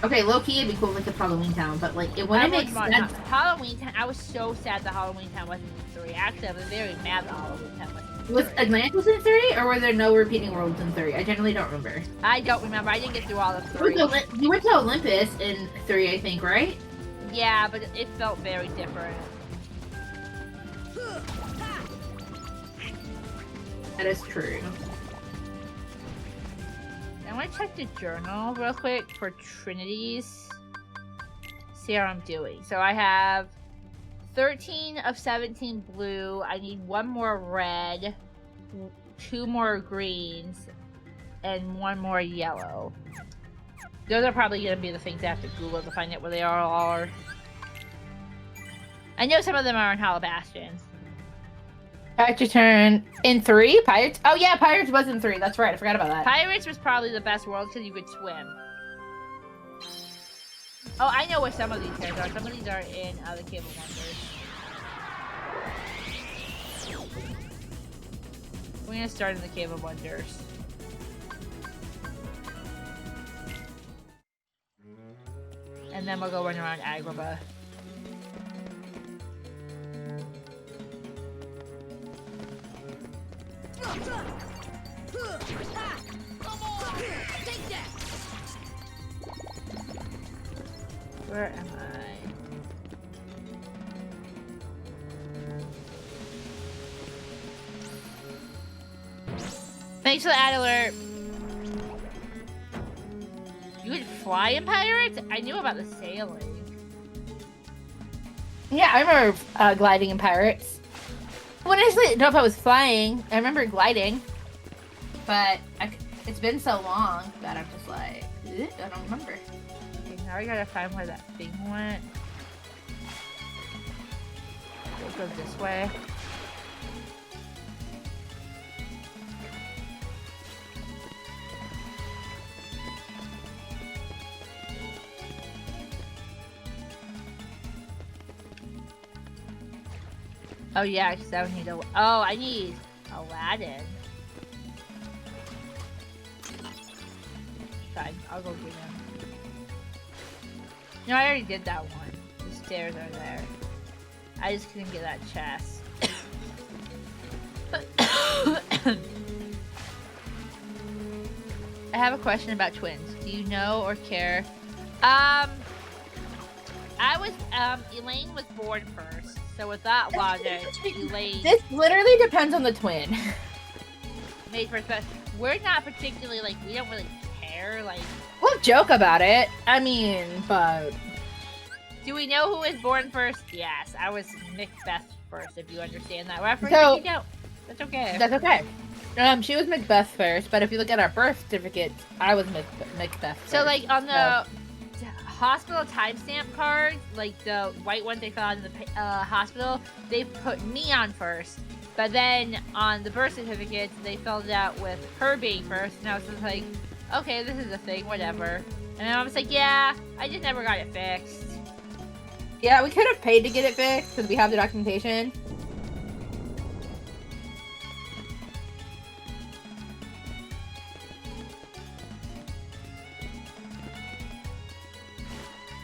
okay, low key it'd be cool with the Halloween Town, but like it wouldn't make sense. Halloween Town. I was so sad that Halloween Town wasn't in 3. Actually, I was very mad that Halloween Town wasn't in 3. Was Atlantis in 3, or were there no repeating worlds in 3? I generally don't remember. I don't remember. I didn't get through all of 3. You went to Olympus in 3, I think, right? Yeah, but it felt very different. That is true. I want to check the journal real quick for Trinities. See how I'm doing. So I have 13 of 17 blue. I need 1 more red, 2 more greens, and 1 more yellow. Those are probably going to be the things I have to Google to find out where they all are. I know some of them are in Hollow Bastions. Pirates Return in 3? Pirates? Oh yeah, Pirates was in 3. That's right. I forgot about that. Pirates was probably the best world because you could swim. Oh, I know where some of these guys are. Some of these are in the Cave of Wonders. We're gonna start in the Cave of Wonders. And then we'll go run around Agrabah. Where am I? Thanks for the ad alert. You could fly in Pirates? I knew about the sailing. Yeah, I remember gliding in Pirates. When I don't know if I was flying. I remember gliding, but it's been so long that I'm just like, I don't remember. Okay, now we gotta find where that thing went. It goes this way. Oh yeah, because I would need a. Oh, I need Aladdin. Fine, I'll go get him. No, I already did that one. The stairs are there. I just couldn't get that chest. I have a question about twins. Do you know or care? Elaine was born first. So with that logic, Elaine This literally depends on the twin. made first, but we're not particularly, like, we don't really care, like... We'll joke about it. I mean, but... Do we know who was born first? Yes, I was Macbeth first, if you understand that reference. So- If you don't, that's okay. That's okay. She was Macbeth first, but if you look at our birth certificate, I was Macbeth first. So, like, on the hospital timestamp card, like the white one they found in the hospital, they put me on first. But then on the birth certificate, they filled it out with her being first, and I was just like, okay, this is a thing, whatever. And I was like, yeah, I just never got it fixed. Yeah, we could have paid to get it fixed because we have the documentation.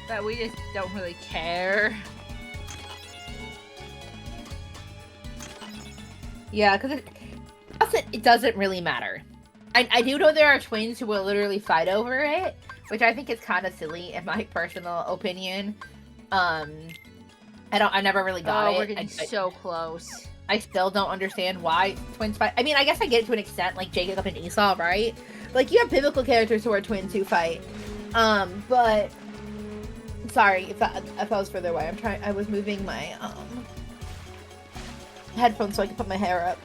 But we just don't really care. Yeah, because it doesn't really matter. I do know there are twins who will literally fight over it, which I think is kind of silly in my personal opinion. I never really got it. We're getting so close. I still don't understand why twins fight. I mean, I guess I get it to an extent, like Jacob and Esau, right? Like, you have biblical characters who are twins who fight. But sorry if I was further away. I was moving my headphones so I could put my hair up.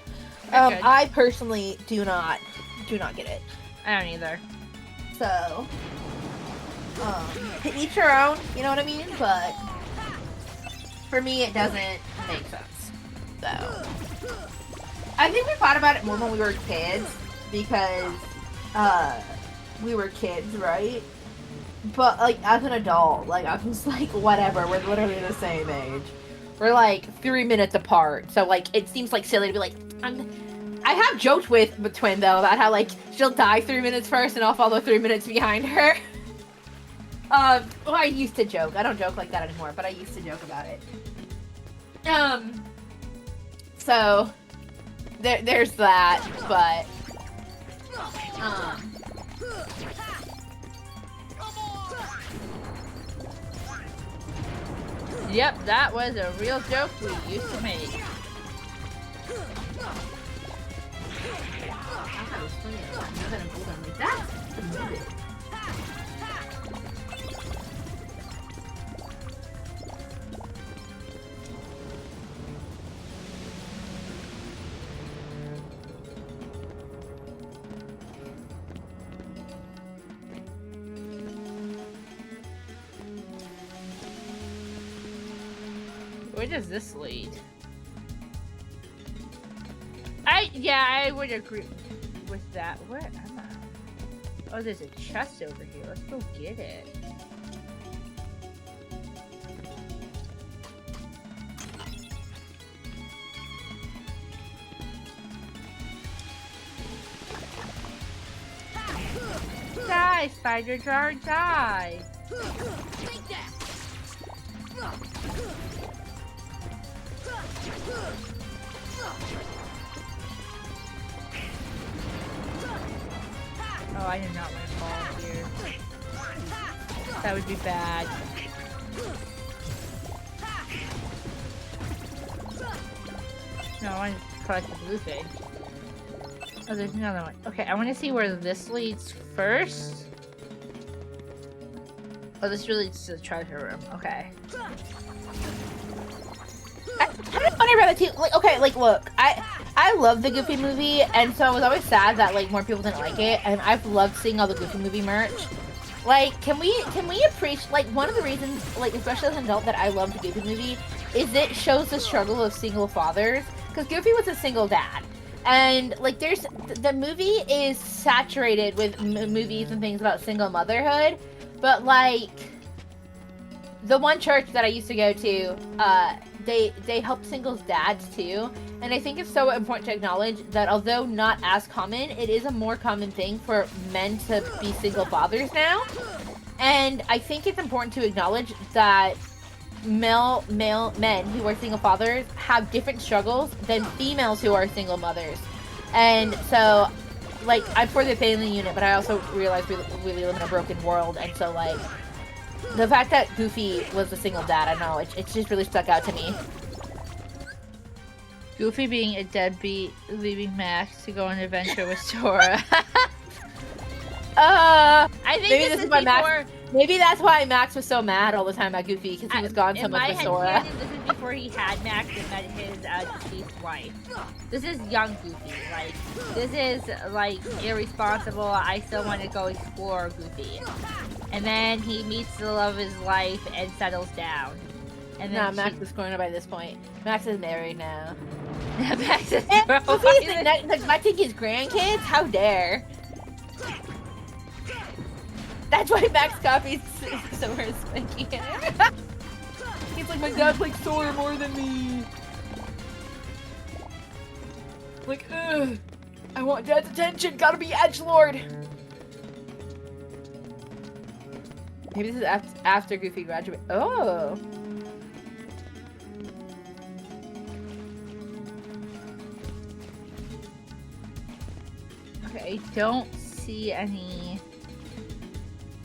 I personally do not get it. I don't either. So, to each your own, you know what I mean? But for me, it doesn't make sense. So, I think we thought about it more when we were kids because we were kids, right? But like as an adult, like I'm just like whatever. We're literally the same age. We're like 3 minutes apart, so like it seems like silly to be like I have joked with the twin though about how like she'll die 3 minutes first and I'll follow 3 minutes behind her. Well, I used to joke. I don't joke like that anymore, but I used to joke about it. So there's that, but Yep, that was a real joke we used to make. Where does this lead? I would agree with that. Where am I? Oh, there's a chest over here. Let's go get it. Die, spider jar, die! Oh, I did not want to fall here. That would be bad. No, I want to collect the blue thing. Oh, there's another one. Okay, I want to see where this leads first. Oh, this really leads to the treasure room. Okay. I have funny about it too. Like, okay, like look, I love the Goofy movie, and so I was always sad that like more people didn't like it. And I've loved seeing all the Goofy movie merch. Like, can we appreciate like one of the reasons, like especially as an adult, that I love the Goofy movie is it shows the struggle of single fathers. Because Goofy was a single dad, and like the movie is saturated with movies and things about single motherhood, but like the one church that I used to go to, they help singles dads too, and I think it's so important to acknowledge that although not as common, it is a more common thing for men to be single fathers now, and I think it's important to acknowledge that male men who are single fathers have different struggles than females who are single mothers, and so like I'm for the family unit, but I also realize we live in a broken world, and so like the fact that Goofy was a single dad, I don't know, it just really stuck out to me. Goofy being a deadbeat, leaving Max to go on an adventure with Sora. I think maybe this is why Max. Maybe that's why Max was so mad all the time about Goofy, because he was gone so much with Sora. This is before he had Max and met his deceased wife. This is young Goofy. Like, this is like irresponsible. I still want to go explore Goofy. And then he meets the love of his life and settles down. And then Max is grown up by this point. Max is married now. Max is Goofy's neglecting his grandkids? How dare! That's why Max copies Sora's spanky hair. He's like, my dad likes Sora more than me. Like, ugh. I want Dad's attention. Gotta be edgelord. Maybe this is after Goofy graduated. Oh. Okay, I don't see any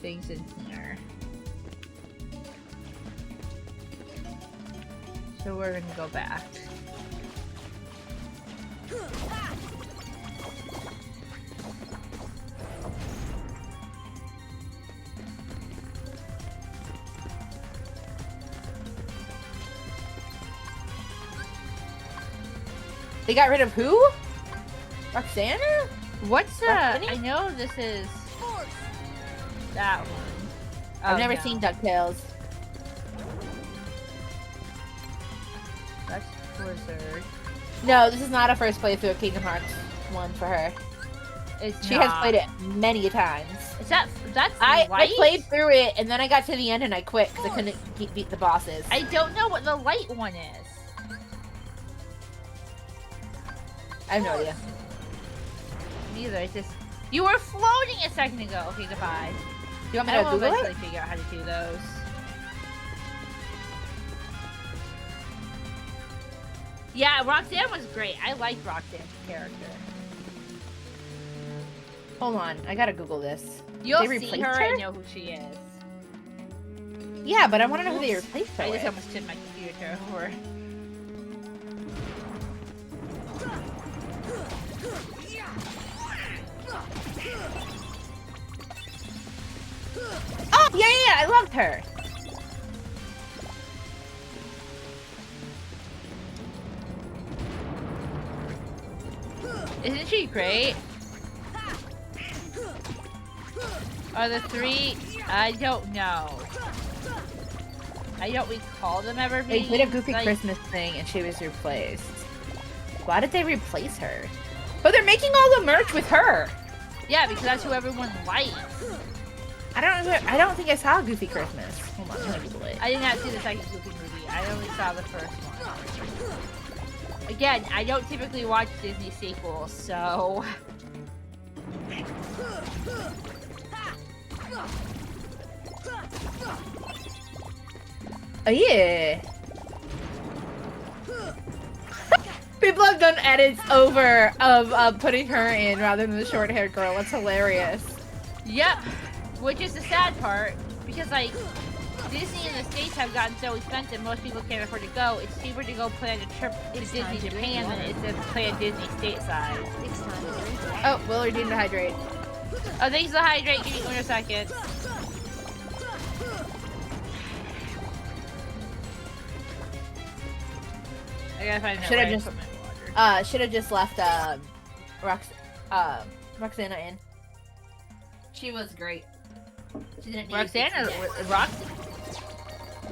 things in here. So we're gonna go back. They got rid of who? Roxana? What's Roxanne? I know this is that one. I've Oh, never no. seen DuckTales. That's Blizzard. No, this is not a first playthrough of Kingdom Hearts 1 for her. It's She not. has played it many a times. Is that's I light? played through it, and then I got to the end and I quit because I couldn't beat the bosses. I don't know what the light one is. I have no idea. Neither. It's just you were floating a second ago. Okay, goodbye. Do you want me I to will Google eventually it? figure out how to do those. Yeah, Roxanne was great. I liked Roxanne's character. Hold on, I gotta Google this. You'll They see replaced her her? and know who she is. Yeah, but I want to know who they replaced her I just with. almost did my computer over. Oh, yeah, I loved her. Isn't she great? Are the three? I don't know. I don't recall them ever They being. did a Goofy like, Christmas thing, and she was replaced. Why did they replace her? But they're making all the merch with her. Yeah, because that's who everyone likes. I don't think I saw Goofy Christmas. Hold on, let me Google it. I did not see the second Goofy movie. I only saw the first one. Again, I don't typically watch Disney sequels, so. Oh yeah. People have done edits over of putting her in rather than the short-haired girl. It's hilarious. Yep. Which is the sad part, because like Disney in the States have gotten so expensive, most people can't afford to go. It's cheaper to go plan a trip to Disney Japan than it is to plan Disney stateside. Oh, Willard needed to hydrate. Oh, thanks for the hydrate. Give me 1 second. I gotta find Should I a way to just- put my water. Should have just left Roxana in. She was great. She didn't need Roxana, to Roxy.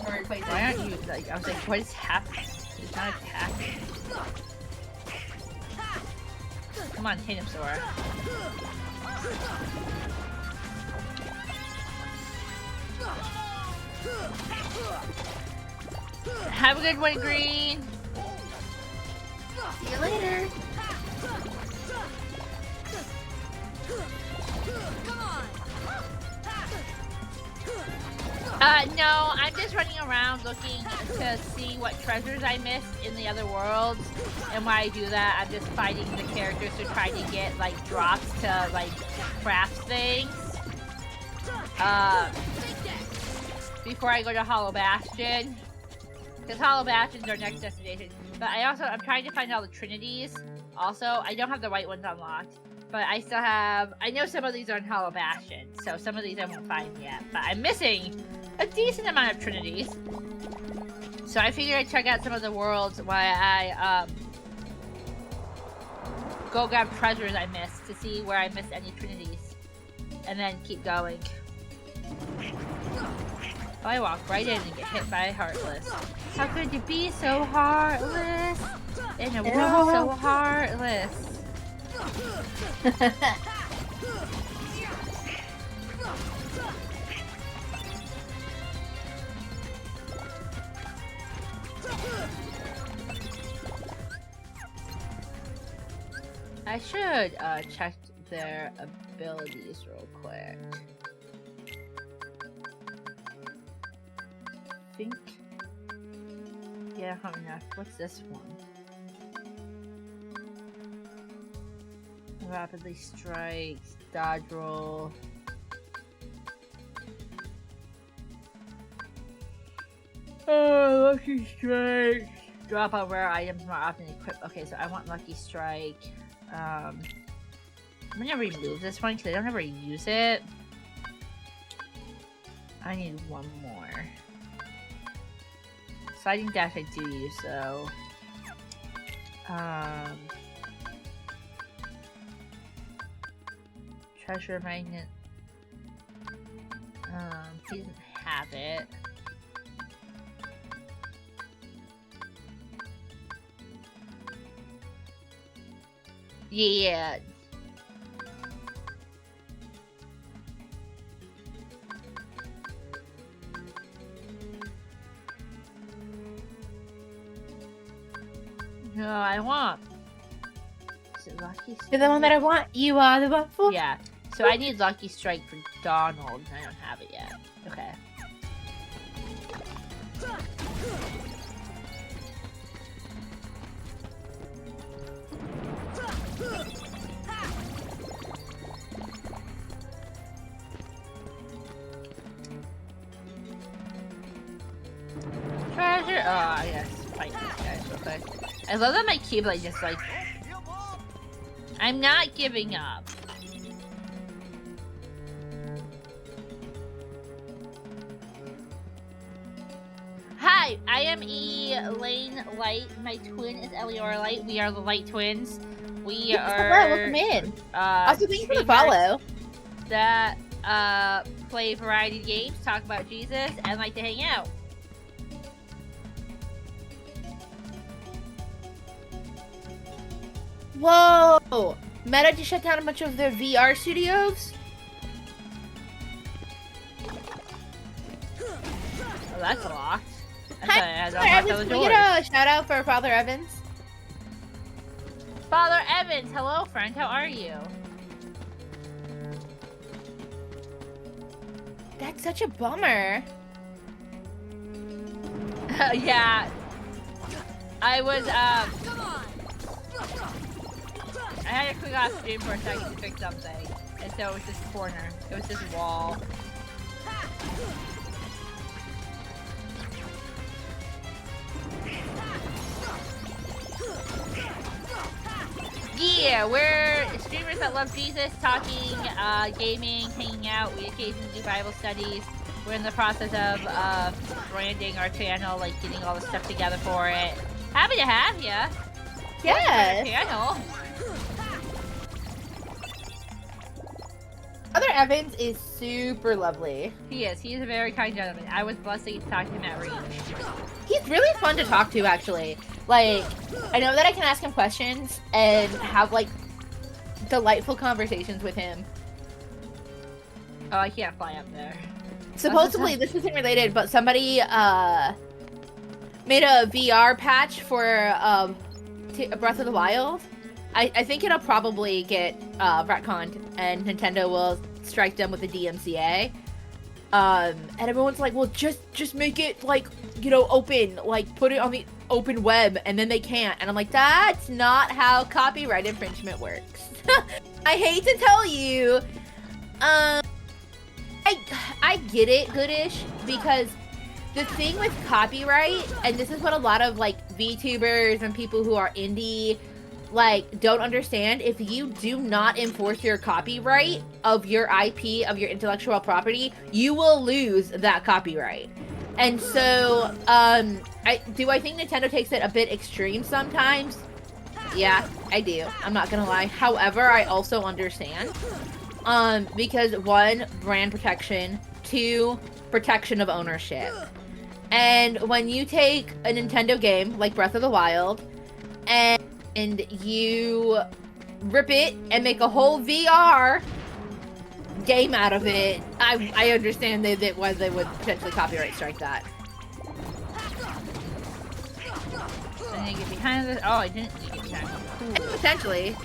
replace Why her. aren't you like? I was like, what is happening? He's not attacking. Come on, hit him, Sora. Have a good one, Green. See you later. No, I'm just running around looking to see what treasures I missed in the other worlds. And while I do that, I'm just fighting the characters to try to get, like, drops to, like, craft things. Before I go to Hollow Bastion. Because Hollow Bastion's our next destination. But I'm trying to find all the Trinities. Also, I don't have the white ones unlocked. But I still have, I know some of these are in Hollow Bastion. So some of these I won't find yet. But I'm missing a decent amount of Trinities. So I figured I'd check out some of the worlds while I, go grab treasures I missed to see where I missed any Trinities. And then keep going. Oh, I walk right in and get hit by Heartless. How could you be so heartless? In a world so heartless. I should check their abilities real quick. Think. Yeah, how enough. What's this one? Rapidly strikes, dodge roll. Oh, lucky strike. Drop out rare items more often equipped. Okay, so I want lucky strike. I'm gonna remove this one because I don't ever use it. I need one more. Sliding dash I do use though. Treasure magnet. He doesn't have it. Yeah. No, I want. Is it Lucky Strike? You're the one that I want. You are the one for. Yeah. So I need Lucky Strike for Donald, and I don't have it yet. Okay. Treasure. Oh, yes. Fight these guys real quick. I love that my Keyblade just like. I'm not giving up. Hi, I am Elaine Light. My twin is Eliora Light. We are the Light Twins. We are. Welcome in. Also, thank you for the follow. That play variety games, talk about Jesus, and like to hang out. Whoa! Meta just shut down a bunch of their VR studios. Oh, that's locked. Hi, Father Evans. Can we get a shout out for Father Evans? Father Evans, hello friend, how are you? That's such a bummer. Yeah. I was, I had to click off stream for a second to fix something. And so it was this corner. It was this wall. Yeah, we're streamers that love Jesus, talking, gaming, hanging out. We occasionally do Bible studies. We're in the process of branding our channel, like getting all the stuff together for it. Happy to have ya. Yes. Channel. Father Evans is super lovely. He is. He is a very kind gentleman. I was blessed to get to talk to him at Reach. He's really fun to talk to, actually. Like, I know that I can ask him questions and have, like, delightful conversations with him. Oh, I can't fly up there. Supposedly, this isn't related, but somebody, made a VR patch for, Breath of the Wild. I think it'll probably get, retconned, and Nintendo will strike them with a DMCA. And everyone's like, well, just make it, like, you know, open, like, put it on the open web, and then they can't. And I'm like, that's not how copyright infringement works. I hate to tell you, I get it, Goodish, because the thing with copyright, and this is what a lot of, like, VTubers and people who are indie, like, don't understand, if you do not enforce your copyright of your IP, of your intellectual property, you will lose that copyright. And so, I think Nintendo takes it a bit extreme sometimes. Yeah, I do. I'm not gonna lie. However, I also understand. Because one, brand protection, two, protection of ownership. And when you take a Nintendo game like Breath of the Wild and you rip it and make a whole VR game out of it, I understand why they would potentially copyright strike that. And then get behind this. Oh, I didn't get behind this. Potentially.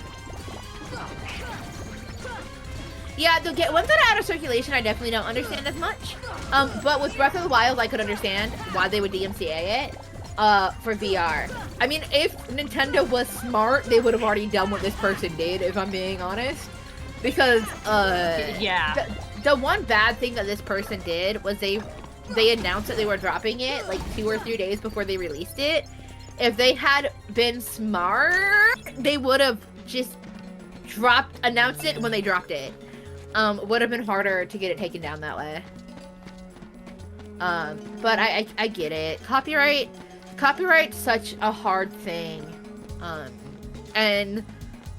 Yeah, the ones that are out of circulation, I definitely don't understand as much. But with Breath of the Wild, I could understand why they would DMCA it. for VR. I mean, if Nintendo was smart, they would have already done what this person did, if I'm being honest. Because, yeah. the one bad thing that this person did was they announced that they were dropping it, like, 2 or 3 days before they released it. If they had been smart, they would have just announced it when they dropped it. Would have been harder to get it taken down that way. But I get it. Copyright's such a hard thing. And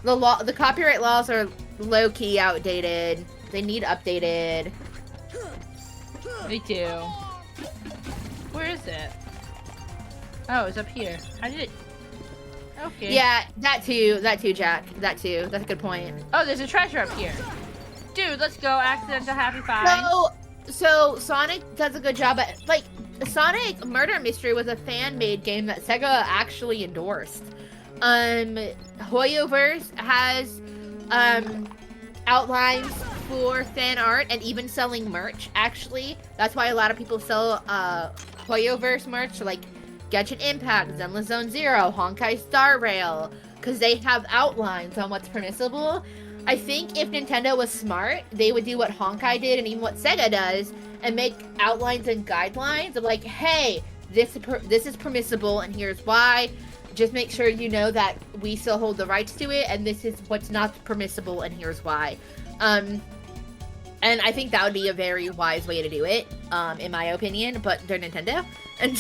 the copyright laws are low-key outdated. They need updated. They do. Where is it? Oh, it's up here. How did it... Okay. Yeah, that too, Jack. That too. That's a good point. Oh, there's a treasure up here. Dude, let's go. Accidental happy find. So Sonic does a good job at, like, Sonic Murder Mystery was a fan-made game that Sega actually endorsed. Hoyoverse has, outlines for fan art and even selling merch, actually. That's why a lot of people sell, Hoyoverse merch, like Genshin Impact, Zenless Zone Zero, Honkai Star Rail, because they have outlines on what's permissible. I think if Nintendo was smart, they would do what Honkai did and even what Sega does and make outlines and guidelines of like, hey, this is permissible and here's why. Just make sure you know that we still hold the rights to it and this is what's not permissible and here's why. And I think that would be a very wise way to do it, in my opinion, but they're Nintendo. And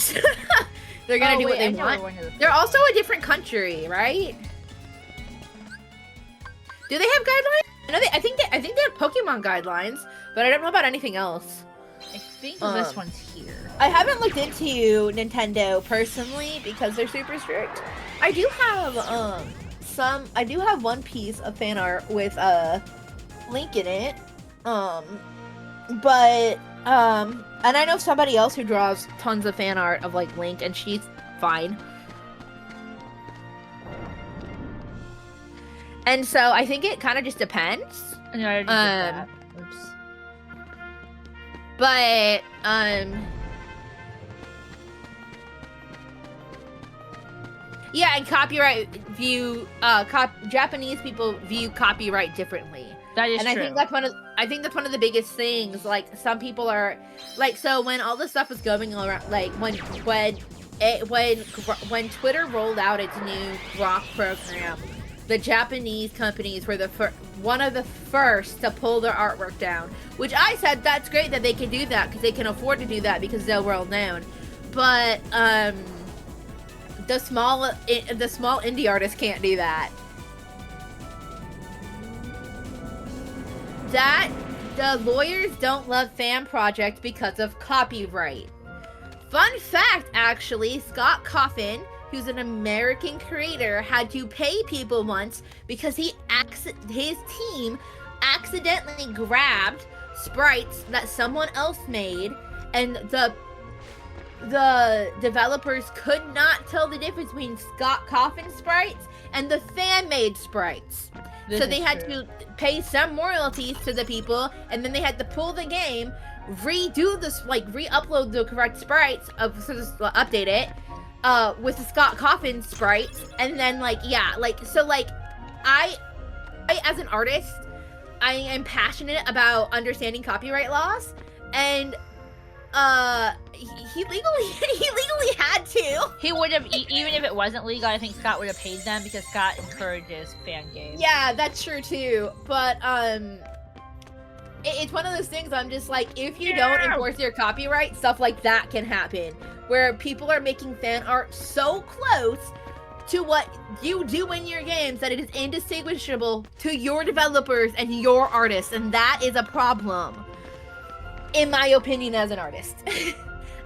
they're gonna do what they want. They're also a different country, right? Do they have guidelines? I think they have Pokemon guidelines, but I don't know about anything else. I think this one's here. I haven't looked into Nintendo personally because they're super strict. I do have one piece of fan art with Link in it. And I know somebody else who draws tons of fan art of like Link and she's fine. And so I think it kind of just depends. No, I already did that. Oops. But yeah, and Japanese people view copyright differently. That is true. And I think that's one of the biggest things. Like some people are like, so when all this stuff was going around, like when Twitter rolled out its new Grok program, the Japanese companies were one of the first to pull their artwork down, which I said that's great that they can do that because they can afford to do that because they're well known. But the small indie artists can't do that. That the lawyers don't love Fan Project because of copyright. Fun fact, actually, Scott Coffin, who's an American creator, had to pay people once because his team accidentally grabbed sprites that someone else made, and the developers could not tell the difference between Scott Coffin sprites and the fan-made sprites. So they had to pay some royalties to the people, and then they had to pull the game, redo this, like re-upload the correct sprites, update it, with the Scott Coffin sprites, and then I as an artist, I am passionate about understanding copyright laws, and he legally had to. He would have, even if it wasn't legal, I think Scott would have paid them because Scott encourages fan games. Yeah, that's true too. But it's one of those things. I'm just like, if you don't enforce your copyright, stuff like that can happen, where people are making fan art so close to what you do in your games that it is indistinguishable to your developers and your artists, and that is a problem. In my opinion, as an artist.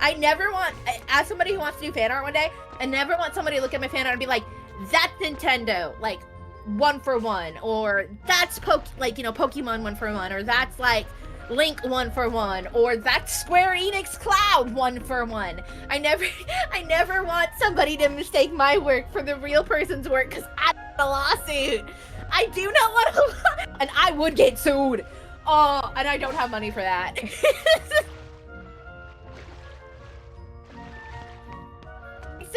I never want, as somebody who wants to do fan art one day, I never want somebody to look at my fan art and be like, that's Nintendo, like, 1-for-1, or that's Pokemon 1-for-1, or that's like Link 1-for-1, or that's Square Enix Cloud 1-for-1. I never want somebody to mistake my work for the real person's work because I want a lawsuit. I do not want to, and I would get sued. Oh, and I don't have money for that.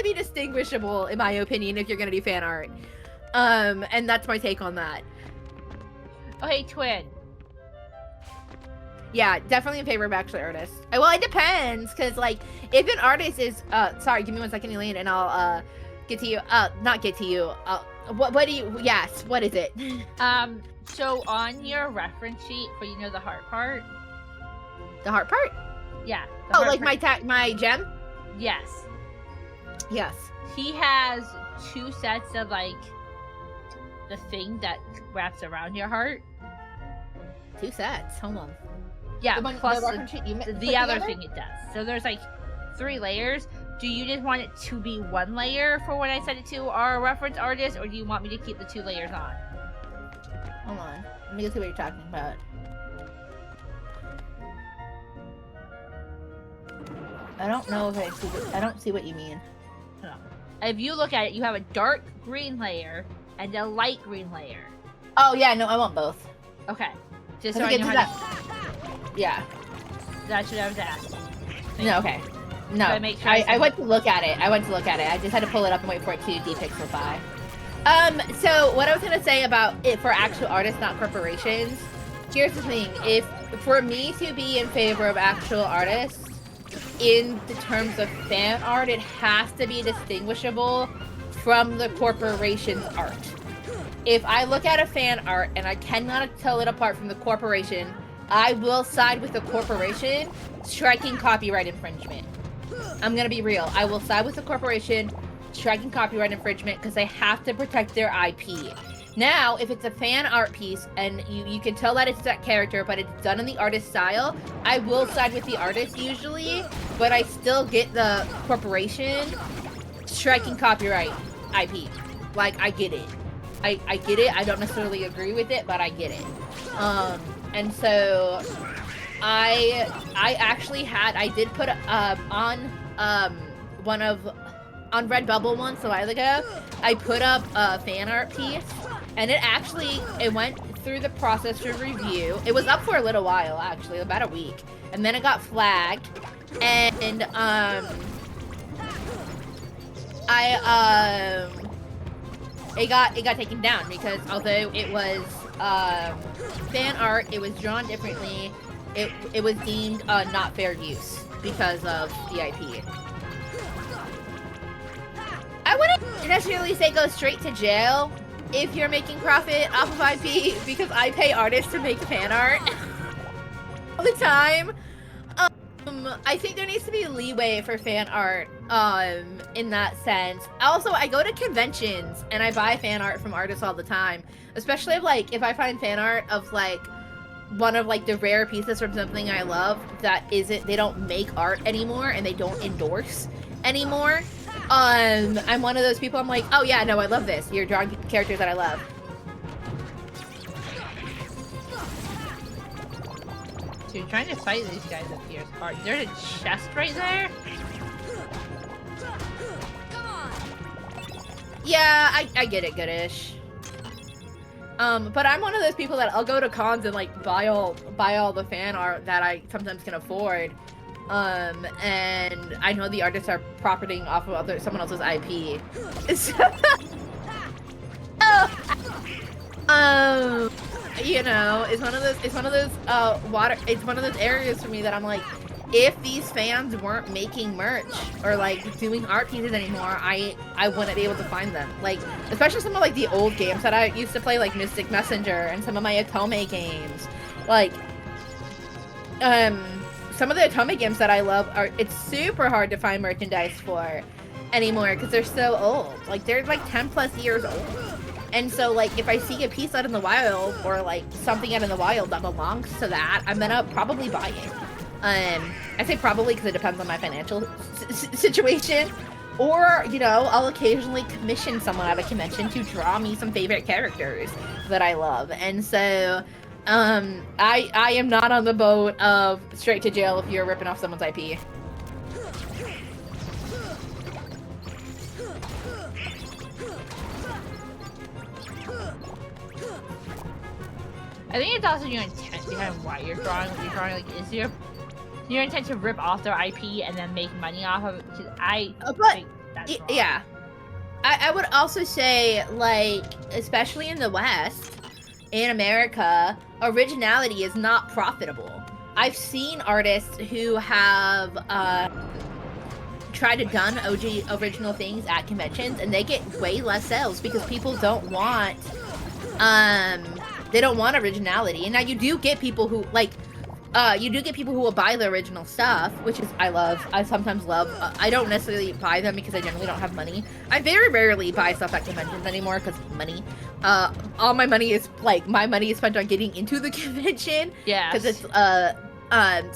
be distinguishable, in my opinion, if you're gonna do fan art. And that's my take on that. Oh, hey, Twin. Yeah, definitely in favor of actual artists. Well, it depends, because, like, if an artist is, sorry, give me 1 second, Elaine, and I'll, get to you, not get to you, what do you, yes, what is it? So on your reference sheet for, you know, the heart part? The heart part? Yeah. Oh, like my gem? Yes. Yes. He has 2 sets of, like, the thing that wraps around your heart. 2 sets, hold on. Yeah, The plus reference sheet you put the other together? thing it does. So there's, like, 3 layers. Do you just want it to be 1 layer for when I send it to our reference artist, or do you want me to keep the 2 layers on? Hold on, let me go see what you're talking about. I don't know if I don't see what you mean. If you look at it, you have a dark green layer and a light green layer. Oh yeah, no, I want both. Okay. Just I so I think know it's how to... Yeah. That's what I was asking. No, okay. No, I make sure I went to look at it. I just had to pull it up and wait for it to depixelify. So what I was gonna say about it for actual artists, not corporations. Here's the thing: if for me to be in favor of actual artists, in the terms of fan art, it has to be distinguishable from the corporation's art. If I look at a fan art and I cannot tell it apart from the corporation, I will side with the corporation, striking copyright infringement. I'm gonna be real. I will side with the corporation, striking copyright infringement, because they have to protect their IP. Now, if it's a fan art piece and you can tell that it's that character, but it's done in the artist style, I will side with the artist usually, but I still get the corporation striking copyright IP. Like, I get it. I get it. I don't necessarily agree with it, but I get it. And so I actually I did put on on Redbubble once a while ago, I put up a fan art piece, and it went through the process for review. It was up for a little while, actually, about a week, and then it got flagged, and it got taken down because although it was fan art, it was drawn differently. It was deemed not fair use because of the IP. I wouldn't necessarily say go straight to jail if you're making profit off of IP, because I pay artists to make fan art all the time. I think there needs to be leeway for fan art in that sense. Also, I go to conventions and I buy fan art from artists all the time, especially if I find fan art of like one of like the rare pieces from something I love that they don't make art anymore and they don't endorse anymore. I'm one of those people. I'm like, oh yeah, no, I love this. You're drawing characters that I love. Dude, trying to fight these guys up here is hard. There's a chest right there. Yeah, I get it, goodish. But I'm one of those people that I'll go to cons and like buy all the fan art that I sometimes can afford. And I know the artists are profiting off of someone else's IP. You know, it's one of those areas for me that I'm like, if these fans weren't making merch or like doing art pieces anymore, I wouldn't be able to find them. Like, especially some of like the old games that I used to play, like Mystic Messenger and some of my Otome games. Like, some of the Otome games that I love it's super hard to find merchandise for anymore because they're so old. Like, they're like 10 plus years old. And so, like, if I see a piece out in the wild or like something out in the wild that belongs to that, I'm gonna probably buy it. I say probably because it depends on my financial situation. Or, you know, I'll occasionally commission someone at a convention to draw me some favorite characters that I love. And so, I am not on the boat of straight to jail if you're ripping off someone's IP. I think it's also your intent behind why you're drawing what you're drawing. Like, is your intent to rip off their IP and then make money off of it? Because That's wrong. Yeah. I would also say, like, especially in the West, in America, originality is not profitable. I've seen artists who have tried to done OG original things at conventions, and they get way less sales because people don't want they don't want originality. And now you do get people who like you do get people who will buy the original stuff, which is I sometimes love. I don't necessarily buy them because I generally don't have money. I very rarely buy stuff at conventions anymore because money. All my money is spent on getting into the convention. Yeah. Because it's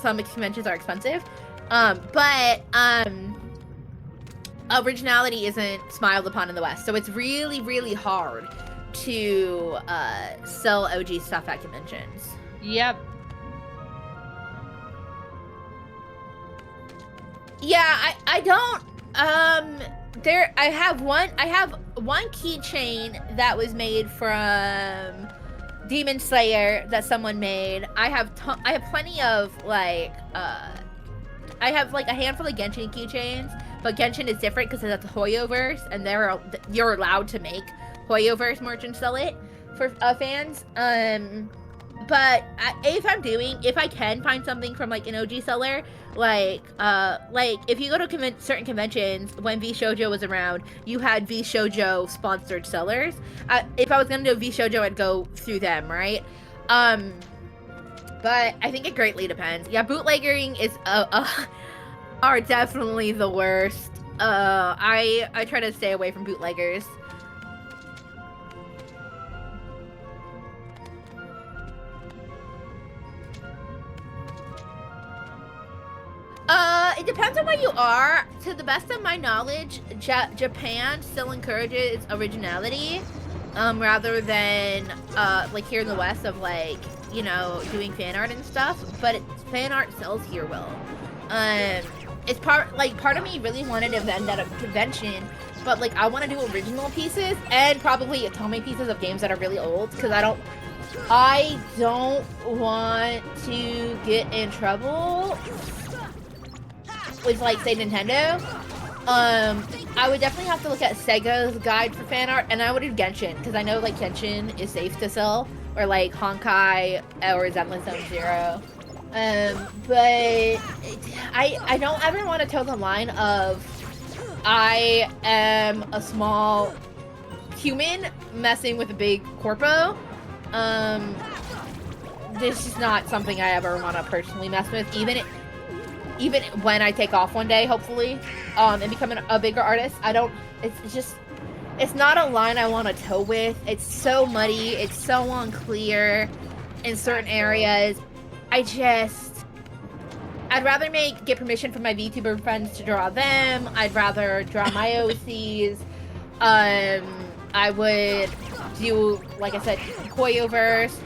some conventions are expensive. But originality isn't smiled upon in the West, so it's really, really hard to sell OG stuff at conventions. Yep. Yeah, I don't I have one keychain that was made from Demon Slayer that someone made. I have plenty of like I have like a handful of Genshin keychains, but Genshin is different because it's a Hoyoverse, and you're allowed to make Hoyoverse merch and sell it for fans. But if I can find something from like an OG seller, like if you go to certain conventions, when VShojo was around, you had VShojo sponsored sellers. If I was gonna do VShojo, I'd go through them, right? But I think it greatly depends. Yeah, bootlegging is are definitely the worst. I try to stay away from bootleggers. It depends on where you are. To the best of my knowledge, Japan still encourages originality, rather than like here in the West of like, you know, doing fan art and stuff. But fan art sells here well. It's part of me really wanted to vend at a convention, but like I want to do original pieces and probably Otome pieces of games that are really old, because I don't want to get in trouble with, like, say, Nintendo. I would definitely have to look at Sega's guide for fan art, and I would do Genshin, because I know, like, Genshin is safe to sell, or, like, Honkai, or Zenless Zone Zero. But I don't ever want to toe the line of I am a small human messing with a big corpo. This is not something I ever want to personally mess with, even when I take off one day, hopefully, and become a bigger artist. It's not a line I want to toe with. It's so muddy. It's so unclear in certain areas. I'd rather get permission from my VTuber friends to draw them. I'd rather draw my OCs. I would do, like I said, Hoyoverse.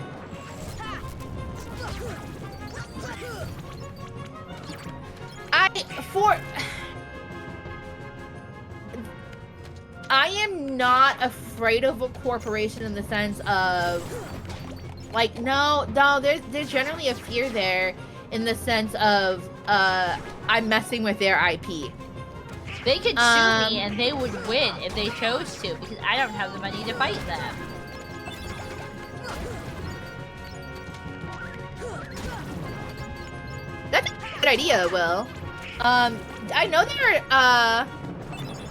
I am not afraid of a corporation in the sense of, like, no, there's generally a fear there in the sense of, I'm messing with their IP. They could sue me and they would win if they chose to, because I don't have the money to fight them. That's a good idea, Will. I know they're,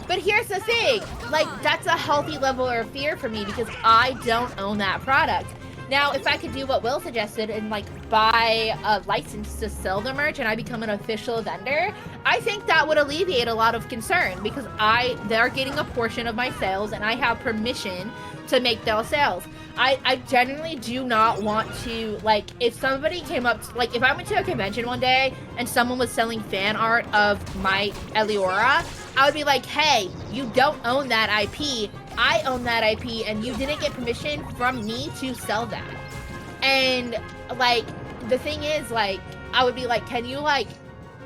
but here's the thing, like, that's a healthy level of fear for me because I don't own that product. Now, if I could do what Will suggested and, like, buy a license to sell the merch and I become an official vendor, I think that would alleviate a lot of concern because they're getting a portion of my sales and I have permission to make those sales. I genuinely do not want to, like, if somebody came up to, like, if I went to a convention one day and someone was selling fan art of my Eliora, I would be like, hey, you don't own that IP. I own that IP, and you didn't get permission from me to sell that. And, like, the thing is, like, I would be like, can you, like,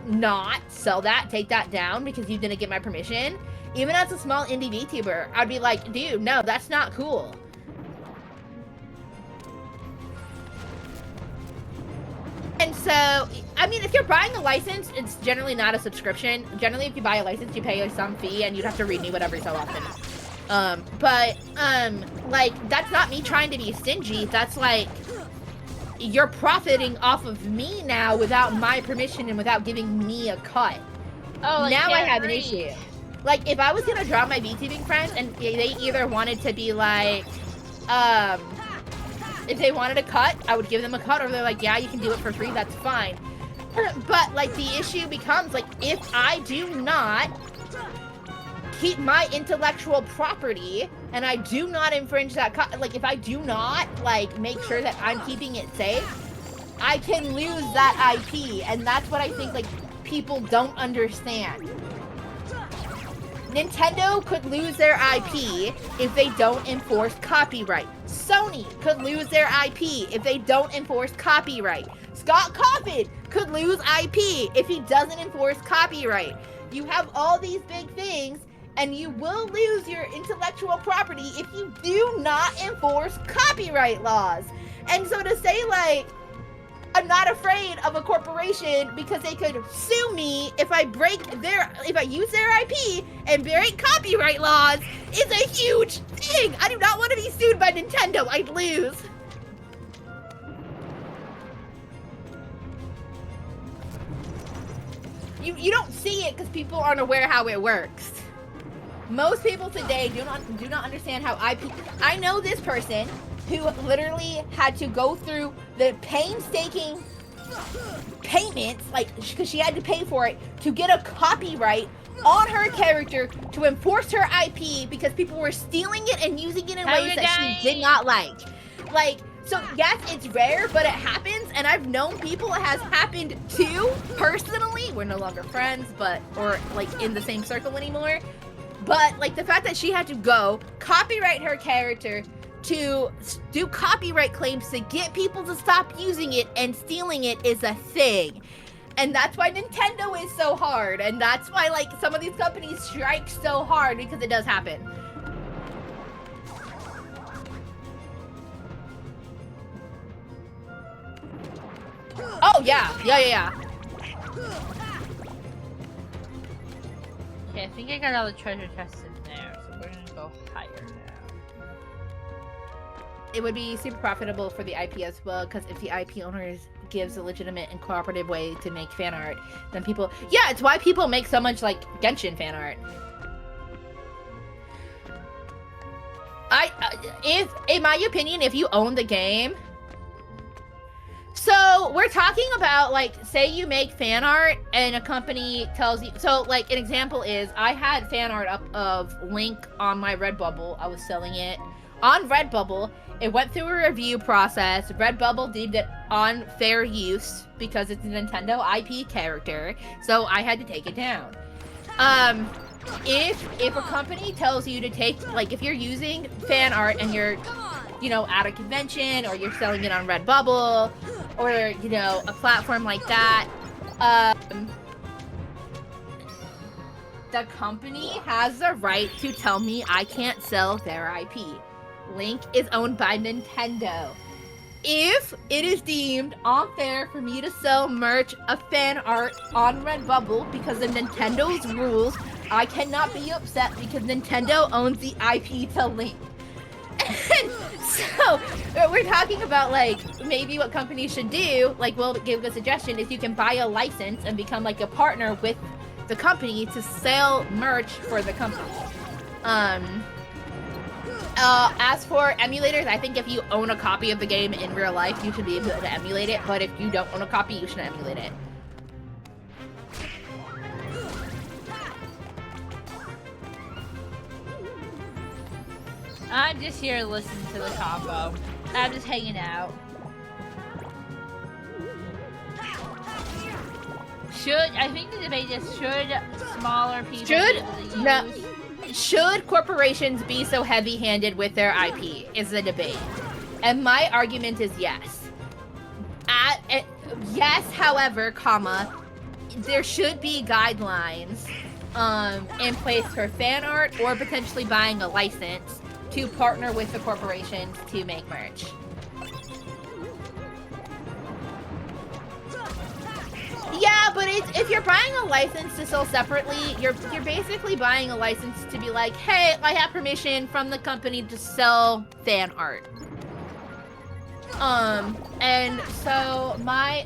not sell that, take that down because you didn't get my permission? Even as a small indie VTuber, I'd be like, dude, no, that's not cool. And so, I mean, if you're buying a license, it's generally not a subscription. Generally, if you buy a license, you pay some fee, and you'd have to renew it every so often. Like, that's not me trying to be stingy. That's like, you're profiting off of me now without my permission and without giving me a cut. Oh, like, now I yeah, have an right. issue. Like, if I was gonna draw my VTubing friends and they either wanted to be like, if they wanted a cut, I would give them a cut, or they're like, yeah, you can do it for free, that's fine. But, like, the issue becomes, like, if I do not keep my intellectual property, and I do not infringe that cut, like, if I do not, like, make sure that I'm keeping it safe, I can lose that IP, and that's what I think, like, people don't understand. Nintendo could lose their IP if they don't enforce copyright. Sony could lose their IP if they don't enforce copyright. Scott Cawthon could lose IP if he doesn't enforce copyright. You have all these big things, and you will lose your intellectual property if you do not enforce copyright laws. And so to say, like, I'm not afraid of a corporation because they could sue me if I use their IP and break copyright laws is a huge thing. I do not want to be sued by Nintendo. I'd lose. You don't see it because people aren't aware how it works. Most people today do not understand how IP. I know this person who literally had to go through the painstaking payments, like, because she had to pay for it to get a copyright on her character to enforce her IP because people were stealing it and using it in ways that she did not like. Like, so yes, it's rare, but it happens, and I've known people it has happened to personally. We're no longer friends, or like in the same circle anymore. But like the fact that she had to go copyright her character to do copyright claims to get people to stop using it and stealing it is a thing. And that's why Nintendo is so hard. And that's why, like, some of these companies strike so hard, because it does happen. Oh, yeah. Yeah. Okay, I think I got all the treasure chests in there, so we're gonna go higher now. It would be super profitable for the IP as well, because if the IP owners gives a legitimate and cooperative way to make fan art, then people... Yeah, it's why people make so much, like, Genshin fan art. If, in my opinion, if you own the game... So, we're talking about, like, say you make fan art and a company tells you... So, like, an example is, I had fan art up of Link on my Redbubble. I was selling it on Redbubble. It went through a review process. Redbubble deemed it on fair use because it's a Nintendo IP character. So, I had to take it down. If a company tells you to take... Like, if you're using fan art and you're... you know, at a convention, or you're selling it on Redbubble, or, you know, a platform like that, the company has the right to tell me I can't sell their IP. Link is owned by Nintendo. If it is deemed unfair for me to sell merch of fan art on Redbubble because of Nintendo's rules, I cannot be upset because Nintendo owns the IP to Link. And so, we're talking about, like, maybe what companies should do, like, we'll give a suggestion, is you can buy a license and become, like, a partner with the company to sell merch for the company. As for emulators, I think if you own a copy of the game in real life, you should be able to emulate it, but if you don't own a copy, you shouldn't emulate it. I'm just here listening to the combo. I'm just hanging out. I think the debate is, should smaller people be able to use... No. Should corporations be so heavy-handed with their IP is the debate. And my argument is yes. Yes, however, there should be guidelines in place for fan art or potentially buying a license to partner with the corporations to make merch. Yeah, but if you're buying a license to sell separately, you're basically buying a license to be like, hey, I have permission from the company to sell fan art. And so my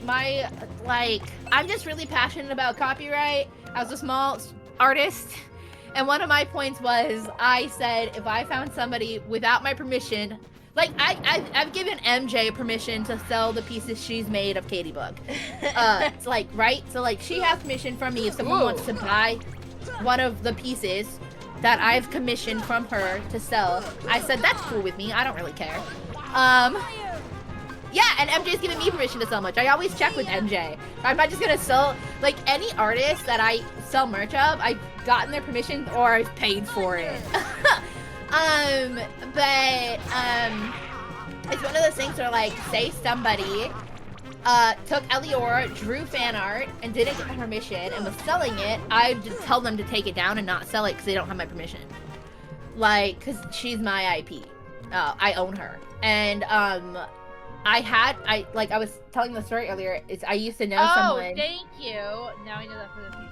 like, I'm just really passionate about copyright. I was a small artist, and one of my points was I said if I found somebody without my permission, like I've given MJ permission to sell the pieces she's made of Katie Book. It's like, right? So like she has permission from me if someone wants to buy one of the pieces that I've commissioned from her to sell. I said that's cool with me. I don't really care. Yeah, and MJ's giving me permission to sell merch. I always check with MJ. I'm not just gonna sell, like, any artist that I sell merch of, I've gotten their permission or I've paid for it. It's one of those things where, like, say somebody took Eliora, drew fan art, and didn't get my permission and was selling it, I just tell them to take it down and not sell it because they don't have my permission. Like, because she's my IP. I own her. And, I was telling the story earlier, is I used to know someone. Oh, thank you. Now I know that for the future.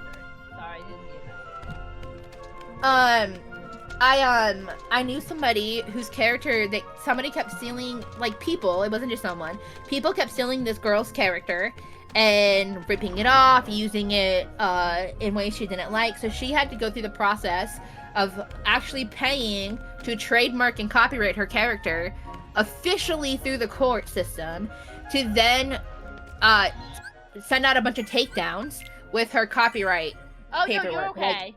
Sorry, I didn't get that. I knew somebody whose character, somebody kept stealing, like, people, it wasn't just someone, people kept stealing this girl's character and ripping it off, using it, in ways she didn't like, so she had to go through the process of actually paying to trademark and copyright her character officially through the court system to then send out a bunch of takedowns with her copyright paperwork. No, you're okay.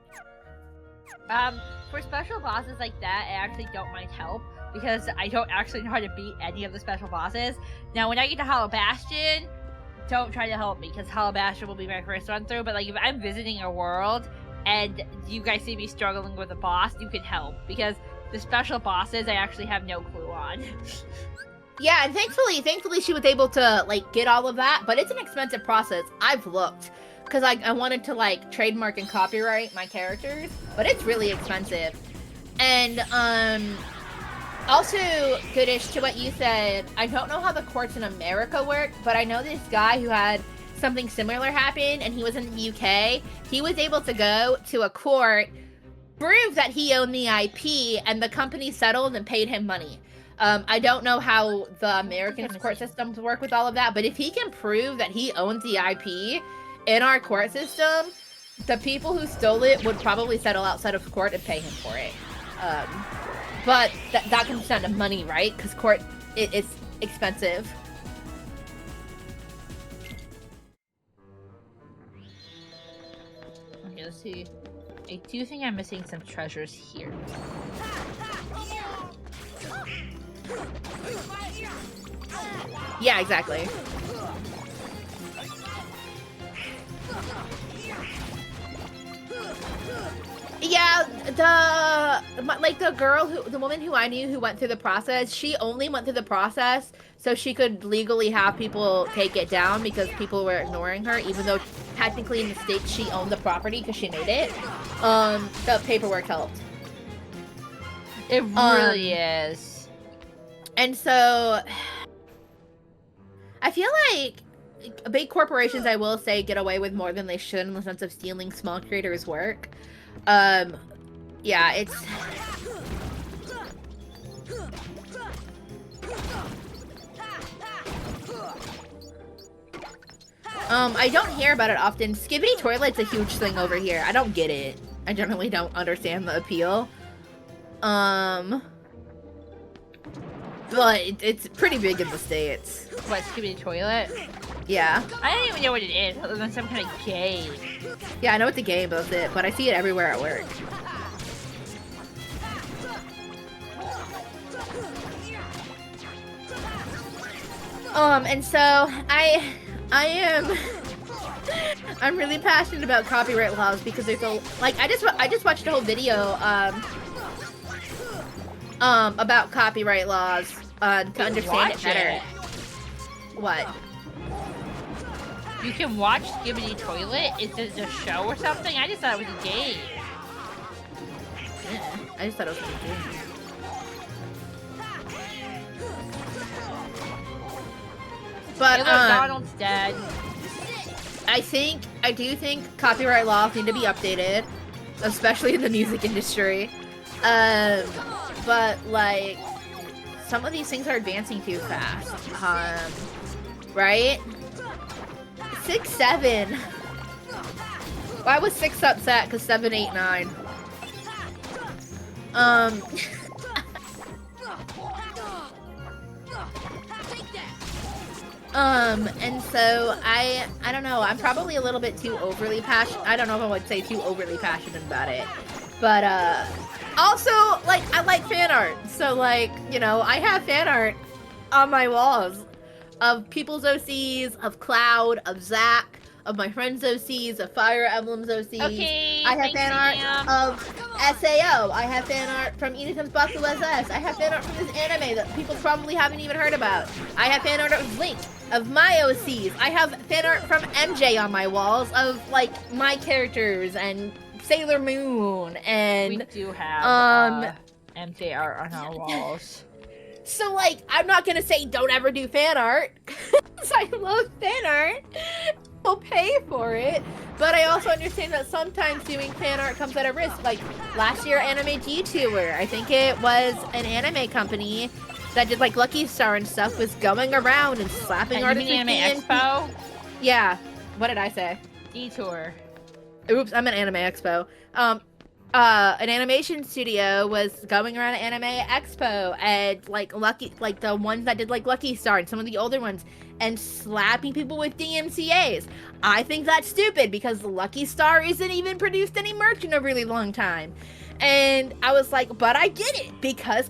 For special bosses like that, I actually don't mind help because I don't actually know how to beat any of the special bosses. Now, when I get to Hollow Bastion, don't try to help me because Hollow Bastion will be my first run through, but like if I'm visiting a world and you guys see me struggling with a boss, you can help because the special bosses I actually have no clue on. Yeah, and thankfully she was able to, like, get all of that, but it's an expensive process. I've looked, because I wanted to, like, trademark and copyright my characters, but it's really expensive. And, also, Goodish, to what you said, I don't know how the courts in America work, but I know this guy who had something similar happen, and he was in the UK. He was able to go to a court, prove that he owned the IP, and the company settled and paid him money. I don't know how the American court systems work with all of that, but if he can prove that he owns the IP in our court system, the people who stole it would probably settle outside of court and pay him for it. But that comes down to money, right? Because court, it's expensive. Okay, let's see. I do think I'm missing some treasures here. Yeah, exactly. Yeah, the woman who I knew who went through the process, she only went through the process so she could legally have people take it down because people were ignoring her, even though technically in the States she owned the property because she made it. The paperwork helped. It really is. And so, I feel like big corporations, I will say, get away with more than they should in the sense of stealing small creators' work. Yeah, it's... I don't hear about it often. Skibidi Toilet's a huge thing over here. I don't get it. I generally don't understand the appeal. But it's pretty big in the States. What, Skibidi Toilet? Yeah. I don't even know what it is, other than some kind of game. Yeah, I know it's a game, but that's it. But I see it everywhere at work. And so I'm really passionate about copyright laws because there's I just watched a whole video about copyright laws to understand it better. What? You can watch Skibidi Toilet? Is it a show or something? I just thought it was a game. Yeah, I just thought it was a game. But Taylor Donald's dead. I do think copyright laws need to be updated, especially in the music industry. But like, some of these things are advancing too fast. Right? 6, 7. Why was 6 upset? Because 7, 8, 9. And so I don't know, I'm probably a little bit too overly passionate. I don't know if I would say too overly passionate about it. But, also, like, I like fan art. So, like, you know, I have fan art on my walls of people's OCs, of Cloud, of Zack, of my friends' OCs, of Fire Emblem's OCs. Okay, I have thanks, fan art Sam. of SAO. I have fan art from Enitum's Baku SS. I have fan art from this anime that people probably haven't even heard about. I have fan art of Link, of my OCs. I have fan art from MJ on my walls of, like, my characters and Sailor Moon and... We do have MJ art on our walls. So, like, I'm not gonna say don't ever do fan art, because I love fan art. I'll pay for it, but I also understand that sometimes doing fan art comes at a risk. Like, last year, Anime G Tour, I think it was an anime company that did, like, Lucky Star and stuff, was going around and slapping artists with Anime DMC. Expo? Yeah. What did I say? Detour. Oops, I'm an Anime Expo. An animation studio was going around at Anime Expo and like the ones that did like Lucky Star and some of the older ones and slapping people with DMCA's. I think that's stupid because Lucky Star isn't even produced any merch in a really long time. And I was like, but I get it because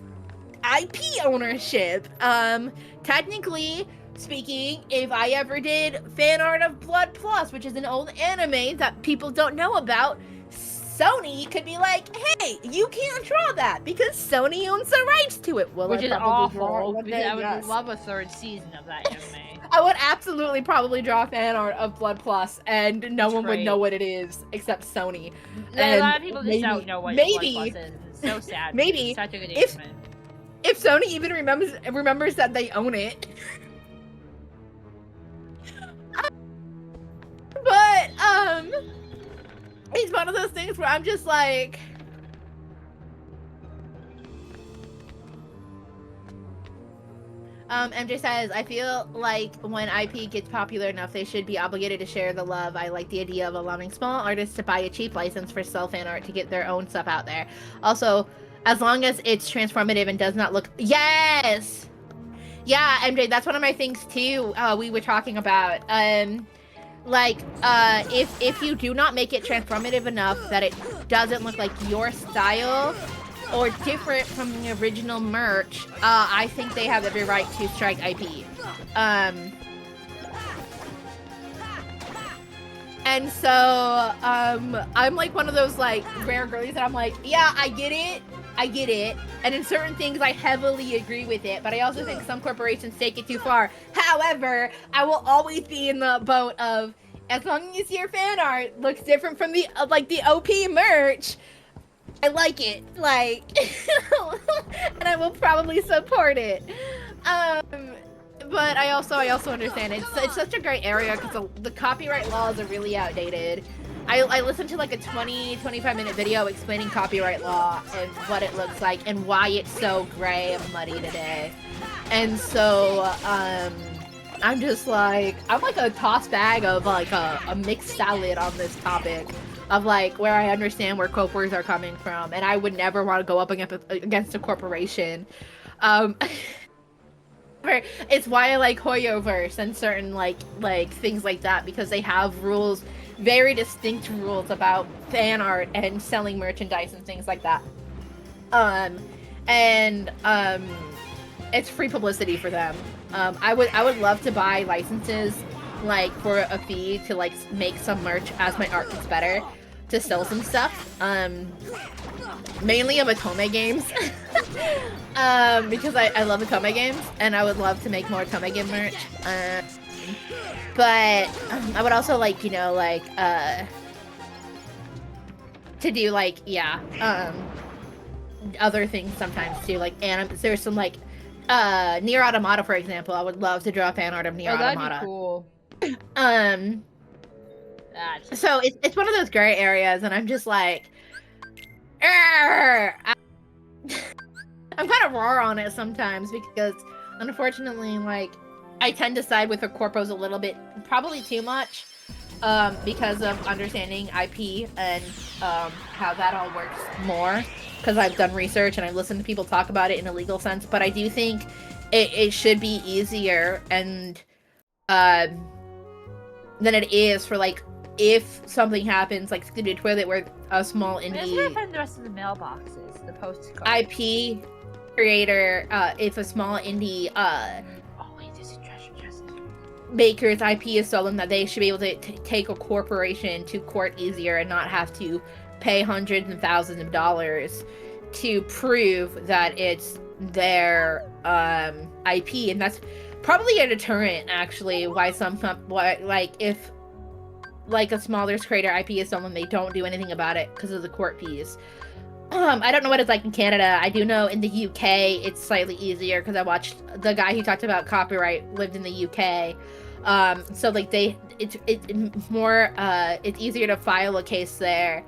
IP ownership. Technically speaking, if I ever did fan art of Blood Plus, which is an old anime that people don't know about, Sony could be like, hey, you can't draw that because Sony owns the rights to it. Well, Which is awful, because I would yes. love a third season of that anime. I would absolutely probably draw fan art of Blood Plus, and no one would Great. know what it is except Sony. A lot of people just don't know what Blood Plus is. It's so sad. Maybe It's such a good if- anime. If Sony even remembers that they own it. But it's one of those things where I'm just like, MJ says, I feel like when IP gets popular enough, they should be obligated to share the love. I like the idea of allowing small artists to buy a cheap license for self-fan art to get their own stuff out there. Also, as long as it's transformative and does not look... Yes! Yeah, MJ, that's one of my things too, we were talking about. If you do not make it transformative enough that it doesn't look like your style or different from the original merch, I think they have every right to strike IP. And so, I'm like one of those like rare girlies that I'm like, yeah, I get it. And in certain things, I heavily agree with it, but I also think some corporations take it too far. However, I will always be in the boat of, as long as your fan art looks different from the, the OP merch, I like it, and I will probably support it. But I also understand it's such a great area because the copyright laws are really outdated. I listened to like a 20-25 minute video explaining copyright law and what it looks like and why it's so gray and muddy today. And so I'm just like, I'm like a toss bag of like a mixed salad on this topic of like where I understand where corporations are coming from, and I would never want to go up against a corporation. It's why I like Hoyoverse and certain like things like that, because they have rules, very distinct rules about fan art and selling merchandise and things like that. It's free publicity for them. I would love to buy licenses like for a fee to like make some merch as my art gets better, to sell some stuff. Mainly of Otome games. Because I love Otome games and I would love to make more Otome game merch. But I would also like, to do like, other things sometimes too, like there's some like Nier Automata, for example. I would love to draw fan art of Nier Automata. That'd be cool. That. So it's one of those gray areas, and I'm just like, "Arr!" I'm kind of raw on it sometimes because, unfortunately, like, I tend to side with the corpos a little bit, probably too much, because of understanding IP and how that all works more. Because I've done research and I've listened to people talk about it in a legal sense, but I do think it should be easier and than it is for, like, if something happens, like Stupid Toilet, where a small Where's indie the rest of the mailboxes? The postcards. IP creator, if a small indie Oh wait, there's a treasure chest. maker's IP is stolen, that they should be able to take a corporation to court easier and not have to pay hundreds and thousands of dollars to prove that it's their IP, and that's probably a deterrent, actually, why like, if like a smaller creator IP is stolen, they don't do anything about it because of the court fees. I don't know what it's like in Canada. I do know in the UK it's slightly easier because I watched the guy who talked about copyright lived in the UK. So like it's more it's easier to file a case there,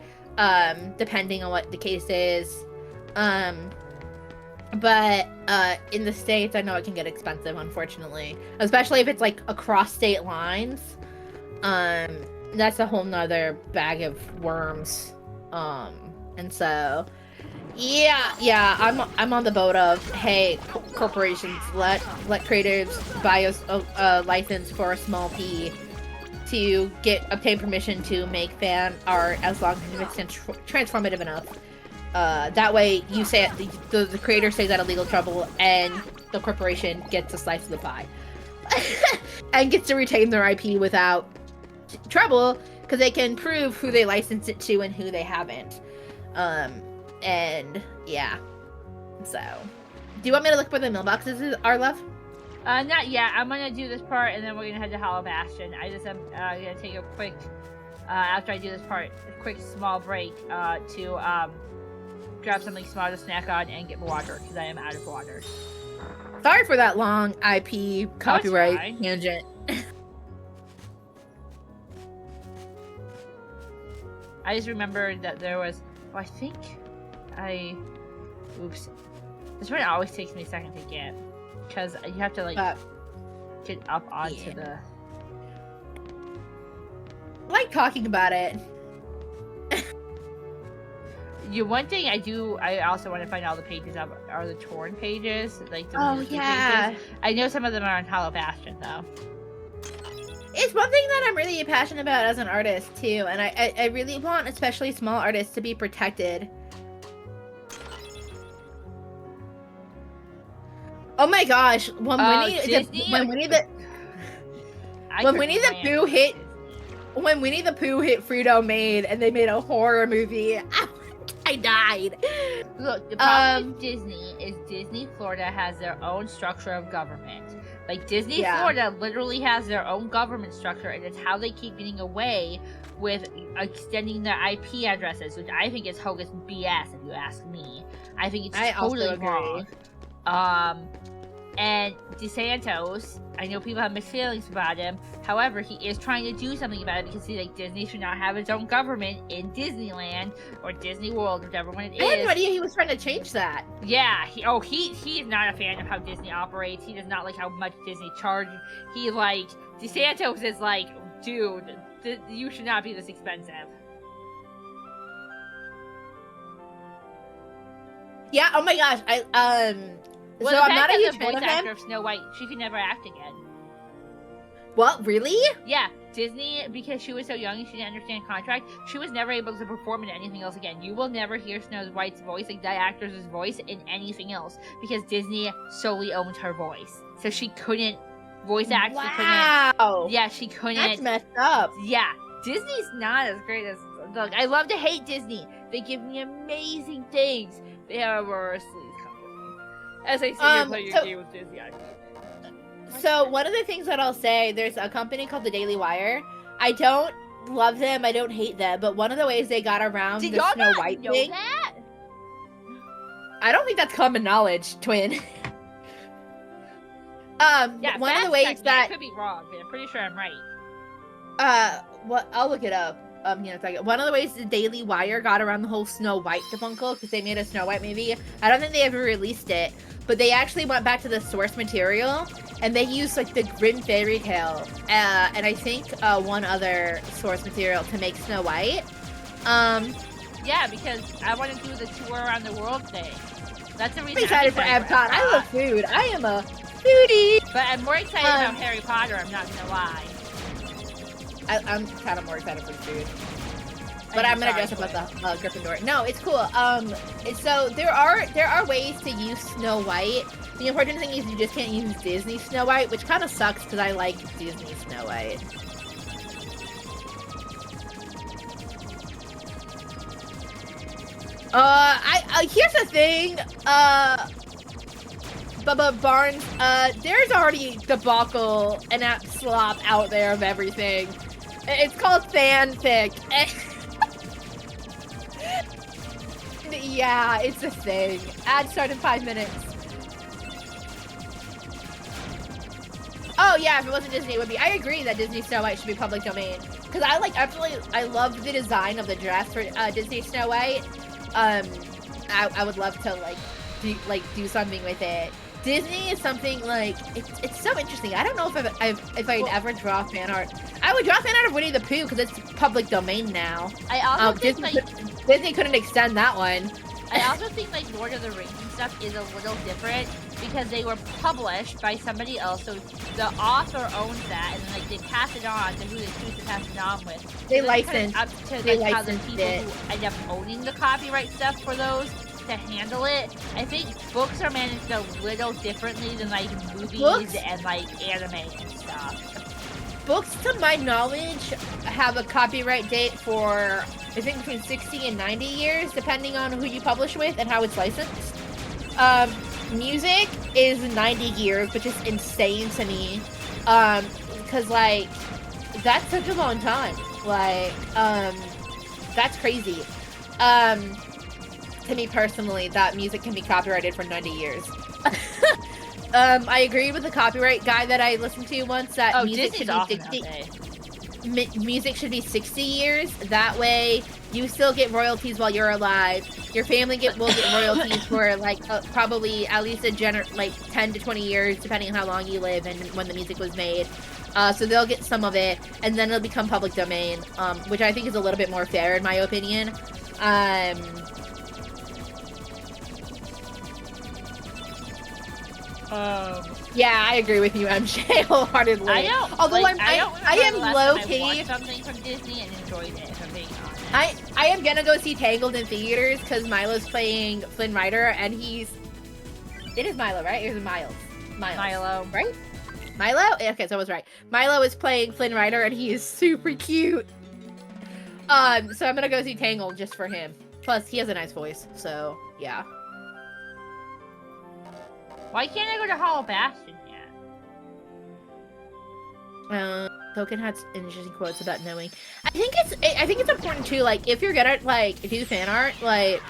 depending on what the case is. But in the States, I know it can get expensive, unfortunately, especially if it's like across state lines. That's a whole nother bag of worms. And so, yeah, I'm on the boat of, hey, corporations, let creators buy a license for a small fee to obtain permission to make fan art, as long as it's transformative enough. That way, you say the creator stays out of legal trouble, and the corporation gets a slice of the pie, and gets to retain their IP without trouble, because they can prove who they licensed it to and who they haven't. And yeah. So, do you want me to look where the mailboxes are, love? Not yet. I'm gonna do this part, and then we're gonna head to Hollow Bastion. I just am gonna take a quick, after I do this part, a quick small break to grab something small to snack on and get water, because I am out of water. Sorry for that long IP copyright tangent. I just remembered that there was. Oh, I think oops. This one always takes me a second to get, because you have to like get up onto the. I like talking about it. One thing I also want to find all the pages of are the torn pages, like the music pages. I know some of them are on Hollow Bastion though. It's one thing that I'm really passionate about as an artist too, and I really want, especially small artists, to be protected. Oh my gosh! When Winnie the Pooh hit Frito Made and they made a horror movie, I died. Look, the problem with Disney is Disney Florida has their own structure of government. Like, Disney Florida literally has their own government structure, and it's how they keep getting away with extending their IP addresses, which I think is hocus BS, if you ask me. I think it's totally wrong. And DeSantis, I know people have mixed feelings about him. However, he is trying to do something about it, because Disney should not have its own government in Disneyland or Disney World, whichever one it is. I had no idea he was trying to change that. Yeah, he is not a fan of how Disney operates. He does not like how much Disney charges. DeSantis is like, dude, you should not be this expensive. Yeah. Oh my gosh. Well, so I'm not a huge voice fan actor of Snow White. She could never act again. What? Really? Yeah, Disney, because she was so young and she didn't understand contract, she was never able to perform in anything else again. You will never hear Snow White's voice, like that actor's voice, in anything else, because Disney solely owns her voice. So she couldn't voice act. Wow. She couldn't. That's messed up. Yeah, Disney's not as great as. Look, I love to hate Disney. They give me amazing things. They have a as I say, you play your game with Disney. So one of the things that I'll say, there's a company called the Daily Wire. I don't love them, I don't hate them, but one of the ways they got around the Snow White thing. That? I don't think that's common knowledge, Twin. Yeah, one of the ways that I could be wrong, but I'm pretty sure I'm right. what? I'll look it up. Here in a second. One of the ways the Daily Wire got around the whole Snow White debacle, because they made a Snow White movie. I don't think they ever released it, but they actually went back to the source material and they used like the Grimm fairy tale, and I think one other source material to make Snow White. Yeah, because I want to do the tour around the world thing. That's the reason. I'm excited for Epcot. I love food. I am a foodie. But I'm more excited about Harry Potter. I'm not gonna lie. I'm kind of more excited for the food. But I'm gonna dress up as a Gryffindor. No, it's cool. So there are ways to use Snow White. The important thing is you just can't use Disney Snow White, which kind of sucks because I like Disney Snow White. Here's the thing. Bubba Barnes. There's already debacle and slop out there of everything. It's called fanfic. Yeah, it's a thing. Ad start in 5 minutes. Oh yeah, if it wasn't Disney, it would be. I agree that Disney Snow White should be public domain because I love the design of the dress for Disney Snow White. I would love to do something with it. Disney is something like it's so interesting. I don't know if I'd ever draw fan art. I would draw fan art of Winnie the Pooh because it's public domain now. I also think Disney couldn't extend that one. I also think like Lord of the Rings and stuff is a little different because they were published by somebody else, so the author owns that, and then like they pass it on to who they choose to pass it on with. They so licensed. Up to how the people who end up owning the copyright stuff for those to handle it. I think books are managed a little differently than like movies and like anime and stuff. Books, to my knowledge, have a copyright date for I think between 60 and 90 years, depending on who you publish with and how it's licensed. Music is 90 years, which is insane to me. Because like that's such a long time. Like, that's crazy. To me personally, that music can be copyrighted for 90 years. I agree with the copyright guy that I listened to once that music should be 60. Music should be 60 years. That way, you still get royalties while you're alive. Your family will get royalties for like probably at least 10 to 20 years, depending on how long you live and when the music was made. So they'll get some of it, and then it'll become public domain, which I think is a little bit more fair in my opinion. Yeah, I agree with you, MJ, wholeheartedly. I don't. Although like, I am low key. I watched something from Disney and enjoyed it. If I'm being honest. I am gonna go see Tangled in theaters because Milo's playing Flynn Rider, and it is Milo, right? Or is it Miles? Milo, right? Milo? Okay, so I was right. Milo is playing Flynn Rider, and he is super cute. So I'm gonna go see Tangled just for him. Plus, he has a nice voice, so yeah. Why can't I go to Hollow Bastion yet? Token had interesting quotes about knowing. I think it's important too. Like, if you're gonna like do fan art, like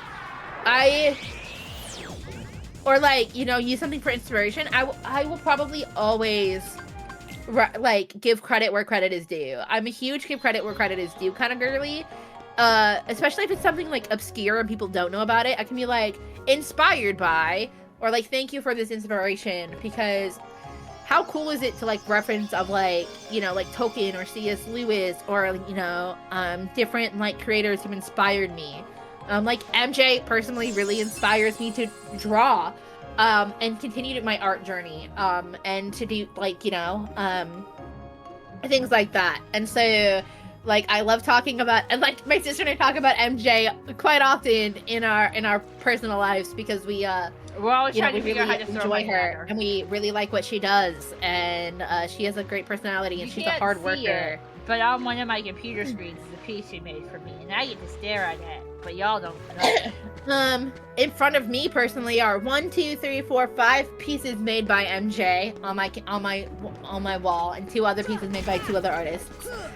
or like use something for inspiration. I will probably always like give credit where credit is due. I'm a huge give credit where credit is due kind of girly. Especially if it's something like obscure and people don't know about it. I can be like inspired by. Or like, thank you for this inspiration, because how cool is it to like reference of like, like Tolkien or C.S. Lewis or, different like creators who inspired me. Like MJ personally really inspires me to draw, and continue my art journey, and to do like, things like that. And so, like, I love talking about, and like my sister and I talk about MJ quite often in our personal lives because we're always trying to figure out how really to throw enjoy her, and we really like what she does, and she has a great personality, and she's a hard worker. But on one of my computer screens is a piece she made for me, and I get to stare at it, but y'all don't know. In front of me personally are 1, 2, 3, 4, 5 pieces made by MJ on my wall, and 2 other pieces made by 2 other artists.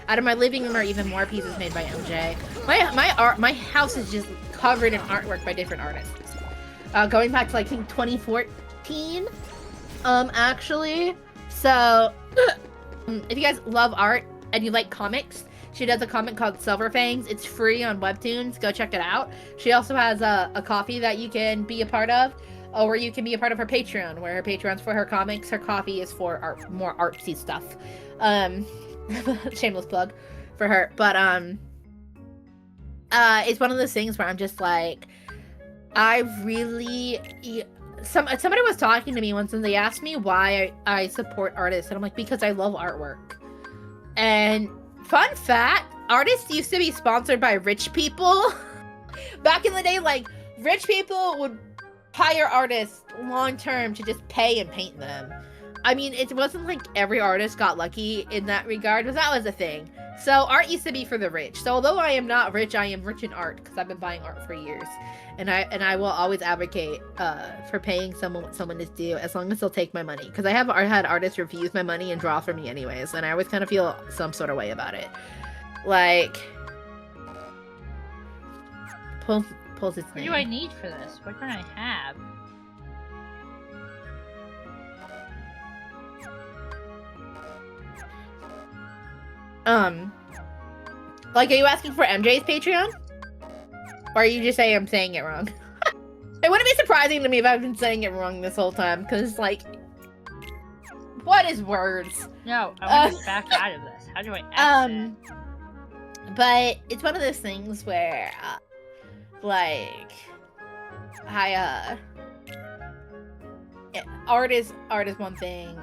Out of my living room are even more pieces made by MJ. My house is just covered in artwork by different artists. Going back to like I think 2014, actually. So, if you guys love art and you like comics, She does a comic called Silver Fangs. It's free on Webtoons. Go check it out. She also has a coffee that you can be a part of, or you can be a part of her Patreon, where her Patreon's for her comics, her coffee is for art, more artsy stuff. Shameless plug for her. But it's one of those things where I'm just like, I really somebody was talking to me once and they asked me why I support artists, and I'm like, because I love artwork. And fun fact, artists used to be sponsored by rich people. Back in the day, like, rich people would hire artists long term to just pay and paint them. I mean, it wasn't like every artist got lucky in that regard, but that was a thing. So art used to be for the rich. So although I am not rich, I am rich in art because I've been buying art for years, and I will always advocate for paying someone what someone is due, as long as they'll take my money. Because I have had artists refuse my money and draw for me anyways, and I always kind of feel some sort of way about it. Like, pulls its What name. do I need for this? What can I have? Like, are you asking for MJ's Patreon? Or are you just saying I'm saying it wrong? It wouldn't be surprising to me if I've been saying it wrong this whole time, because, like, what is words? No, I want to back out of this. How do I exit? But it's one of those things where, like, art is one thing.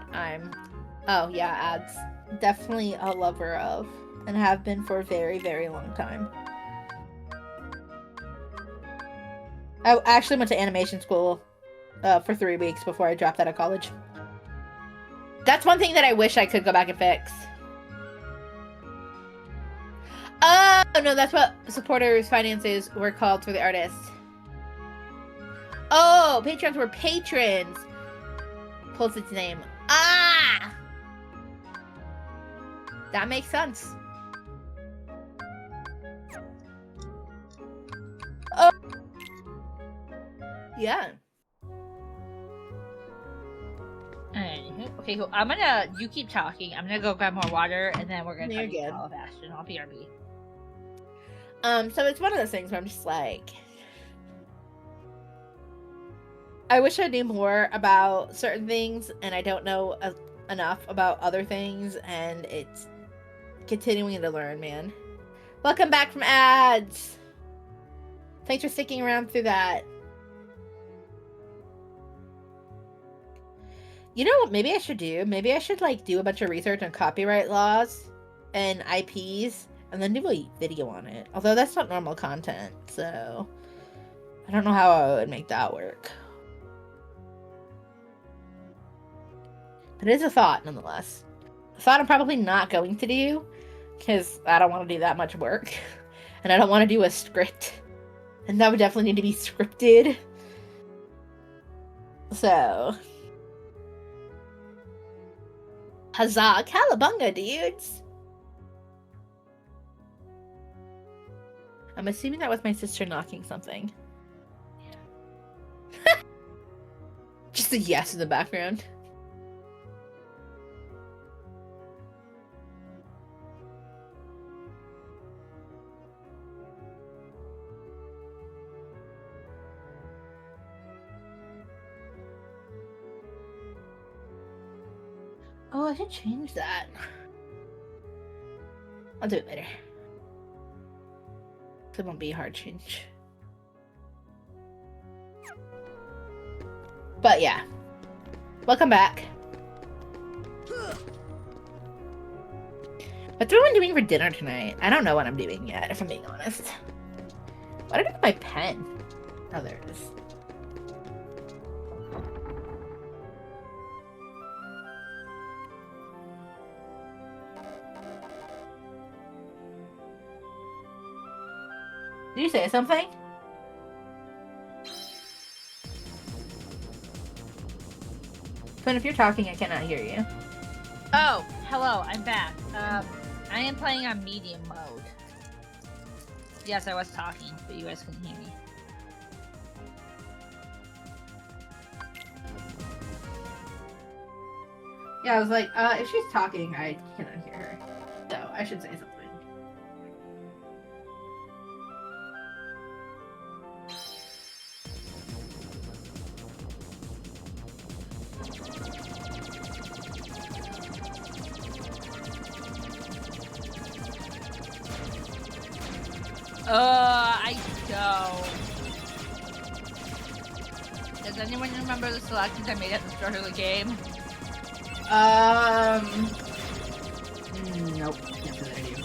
Oh yeah, ads. Definitely a lover of, and have been for a very, very long time. I actually went to animation school for 3 weeks before I dropped out of college. That's one thing that I wish I could go back and fix. Oh, no, that's what supporters' finances were called for the artists. Oh, patrons were patrons. Pulls its name. Ah! That makes sense. Oh. Yeah. Okay, cool. You keep talking. I'm gonna go grab more water, and then we're gonna You're talk good. about Bastion. I'll BRB. So it's one of those things where I'm just like, I wish I knew more about certain things, and I don't know enough about other things, and it's continuing to learn, man. Welcome back from ads. Thanks for sticking around through that. You know what maybe I should do? Maybe I should, like, do a bunch of research on copyright laws and IPs, and then do a video on it. Although that's not normal content, so I don't know how I would make that work. But it is a thought, nonetheless. A thought I'm probably not going to do, because I don't want to do that much work. And I don't want to do a script. And that would definitely need to be scripted. So... Huzzah, Calabunga, dudes! I'm assuming that was my sister knocking something. Just a yes in the background. Oh, I should change that. I'll do it later. It won't be a hard change. But yeah. Welcome back. What's everyone doing for dinner tonight? I don't know what I'm doing yet, if I'm being honest. What did I do with my pen? Oh, there it is. Did you say something? But if you're talking, I cannot hear you. Oh, hello, I'm back. I am playing on medium mode. Yes, I was talking, but you guys couldn't hear me. Yeah, I was like, if she's talking, I cannot hear her. So I should say something. I don't. Does anyone remember the selections I made at the start of the game? Nope. Can't say that I do.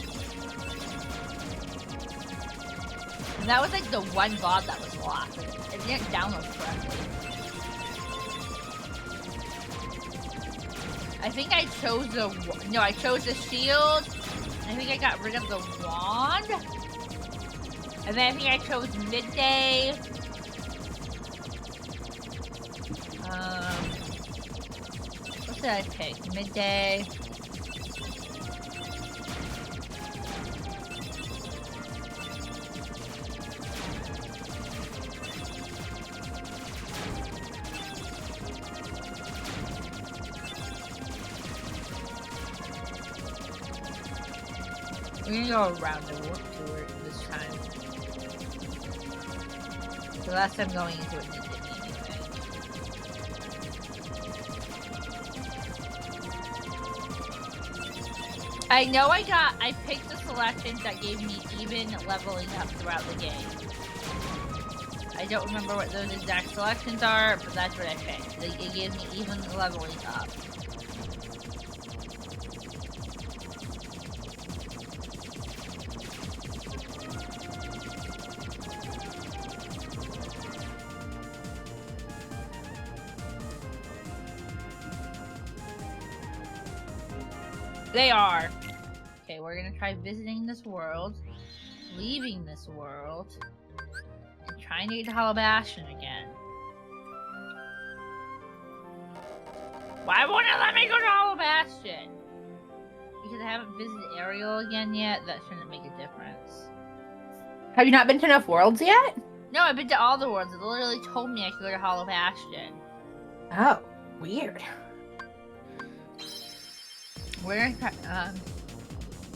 And that was like the one VOD that was locked. Like, it didn't download correctly. I think I chose I chose the shield. I think I got rid of the wand. And then I think I chose midday. What did I pick? Midday. We're gonna go around the warp tour this time. The last time going into it didn't give me anything. I know I picked the selections that gave me even leveling up throughout the game. I don't remember what those exact selections are, but that's what I picked. It gave me even leveling up. They are. Okay, we're gonna try visiting this world, leaving this world, and trying to get to Hollow Bastion again. Why won't it let me go to Hollow Bastion? Because I haven't visited Ariel again yet. That shouldn't make a difference. Have you not been to enough worlds yet? No, I've been to all the worlds. It literally told me I could go to Hollow Bastion. Oh, weird. Where?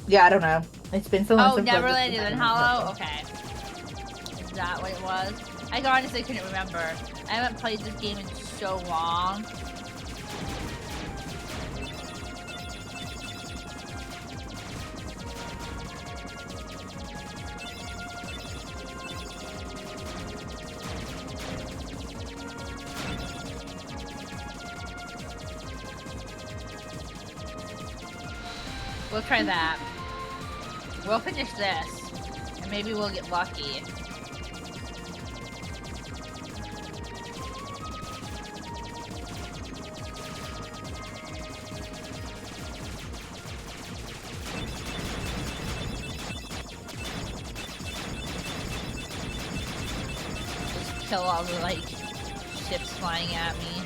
Yeah, I don't know. It's been so long. Oh, since I've Neverland been and then to Hollow? Okay. Is that what it was? I honestly couldn't remember. I haven't played this game in so long. We'll try that. We'll finish this, and maybe we'll get lucky. Just kill all the, like, ships flying at me.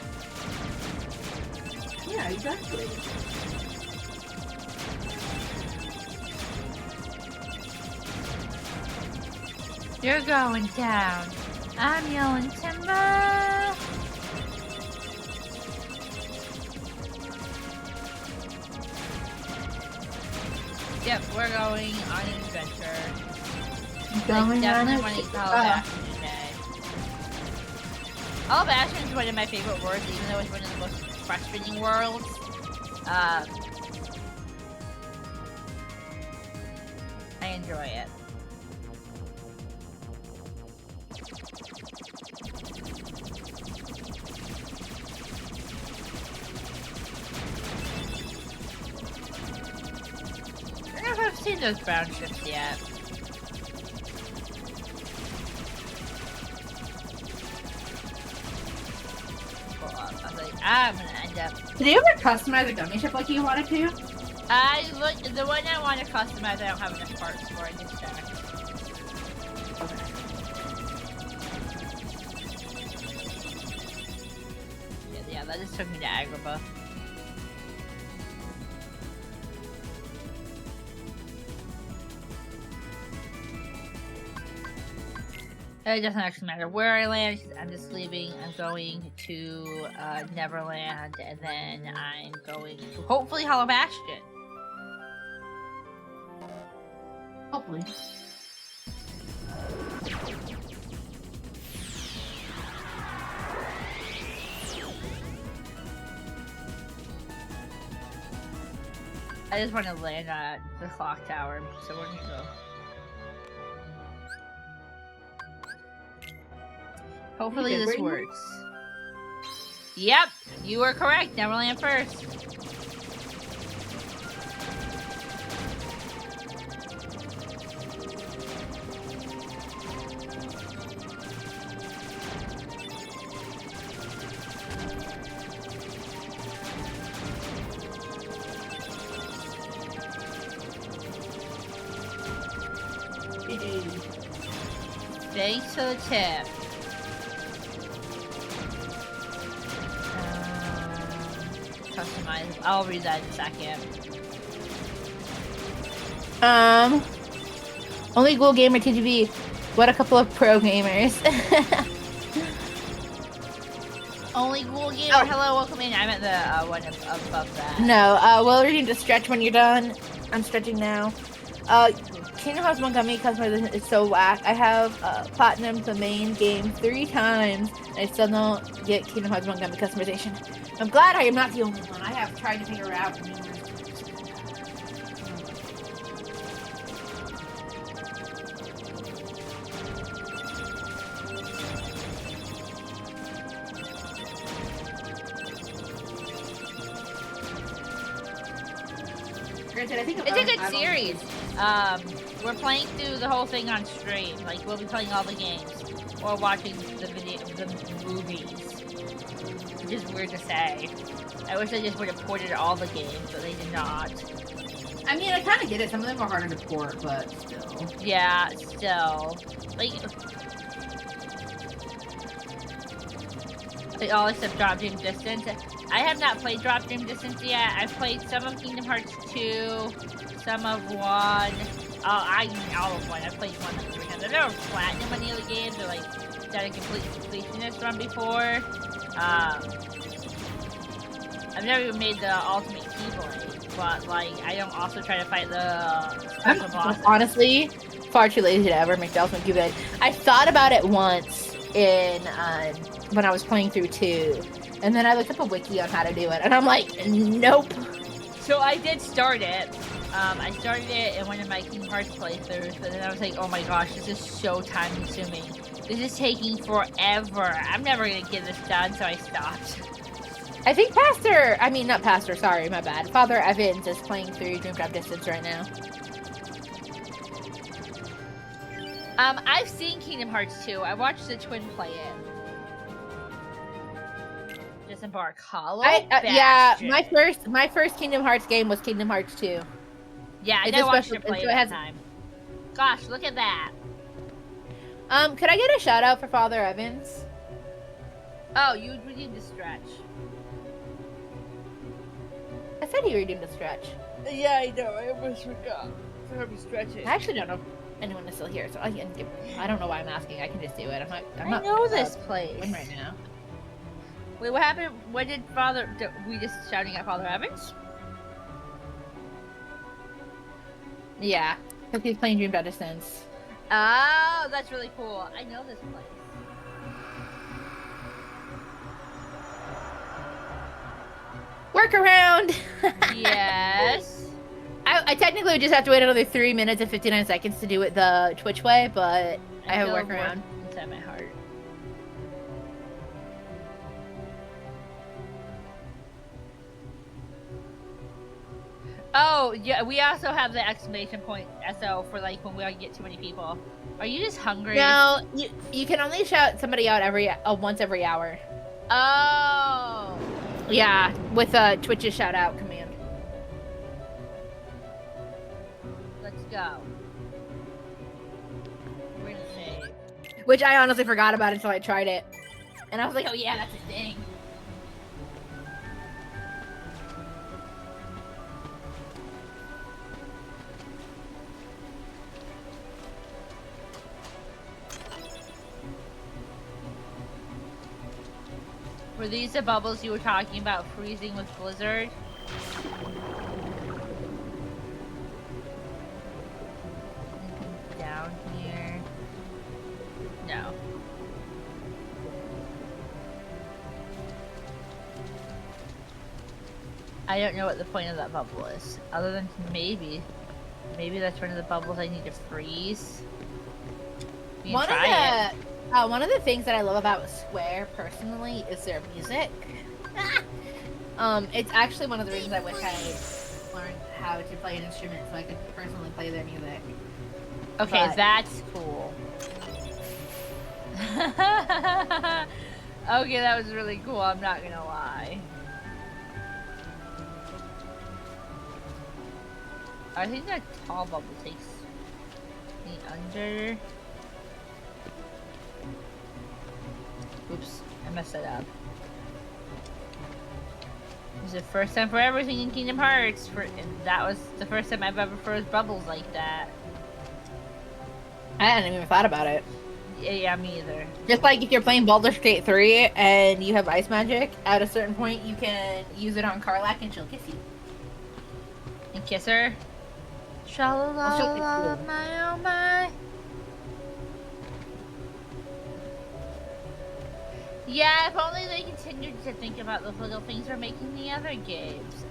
Yeah, exactly. You're going down. I'm yelling timber. Yep, we're going on an adventure. Going definitely on want to a- eat the Hollow Bastion today. Hollow Bastion is one of my favorite worlds, even though it's one of the most frustrating worlds. I enjoy it. I don't know if I've seen those brown ships yet. Hold on, I was like, I'm gonna end up. Did you ever customize a gummy ship like you wanted to? I look the one I want to customize. I don't have enough parts for. I just checked. Yeah, that just took me to Agrabah. It doesn't actually matter where I land, 'cause I'm just leaving. I'm going to Neverland, and then I'm going to hopefully Hollow Bastion. Hopefully. I just want to land at the clock tower, so we're gonna go. Hopefully Okay, this where you- works. Yep, you were correct. Neverland first. Thanks for the tip. Customize. I'll read that in a second. Only Ghoul Gamer TGB. What a couple of pro gamers. Only Ghoul Gamer. Oh. Hello, welcome in. I'm at the one above that. No, well, we're going to stretch when you're done. I'm stretching now. Kingdom Hearts Montgomery customization is so whack. I have platinum the main game 3 times, and I still don't get Kingdom Hearts Montgomery customization. I'm glad I am not the only one. I have tried to figure it out. Granted, I think It's a good series. We're playing through the whole thing on stream. Like we'll be playing all the games or watching the movies. Which is weird to say. I wish they just would have ported all the games, but they did not. I mean, I kind of get it. Some of them are harder to port, but still. Yeah, still. Like all except Drop Dream Distance. I have not played Drop Dream Distance yet. I've played some of Kingdom Hearts 2, some of 1. I mean all of 1. I've played 1 like 3 times. I've never platinum any of the games or like done a complete completionist run before. I've never even made the Ultimate Keyblade, but like I don't also try to fight the special bosses. Honestly, far too lazy to ever make the Ultimate Cube. I thought about it once in when I was playing through 2, and then I looked up a wiki on how to do it, and I'm like, nope. So I did start it. I started it in one of my Kingdom Hearts playthroughs, but then I was like, oh my gosh, this is so time consuming. This is taking forever. I'm never gonna get this done, so I stopped. I think not Pastor, sorry, my bad. Father Evans is playing through Dream Drop Distance right now. I've seen Kingdom Hearts 2. I watched the twin play it. Disembark Hollow. Yeah, Bastion. my first Kingdom Hearts game was Kingdom Hearts 2. Yeah, I It's did a watch special- it play so it it has- that time. Gosh, look at that. Could I get a shout out for Father Evans? Oh, you redeemed the stretch. I said he redeemed a stretch. Yeah, I know. I almost forgot. Let me stretch it. I actually don't know if anyone is still here, so I don't know why I'm asking. I can just do it. I'm I not know this place. in right now. Wait, what happened? What did we just shouting at Father Evans? Yeah, because he's playing Dream Drop Distance. Oh, that's really cool. I know this place. Workaround! Yes. I technically would just have to wait another 3 minutes and 59 seconds to do it the Twitch way, but I have a feel workaround. warmth inside my heart. Oh, yeah, we also have the exclamation point SO for like when we get too many people. Are you just hungry? No, you can only shout somebody out once every hour. Oh. Yeah, with Twitch's shout out command. Let's go. We're gonna save. Which I honestly forgot about until I tried it. And I was like, oh yeah, that's a thing. Were these the bubbles you were talking about freezing with Blizzard? Anything down here? No. I don't know what the point of that bubble is. Other than maybe that's one of the bubbles I need to freeze. You can try it. One of the things that I love about Square personally is their music. It's actually one of the reasons I wish I learned how to play an instrument so I could personally play their music. Okay, But- that's cool. Okay, that was really cool. I'm not gonna lie. I think that tall bubble takes me under. Oops, I messed that up. It's the first time for everything in Kingdom Hearts. And that was the first time I've ever froze bubbles like that. I hadn't even thought about it. Yeah, me either. Just like if you're playing Baldur's Gate 3 and you have ice magic, at a certain point you can use it on Karlach and she'll kiss you. And kiss her. Sha-la-la-la, my oh my. Yeah, if only they continued to think about those little things for making the other games.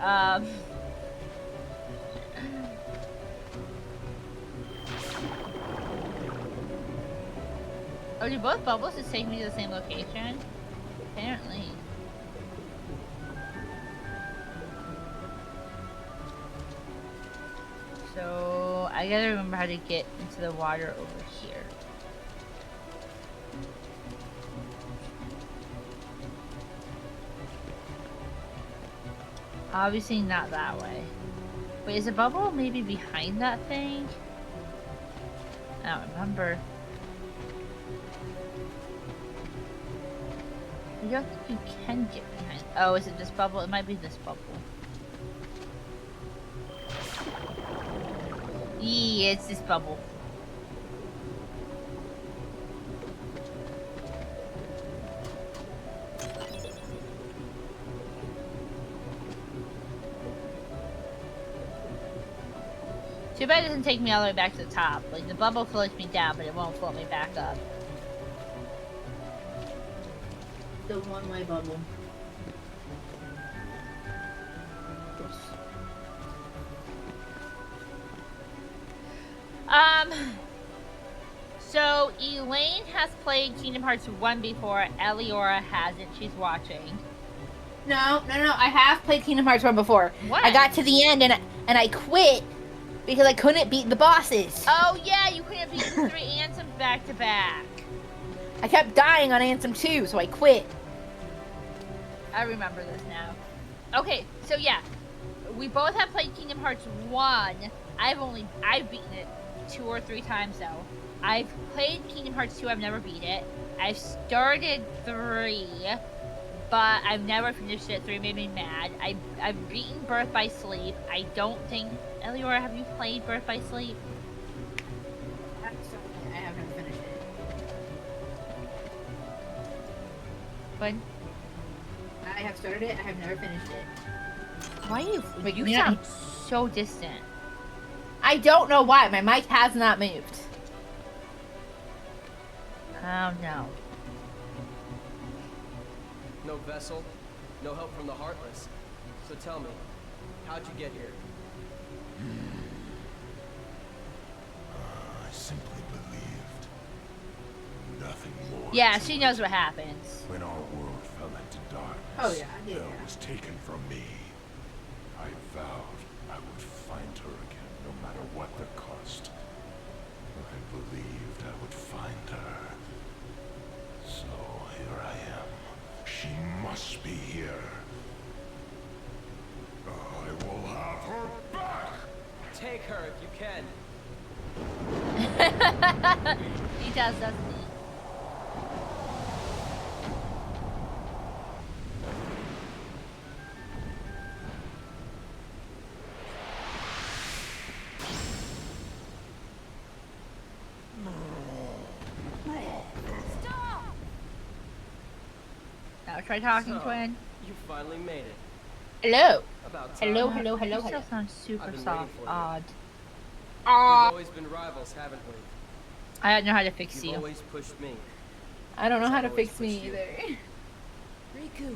Oh, do both bubbles just take me to the same location? Apparently. So, I gotta remember how to get into the water over here. Obviously not that way. Wait, is a bubble maybe behind that thing? I don't remember. I don't think you can get behind. Oh, is it this bubble? It might be this bubble. Yeah, it's this bubble. Too bad it doesn't take me all the way back to the top. Like, the bubble floats me down, but it won't float me back up. The one-way bubble. So Elaine has played Kingdom Hearts 1 before. Eliora hasn't. She's watching. No. I have played Kingdom Hearts 1 before. What? I got to the end and I quit because I couldn't beat the bosses. Oh yeah, you couldn't beat the 3 anthems back to back. I kept dying on Anthem 2, so I quit. I remember this now. Okay, so yeah, we both have played Kingdom Hearts 1. I've beaten it 2 or 3 times though. I've played Kingdom Hearts 2, I've never beat it. I've started 3, but I've never finished it. 3 made me mad. I've beaten Birth by Sleep. I don't think... Eliora, have you played Birth by Sleep? I haven't finished it. When? I have started it, I have never finished it. Why you... Wait, you yeah. sound so distant. I don't know why. My mic has not moved. Oh no. No vessel, no help from the Heartless. So tell me, how'd you get here? I simply believed. Nothing more. Yeah, she knows what happens. When our world fell into darkness, Oh, yeah. Belle was taken from me. I vowed I would find her again, no matter what the cost. I believed I would find her. So here I am. She must be here. I will have her back! Take her if you can. He does, doesn't he? Now try talking, So, twin. You finally made it. Hello. About time. Hello. You still sound super I've been soft, waiting for you. odd. We've always been rivals, haven't we? I don't know how to fix You've you. always pushed me, I don't know how to Always fix me pushed you. either. Riku.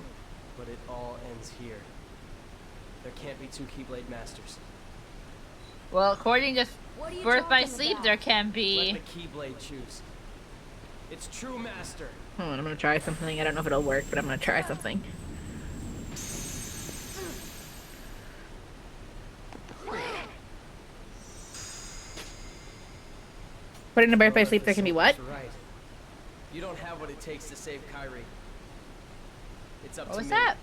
but it all ends here. There can't be 2 Keyblade Masters. Well, according to What are you Birth by talking Sleep, about? there can Let be. the Keyblade choose. It's true master. Hold on, I'm gonna try something. I don't know if it'll work, but I'm gonna try something. Putting a birth by sleep, there can be what? That's right. You don't have what it takes to save Kyrie. It's up What to was me. that?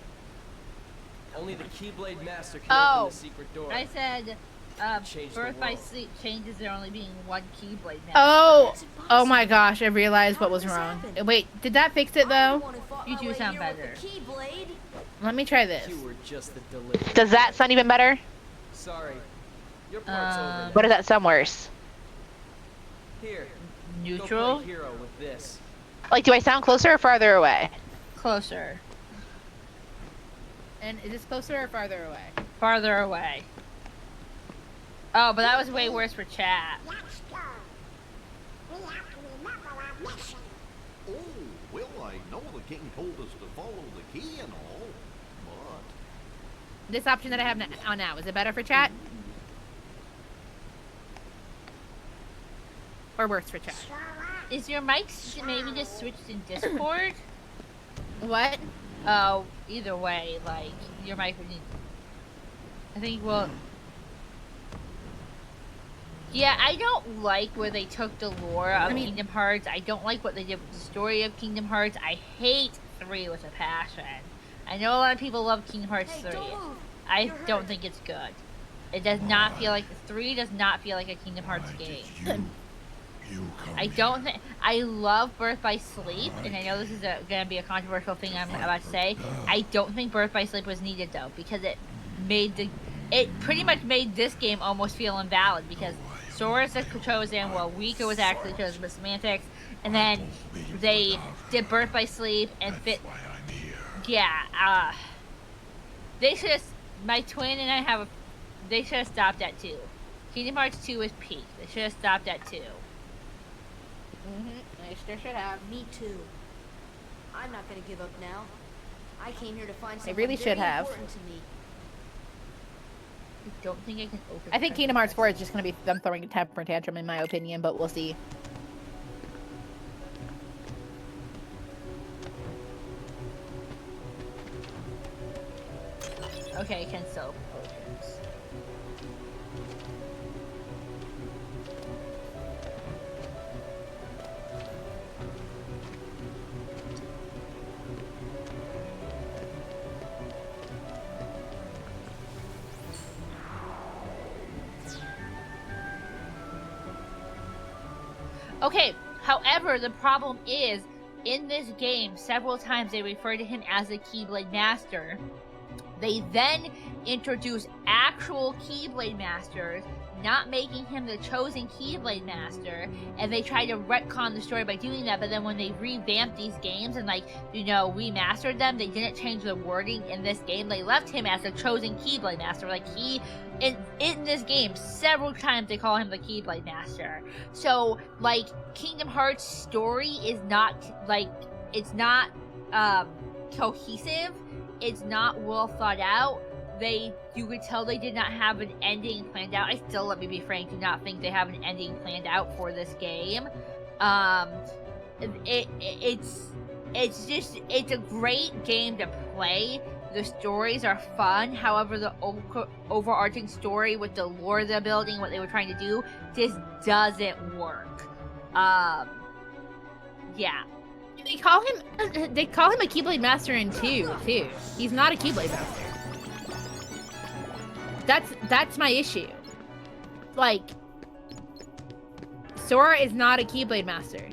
Only the Keyblade Master can Oh, open the secret door. I said, Change the birth by world. sleep changes there only being one Keyblade now. Oh my gosh, I realized what was wrong. Wait, did that fix it though? You do sound better. Let me try this. You were just the delivery. Does that sound even better? Sorry. Your part's over. Or does that sound worse? Here. Neutral? Go play hero with this. Like, do I sound closer or farther away? Closer. And is this closer or farther away? Farther away. Oh, but that was way worse for chat. Let's go. We have to remember our mission. Oh, well, I know the king told us to follow the key and all, but... This option that I have on now, is it better for chat? Or worse for chat? Is your mic maybe just switched in Discord? What? Oh, either way, like, your mic would need... I think, well... Yeah, I don't like where they took the lore of Kingdom Hearts. I don't like what they did with the story of Kingdom Hearts. I hate 3 with a passion. I know a lot of people love Kingdom Hearts 3. I don't think it's good. It does not feel like... 3 does not feel like a Kingdom Hearts game. I don't think... I love Birth by Sleep, and I know this is going to be a controversial thing I'm about to say. I don't think Birth by Sleep was needed, though, because it made the... It pretty much made this game almost feel invalid, because Sora was chosen, well, Rika was actually chosen with Semantics, and then they did Birth by Sleep and fit... Yeah, they should have... My twin and I have a... They should have stopped at 2. Kingdom Hearts 2 is peak. They should have stopped at 2. I sure should have. Me too. I'm not gonna give up now. I came here to find They something really should very have. important to me. I don't think I can open... I think Kingdom Hearts 4 is just going to be them throwing a temper tantrum in my opinion, but we'll see. Okay, I can sell potions. Okay, however, the problem is, in this game, several times they refer to him as the Keyblade Master. They then introduce actual Keyblade Masters, not making him the chosen Keyblade Master, and they try to retcon the story by doing that, but then when they revamped these games and, like, you know, remastered them, they didn't change the wording in this game. They left him as the chosen Keyblade Master. Like, in this game, several times they call him the Keyblade Master. So, like, Kingdom Hearts' story is not, like, it's not, cohesive. It's not well thought out. You could tell they did not have an ending planned out. I still, let me be frank, do not think they have an ending planned out for this game. It's a great game to play. The stories are fun. However, the overarching story with the lore they're building, what they were trying to do, just doesn't work. Yeah. They call him a Keyblade Master in 2 too. He's not a Keyblade Master. That's my issue. Like, Sora is not a Keyblade Master.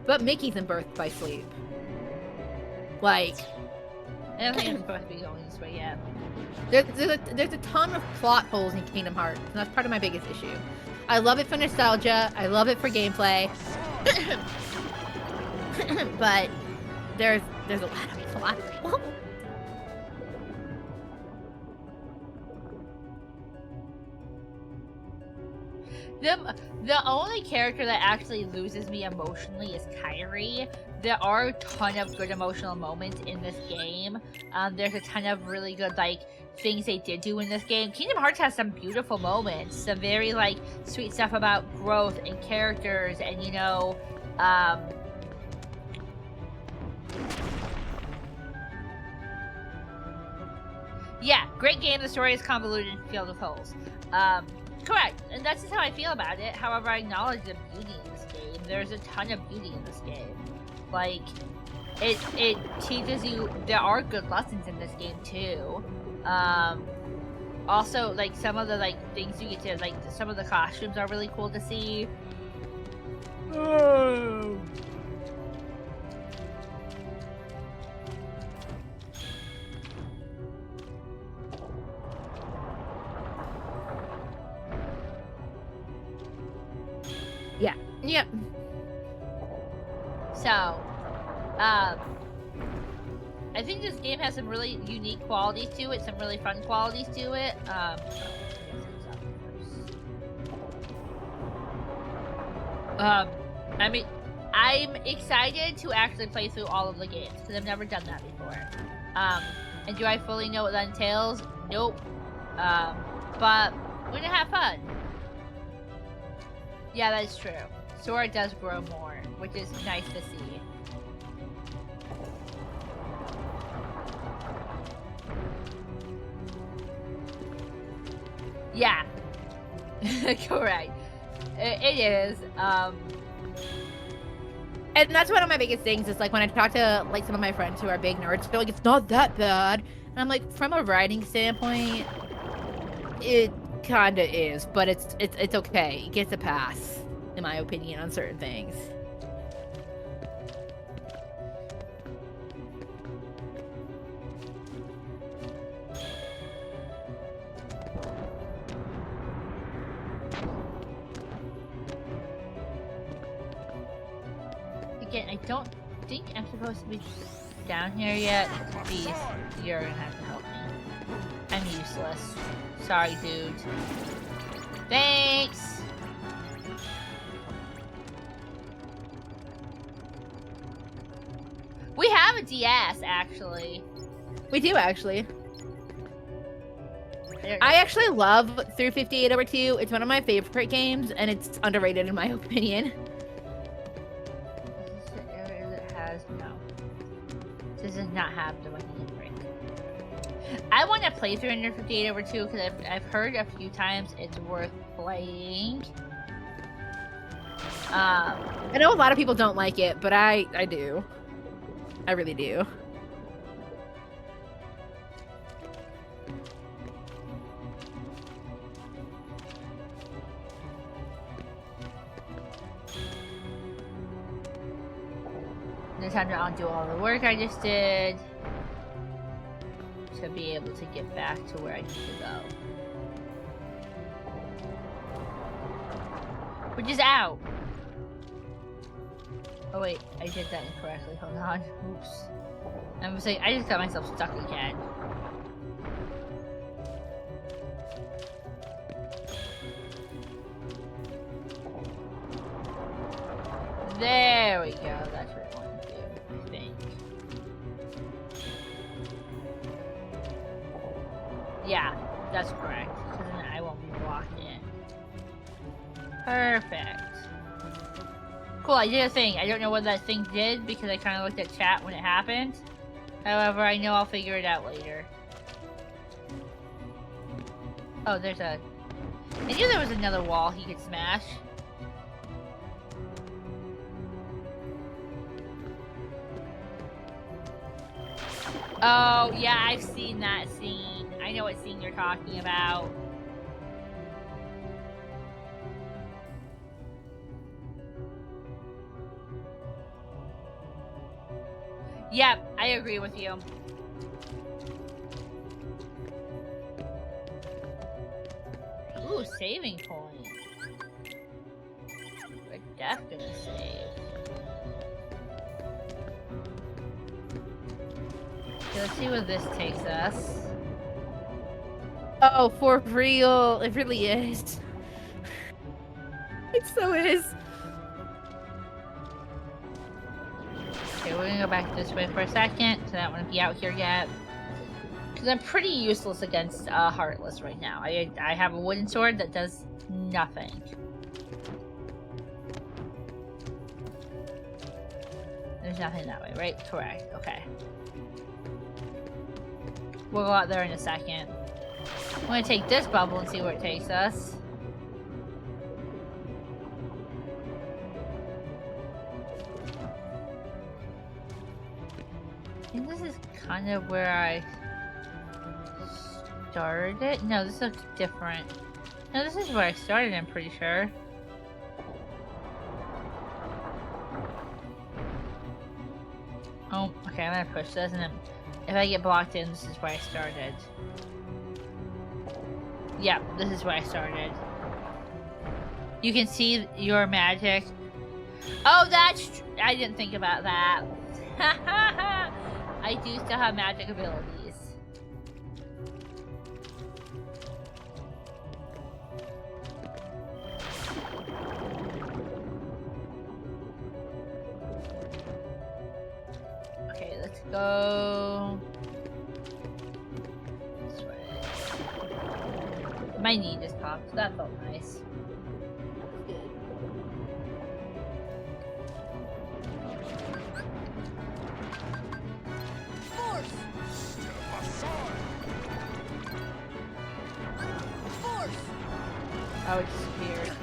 But Mickey's in Birth by Sleep. Like, I don't think I'm supposed to be going this way yet. there's a ton of plot holes in Kingdom Hearts, and that's part of my biggest issue. I love it for nostalgia. I love it for gameplay. But there's a lot of plot holes. The only character that actually loses me emotionally is Kairi. There are a ton of good emotional moments in this game. There's a ton of really good like things they did do in this game. Kingdom Hearts has some beautiful moments, some very like sweet stuff about growth and characters, and you know, yeah, great game. The story is convoluted and filled with holes. Correct, and that's just how I feel about it. However, I acknowledge the beauty in this game. There's a ton of beauty in this game. Like, it teaches you, there are good lessons in this game too. Also, like, some of the, like, things you get to, like, some of the costumes are really cool to see. Oh. Yeah. Yep. So, I think this game has some really unique qualities to it, some really fun qualities to it. I mean, I'm excited to actually play through all of the games, because I've never done that before. And do I fully know what that entails? Nope. But we're gonna have fun. Yeah, that's true. Sora does grow more, which is nice to see. Yeah. Correct. It is. And that's one of my biggest things is like when I talk to like some of my friends who are big nerds, they're like, it's not that bad. And I'm like, from a writing standpoint, it kinda is, but it's okay. It gets a pass, in my opinion, on certain things. Again, I don't think I'm supposed to be down here yet. Beast, you're gonna have to help me. I'm useless. Sorry, dude. Thanks! We have a DS, actually. We do, actually. I actually love Through 58/2. It's one of my favorite games, and it's underrated in my opinion. Is this the area that has... No. This does not have the money break. I want to play through Under 58/2 because I've heard a few times it's worth playing. I know a lot of people don't like it, but I do. I really do. It's time to undo all the work I just did to be able to get back to where I need to go. Which is out. Oh wait, I did that incorrectly. Hold on. Oops. I'm saying I just got myself stuck again. There we go. That's what I wanted to do, I think. Yeah, that's correct. So then I won't be blocked in. Perfect. Cool, I did a thing. I don't know what that thing did because I kind of looked at chat when it happened. However, I know I'll figure it out later. Oh, there's a... I knew there was another wall he could smash. Oh, yeah, I've seen that scene. I know what scene you're talking about. Yep, I agree with you. Ooh, saving point. We're definitely gonna save. Okay, let's see where this takes us. Oh, for real. It really is. It so is. Okay, we're gonna go back this way for a second, so I don't want to be out here yet. Because I'm pretty useless against Heartless right now. I have a wooden sword that does nothing. There's nothing that way, right? Correct. Okay. We'll go out there in a second. I'm gonna take this bubble and see where it takes us. I think this is kind of where I started. No, this looks different. No, this is where I started, I'm pretty sure. Oh, okay, I'm gonna push this, and then if I get blocked in, this is where I started. Yep, this is where I started. You can see your magic. Oh, that's... I didn't think about that. I do still have magic abilities. Okay, let's go this way. My knee just popped, so that felt nice. Oh, it disappeared.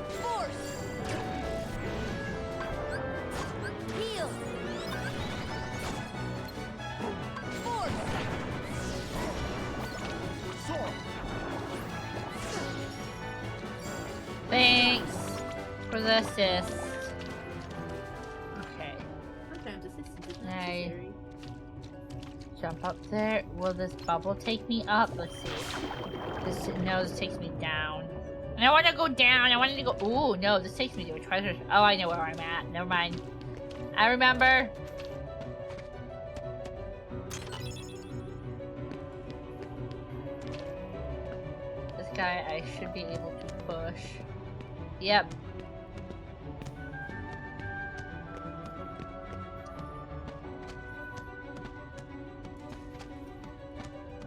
Force. Heal. Force. Thanks for the assist. Okay. Sometimes assistance is Nice. necessary. Jump up there. Will this bubble take me up? Let's see. No, this takes me down. And I want to go down. I wanted to go. Ooh, no, this takes me to a treasure. Oh, I know where I'm at. Never mind. I remember. This guy, I should be able to push. Yep.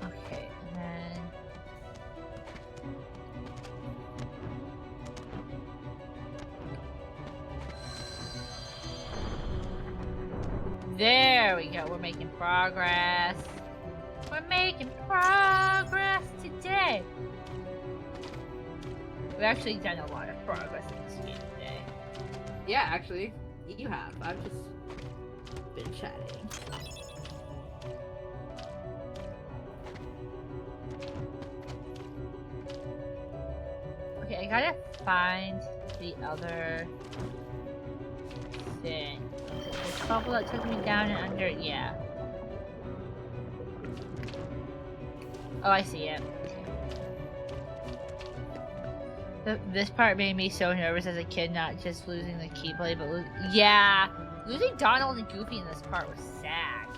Okay, and then... There we go, we're making progress. We're making progress today. We've actually done a lot of progress in this game today. Yeah, actually, you have. I've just been chatting. Okay, I gotta find the other thing. Is it this bubble that took me down and under? Yeah. Oh, I see it. This part made me so nervous as a kid, not just losing the Keyblade, but yeah, losing Donald and Goofy in this part was sad.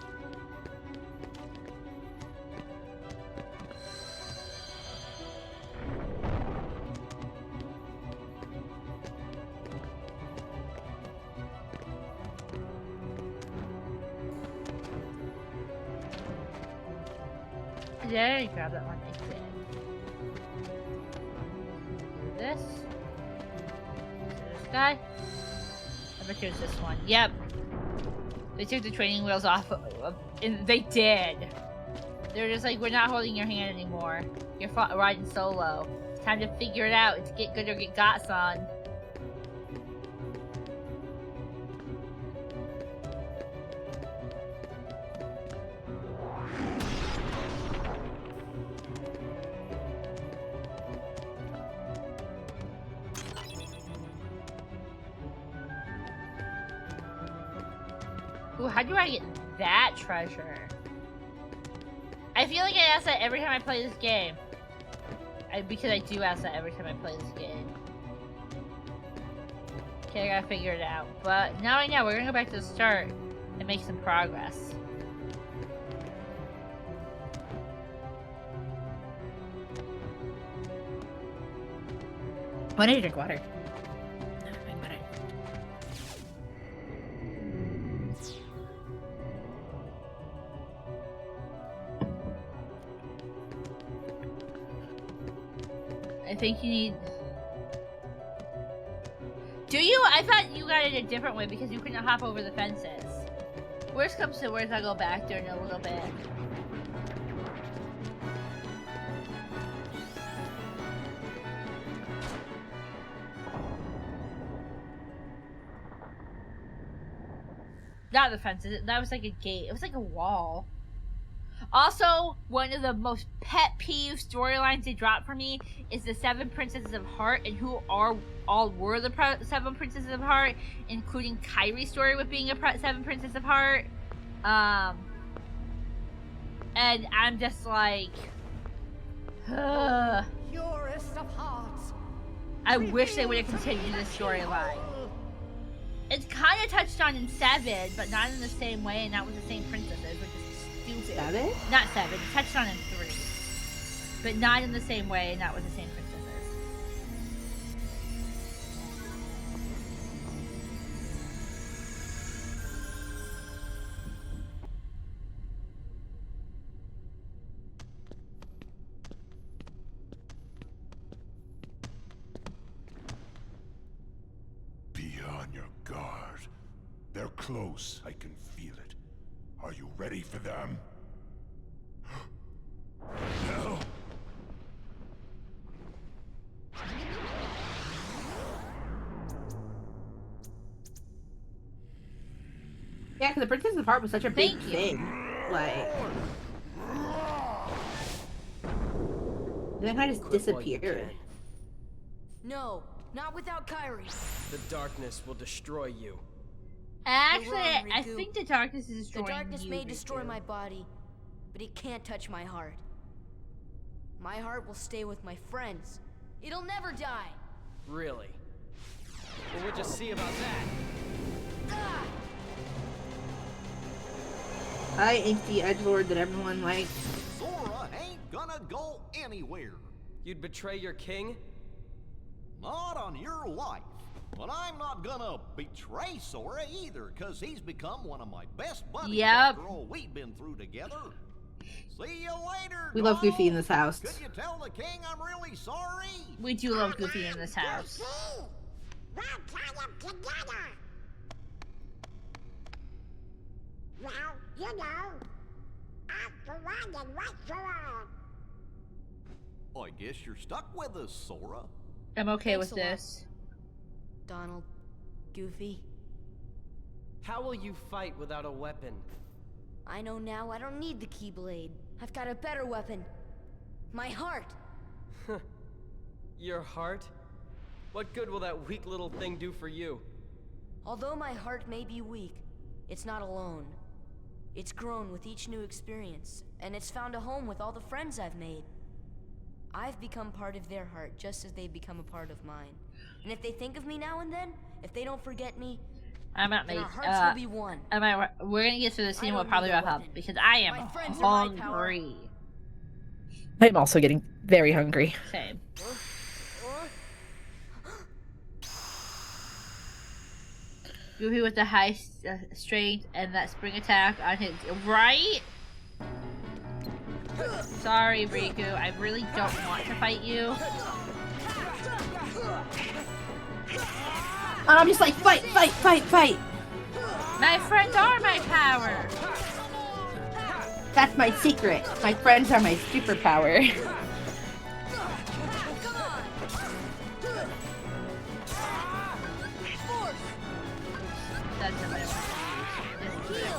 There you grab that one. I did. Do this. This guy. I bet you it's this one. Yep. They took the training wheels off. And they did. They're just like, we're not holding your hand anymore. You're riding solo. It's time to figure it out. It's get good or get got, son. Ooh, how do I get that treasure? I feel like I ask that every time I play this game. Because I do ask that every time I play this game. Okay, I gotta figure it out. But now I know, we're gonna go back to the start and make some progress. I need to drink water. I think you need... Do you? I thought you got it a different way because you couldn't hop over the fences. Worst comes to worst, I'll go back there in a little bit. Not the fences, that was like a gate. It was like a wall. Also, one of the most pet peeve storylines they dropped for me is the 7 Princesses of Heart and who all were the 7 Princesses of Heart, including Kyrie's story with being a 7 Princess of Heart. And I'm just like, Purest of hearts. I wish they would have continued this storyline. It's kind of touched on in 7, but not in the same way, and not with the same princesses, which is stupid. 7? Not 7. It's touched on in 3, but not in the same way, and not with the same princesses. Be on your guard. They're close. I can feel it. Are you ready for them? No. Yeah, because the Princess of Heart was such a big Thank you. thing. Like, then I just Quit while you disappeared. can. No, not without Kyrie. The darkness will destroy you. Actually, wrong, I Riku. think the darkness is The destroying darkness you, may destroy Riku. my body, but it can't touch my heart. My heart will stay with my friends. It'll never die. Really? Well, we'll just see about that. Ah! I ain't the edgelord that everyone likes. Sora ain't gonna go anywhere. You'd betray your king? Not on your life. But I'm not gonna betray Sora either, cause he's become one of my best buddies Yep. after all we've been through together. See you later, We love Goofy in Donald. this house. Could you tell the king I'm really sorry? We do love Goofy in this house. We'll try them together. Well, you know, I'm the one that writes for all. I guess you're stuck with us, Sora. I'm okay Thanks with a lot. this. Donald, Goofy, How will you fight without a weapon? I know now I don't need the Keyblade. I've got a better weapon. My heart. Your heart? What good will that weak little thing do for you? Although my heart may be weak, it's not alone. It's grown with each new experience, and it's found a home with all the friends I've made. I've become part of their heart just as they've become a part of mine. And if they think of me now and then, if they don't forget me, I'm not then made. our hearts will be one. We're gonna get through the scene. I We'll don't probably need a wrap up weapon. because I am My friends are my power. hungry. I'm also getting very hungry. Same. Goofy with the high strength and that spring attack on his right. Sorry, Riku. I really don't want to fight you. And I'm just like, fight, fight, fight, fight. My friends are my power. That's my secret. My friends are my superpower. That's what I want to use.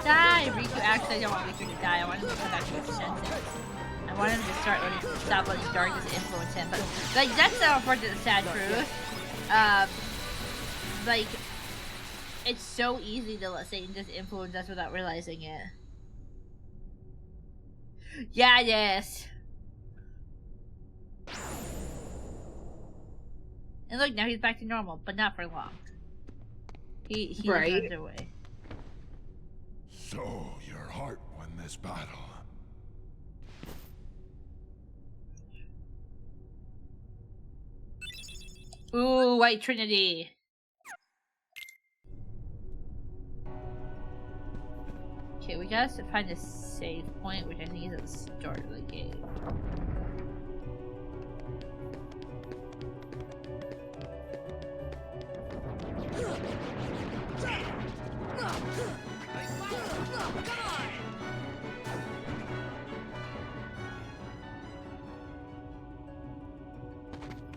Die, Riku. Actually, I don't want Riku to die. I want him to come back to his senses. I want him to stop letting darkness influence him. But like that's the unfortunate, sad truth. Like it's so easy to let Satan just influence us without realizing it. Yeah, it is. And look, now he's back to normal, but not for long. He Right. runs away. So, your heart won this battle. Ooh, White Trinity. Okay, we gotta find a save point, which I think is at the start of the game.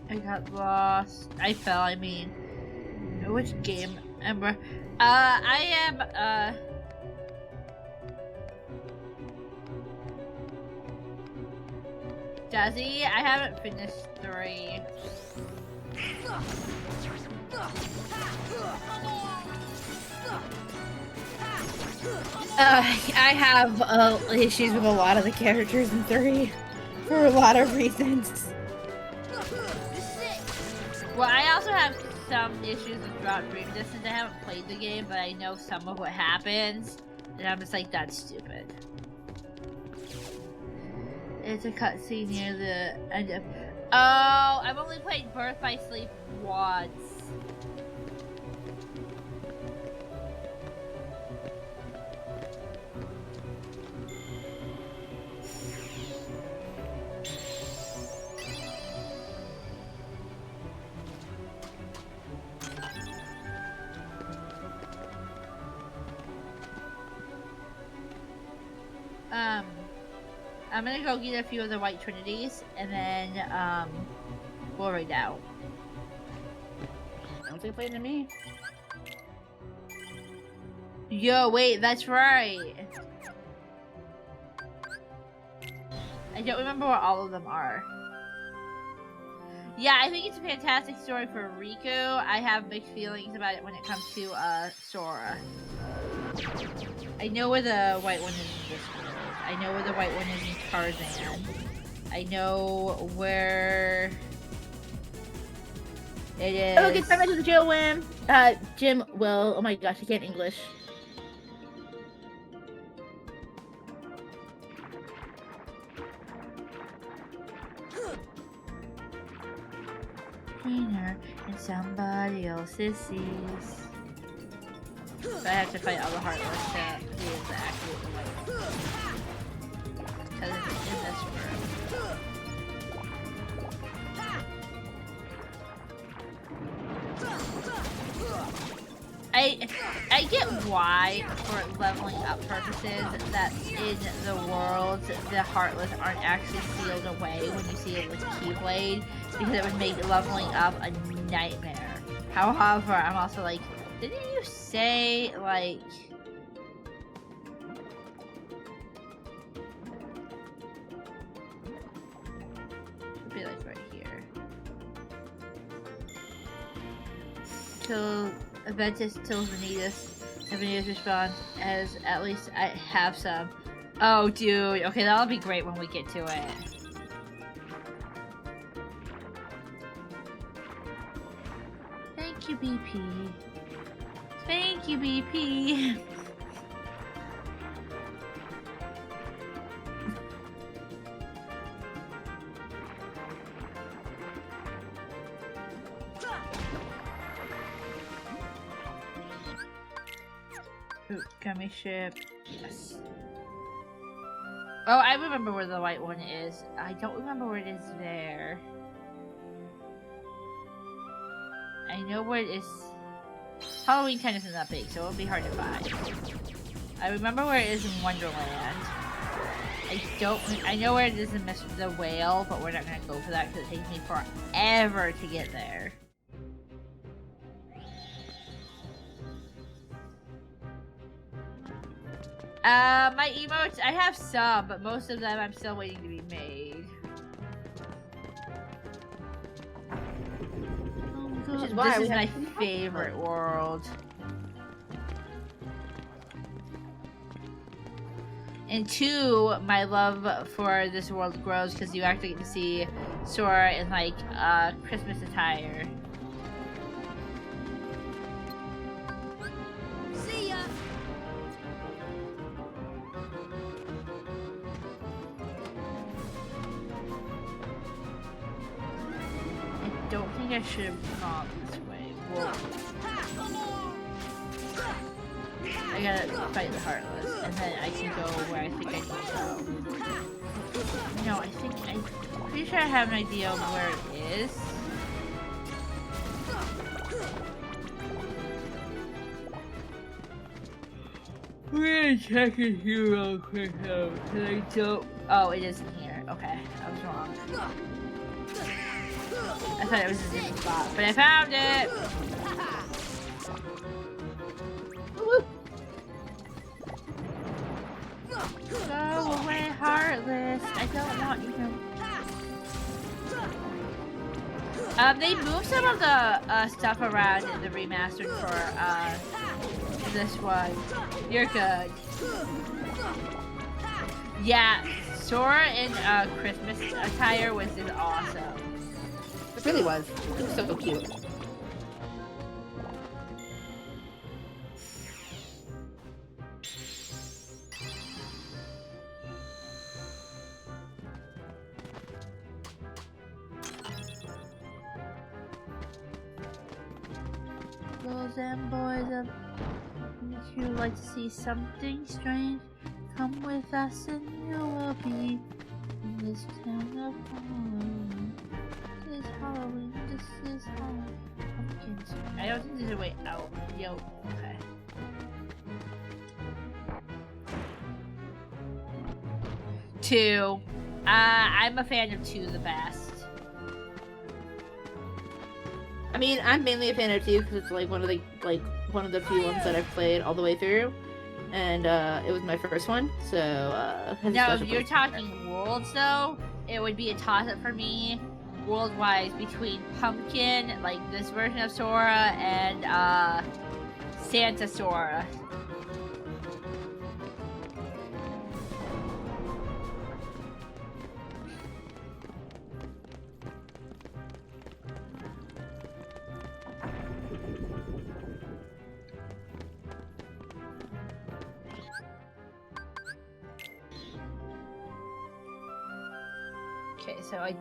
I got lost. I fell, I mean. Which game? Ember. I am, Dazzy, I haven't finished 3. I have issues with a lot of the characters in 3 for a lot of reasons. Well, I also have some issues with Drought Dream Distance. I haven't played the game, but I know some of what happens. And I'm just like, that's stupid. It's a cutscene near the end of... Oh, I've only played Birth by Sleep once. I'm gonna go get a few of the White Trinities, and then, we'll raid out. Don't say play to me. Yo, wait, that's right! I don't remember what all of them are. Yeah, I think it's a fantastic story for Riku. I have mixed feelings about it when it comes to, Sora. I know where the white one is in this world. I know where the white one is in Tarzan. I know where it is. Oh, get back to the jail win. Jim will. Oh my gosh, I can't English. Cleaner in somebody else's seas. So I have to fight all the Heartless to be able to activate the white one. Because it's in this room. I get why, for leveling up purposes, that in the world the Heartless aren't actually sealed away when you see it with Keyblade, because it would make leveling up a nightmare. However, I'm also like, didn't you say, like... It'd be like right here. Kill Aventus kills Vanitas, and Vanitas responds as at least I have some. Oh, dude. Okay, that'll be great when we get to it. Thank you, BP. Thank you, BP. Ooh, gummy ship. Yes. Oh, I remember where the white one is. I don't remember where it is there. I know where it is. Halloween Town isn't that big, so it'll be hard to find. I remember where it is in Wonderland. I know where it is in the Whale, but we're not gonna go for that because it takes me forever to get there. My emotes, I have some, but most of them I'm still waiting to be made. Which is why this we is my have- favorite world. And 2, my love for this world grows because you actually get to see Sora in like Christmas attire. don't think I should have gone this way. Well, I gotta fight the Heartless, and then I can go where I think I need to go. No, I'm pretty sure I have an idea of where it is. We're gonna check it here real quick though, cause I don't. Oh, it isn't here. Okay, I was wrong. I thought it was a different spot, but I found it! Go away, Heartless. I don't want you to. They moved some of the stuff around in the remastered for this one. You're good. Yeah, Sora in Christmas attire was just awesome. It really was. It was so cute. Girls and boys, if you like to see something strange, come with us and you will be in this town of Halloween. This is Halloween, this is Halloween. Pumpkins. I don't think there's a way out. Yo, okay. Two. I'm a fan of 2 the best. I mean, I'm mainly a fan of 2 because it's like one of the few ones that I've played all the way through, and it was my first one. So no, if you're talking worlds though, it would be a toss-up for me, world-wise, between Pumpkin, like this version of Sora, and Santa Sora. Okay, so I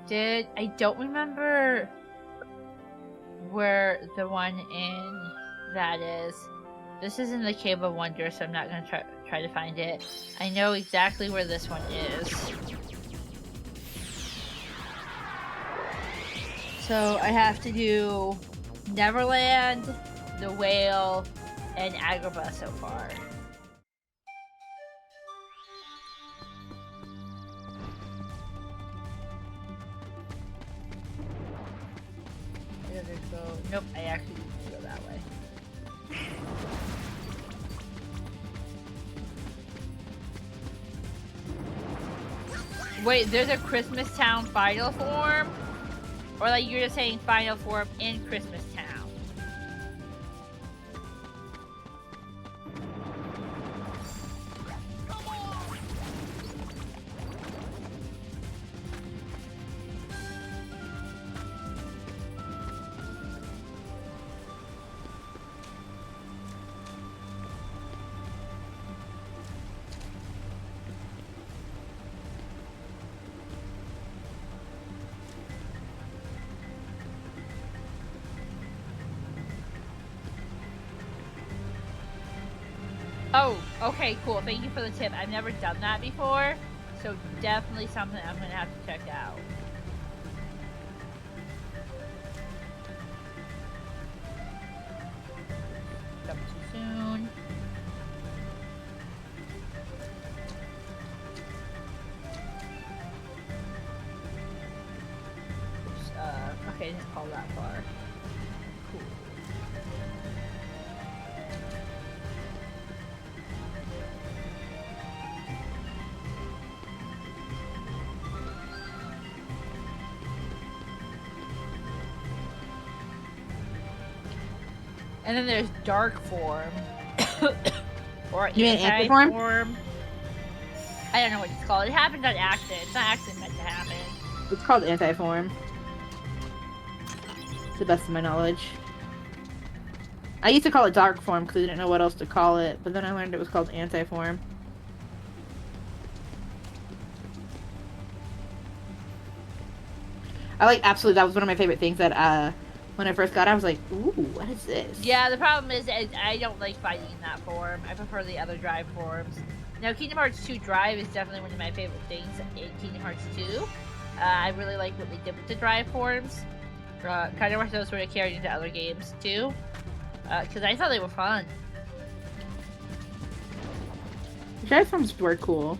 don't remember where the one in that is. This is in the Cave of Wonder, so I'm not gonna try to find it. I know exactly where this one is. So I have to do Neverland, the Whale, and Agrabah so far. Nope, I actually didn't go that way. Wait, there's a Christmas Town final form? Or like you're just saying final form in Christmas Town? Oh, okay, cool. Thank you for the tip. I've never done that before, so definitely something I'm gonna have to check out. Jump too soon. Oops, okay, I didn't fall that far. Cool. And then there's dark form. Or you mean anti-form? Form. I don't know what it's called. It happened on accident. It's not actually meant to happen. It's called anti-form. To the best of my knowledge. I used to call it dark form because I didn't know what else to call it, but then I learned it was called anti-form. I like absolutely. That was one of my favorite things that when I first got it, I was like, ooh, what is this? Yeah, the problem is I don't like fighting in that form. I prefer the other Drive forms. Now, Kingdom Hearts 2 Drive is definitely one of my favorite things in Kingdom Hearts 2. I really like what they did with the Drive forms. Kind of wish those were carried into other games too, because I thought they were fun. Drive forms were cool.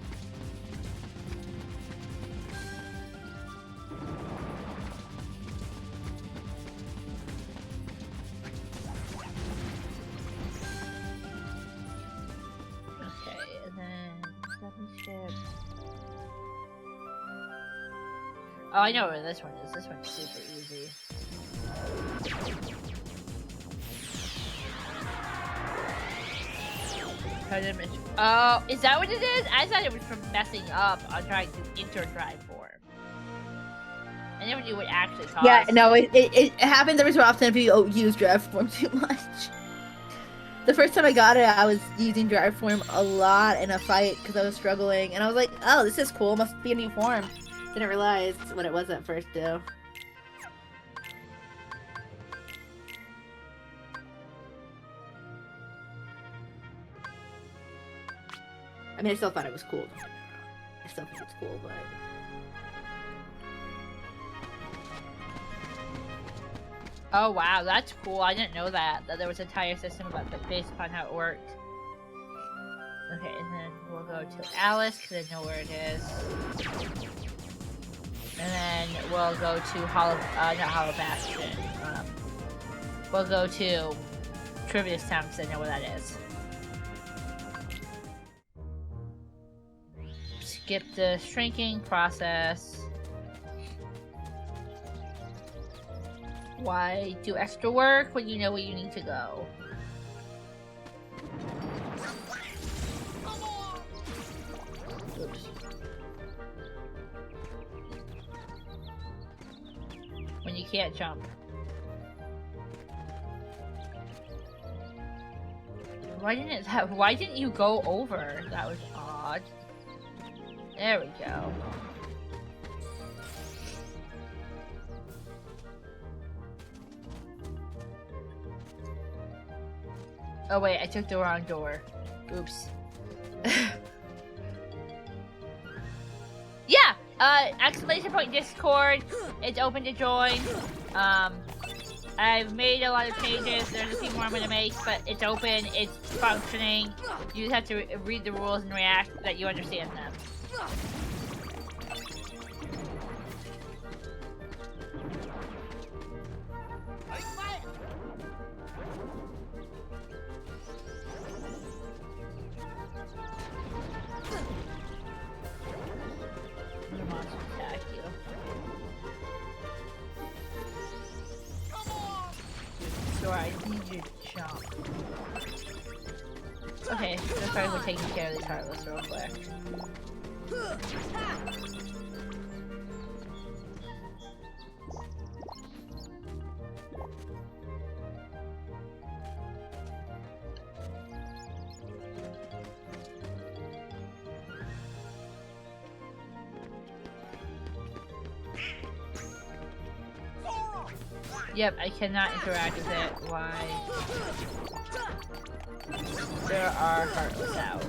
Oh, I know where this one is. This one's super easy. Oh, is that what it is? I thought it was from messing up on trying to enter Drive form. I never knew what actually caused. Yeah, no, it happens every so often if you use Drive form too much. The first time I got it, I was using Drive form a lot in a fight because I was struggling, and I was like, oh, this is cool. Must be a new form. Didn't realize what it was at first, though. I mean, I still thought it was cool. I still think it's cool, but... Oh wow, that's cool. I didn't know that there was an entire system about that based upon how it worked. Okay, and then we'll go to Alice because I know where it is. And then we'll go to not Hollow Bastion. We'll go to Trivia's Town because I know where that is. Skip the shrinking process. Why do extra work when you know where you need to go? Oops. When you can't jump. Why didn't you go over? That was odd. There we go. Oh wait, I took the wrong door. Oops. Yeah! Exclamation point Discord. It's open to join. I've made a lot of changes. There's a few more I'm gonna make, but it's open, it's functioning. You just have to read the rules and react that you understand them. I need you to jump. Okay, let's start with taking care of these Heartless real quick. Yep, I cannot interact with it. Why? There are Heartless out.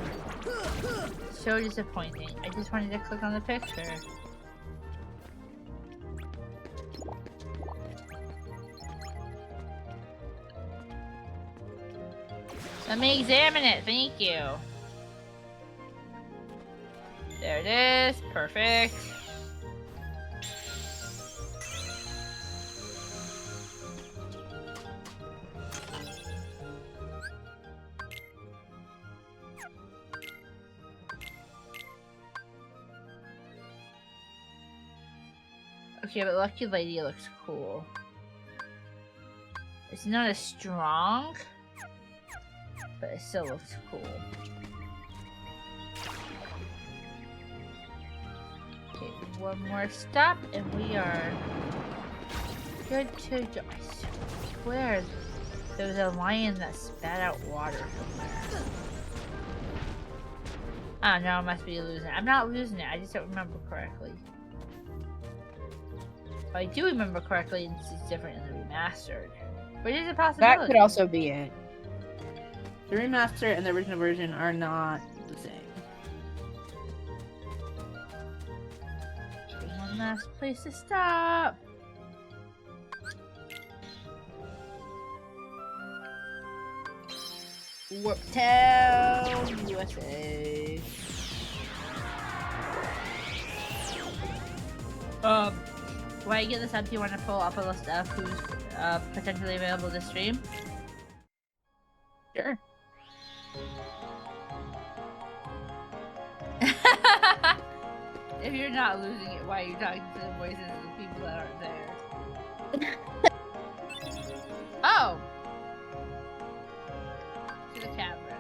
So disappointing. I just wanted to click on the picture. Let me examine it, thank you. There it is, perfect. Okay, but Lucky Lady looks cool. It's not as strong, but it still looks cool. Okay, one more stop and we are good to go. I swear there was a lion that spat out water somewhere. Oh no, I must be losing it. I'm not losing it, I just don't remember correctly. If I do remember correctly, it's different in the remastered. But it is a That possibility. could also be it. The remaster and the original version are not the same. One last place to stop. Warptown, USA. While you get this up, do you want to pull up a list of who's potentially available to stream? Sure. If you're not losing it, why are you talking to the voices of the people that aren't there? Oh! To the camera.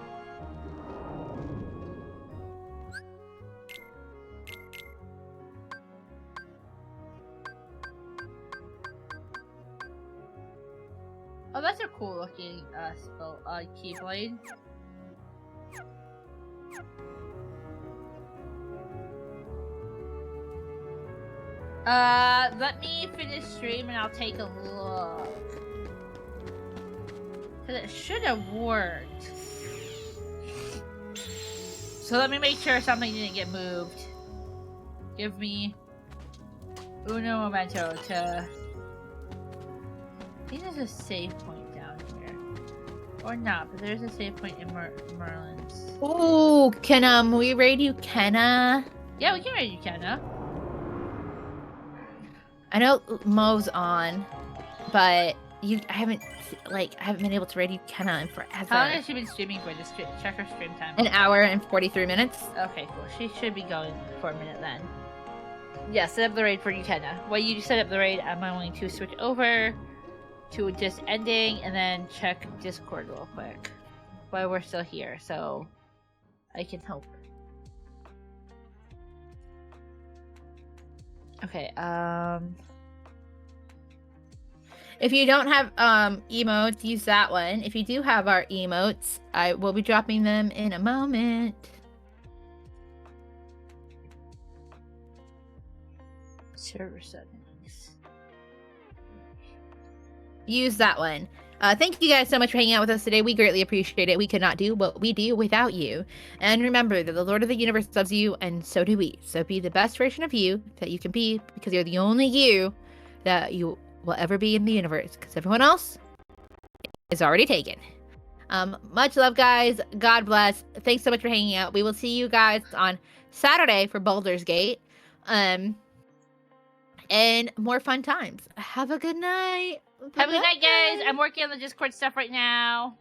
Oh, that's a cool looking keyblade. Let me finish stream and I'll take a look. Cause it should have worked. So let me make sure something didn't get moved. Give me uno momento to... I think there's a save point down here. Or not, but there's a save point in Merlin's. Ooh, can we raid you, Kenna? Yeah, we can raid you, Kenna. I know Mo's on, but I haven't been able to raid you, Kenna, in forever. How long has she been streaming for? Just check her stream time. An hour and 43 minutes. Okay, cool. She should be going for a minute then. Yeah, set up the raid for you, Kenna. While you set up the raid, I'm going to switch over to just ending and then check Discord real quick while we're still here, so I can help. Okay, If you don't have emotes, use that one. If you do have our emotes, I will be dropping them in a moment. server settings. Use that one. Thank you guys so much for hanging out with us today. We greatly appreciate it. We could not do what we do without you. And remember that the Lord of the Universe loves you, and so do we. So be the best version of you that you can be, because you're the only you that you will ever be in the universe, because everyone else is already taken. Much love, guys. God bless. Thanks so much for hanging out. We will see you guys on Saturday for Baldur's Gate. And more fun times. Have a good night. Have a good night, guys. I'm working on the Discord stuff right now.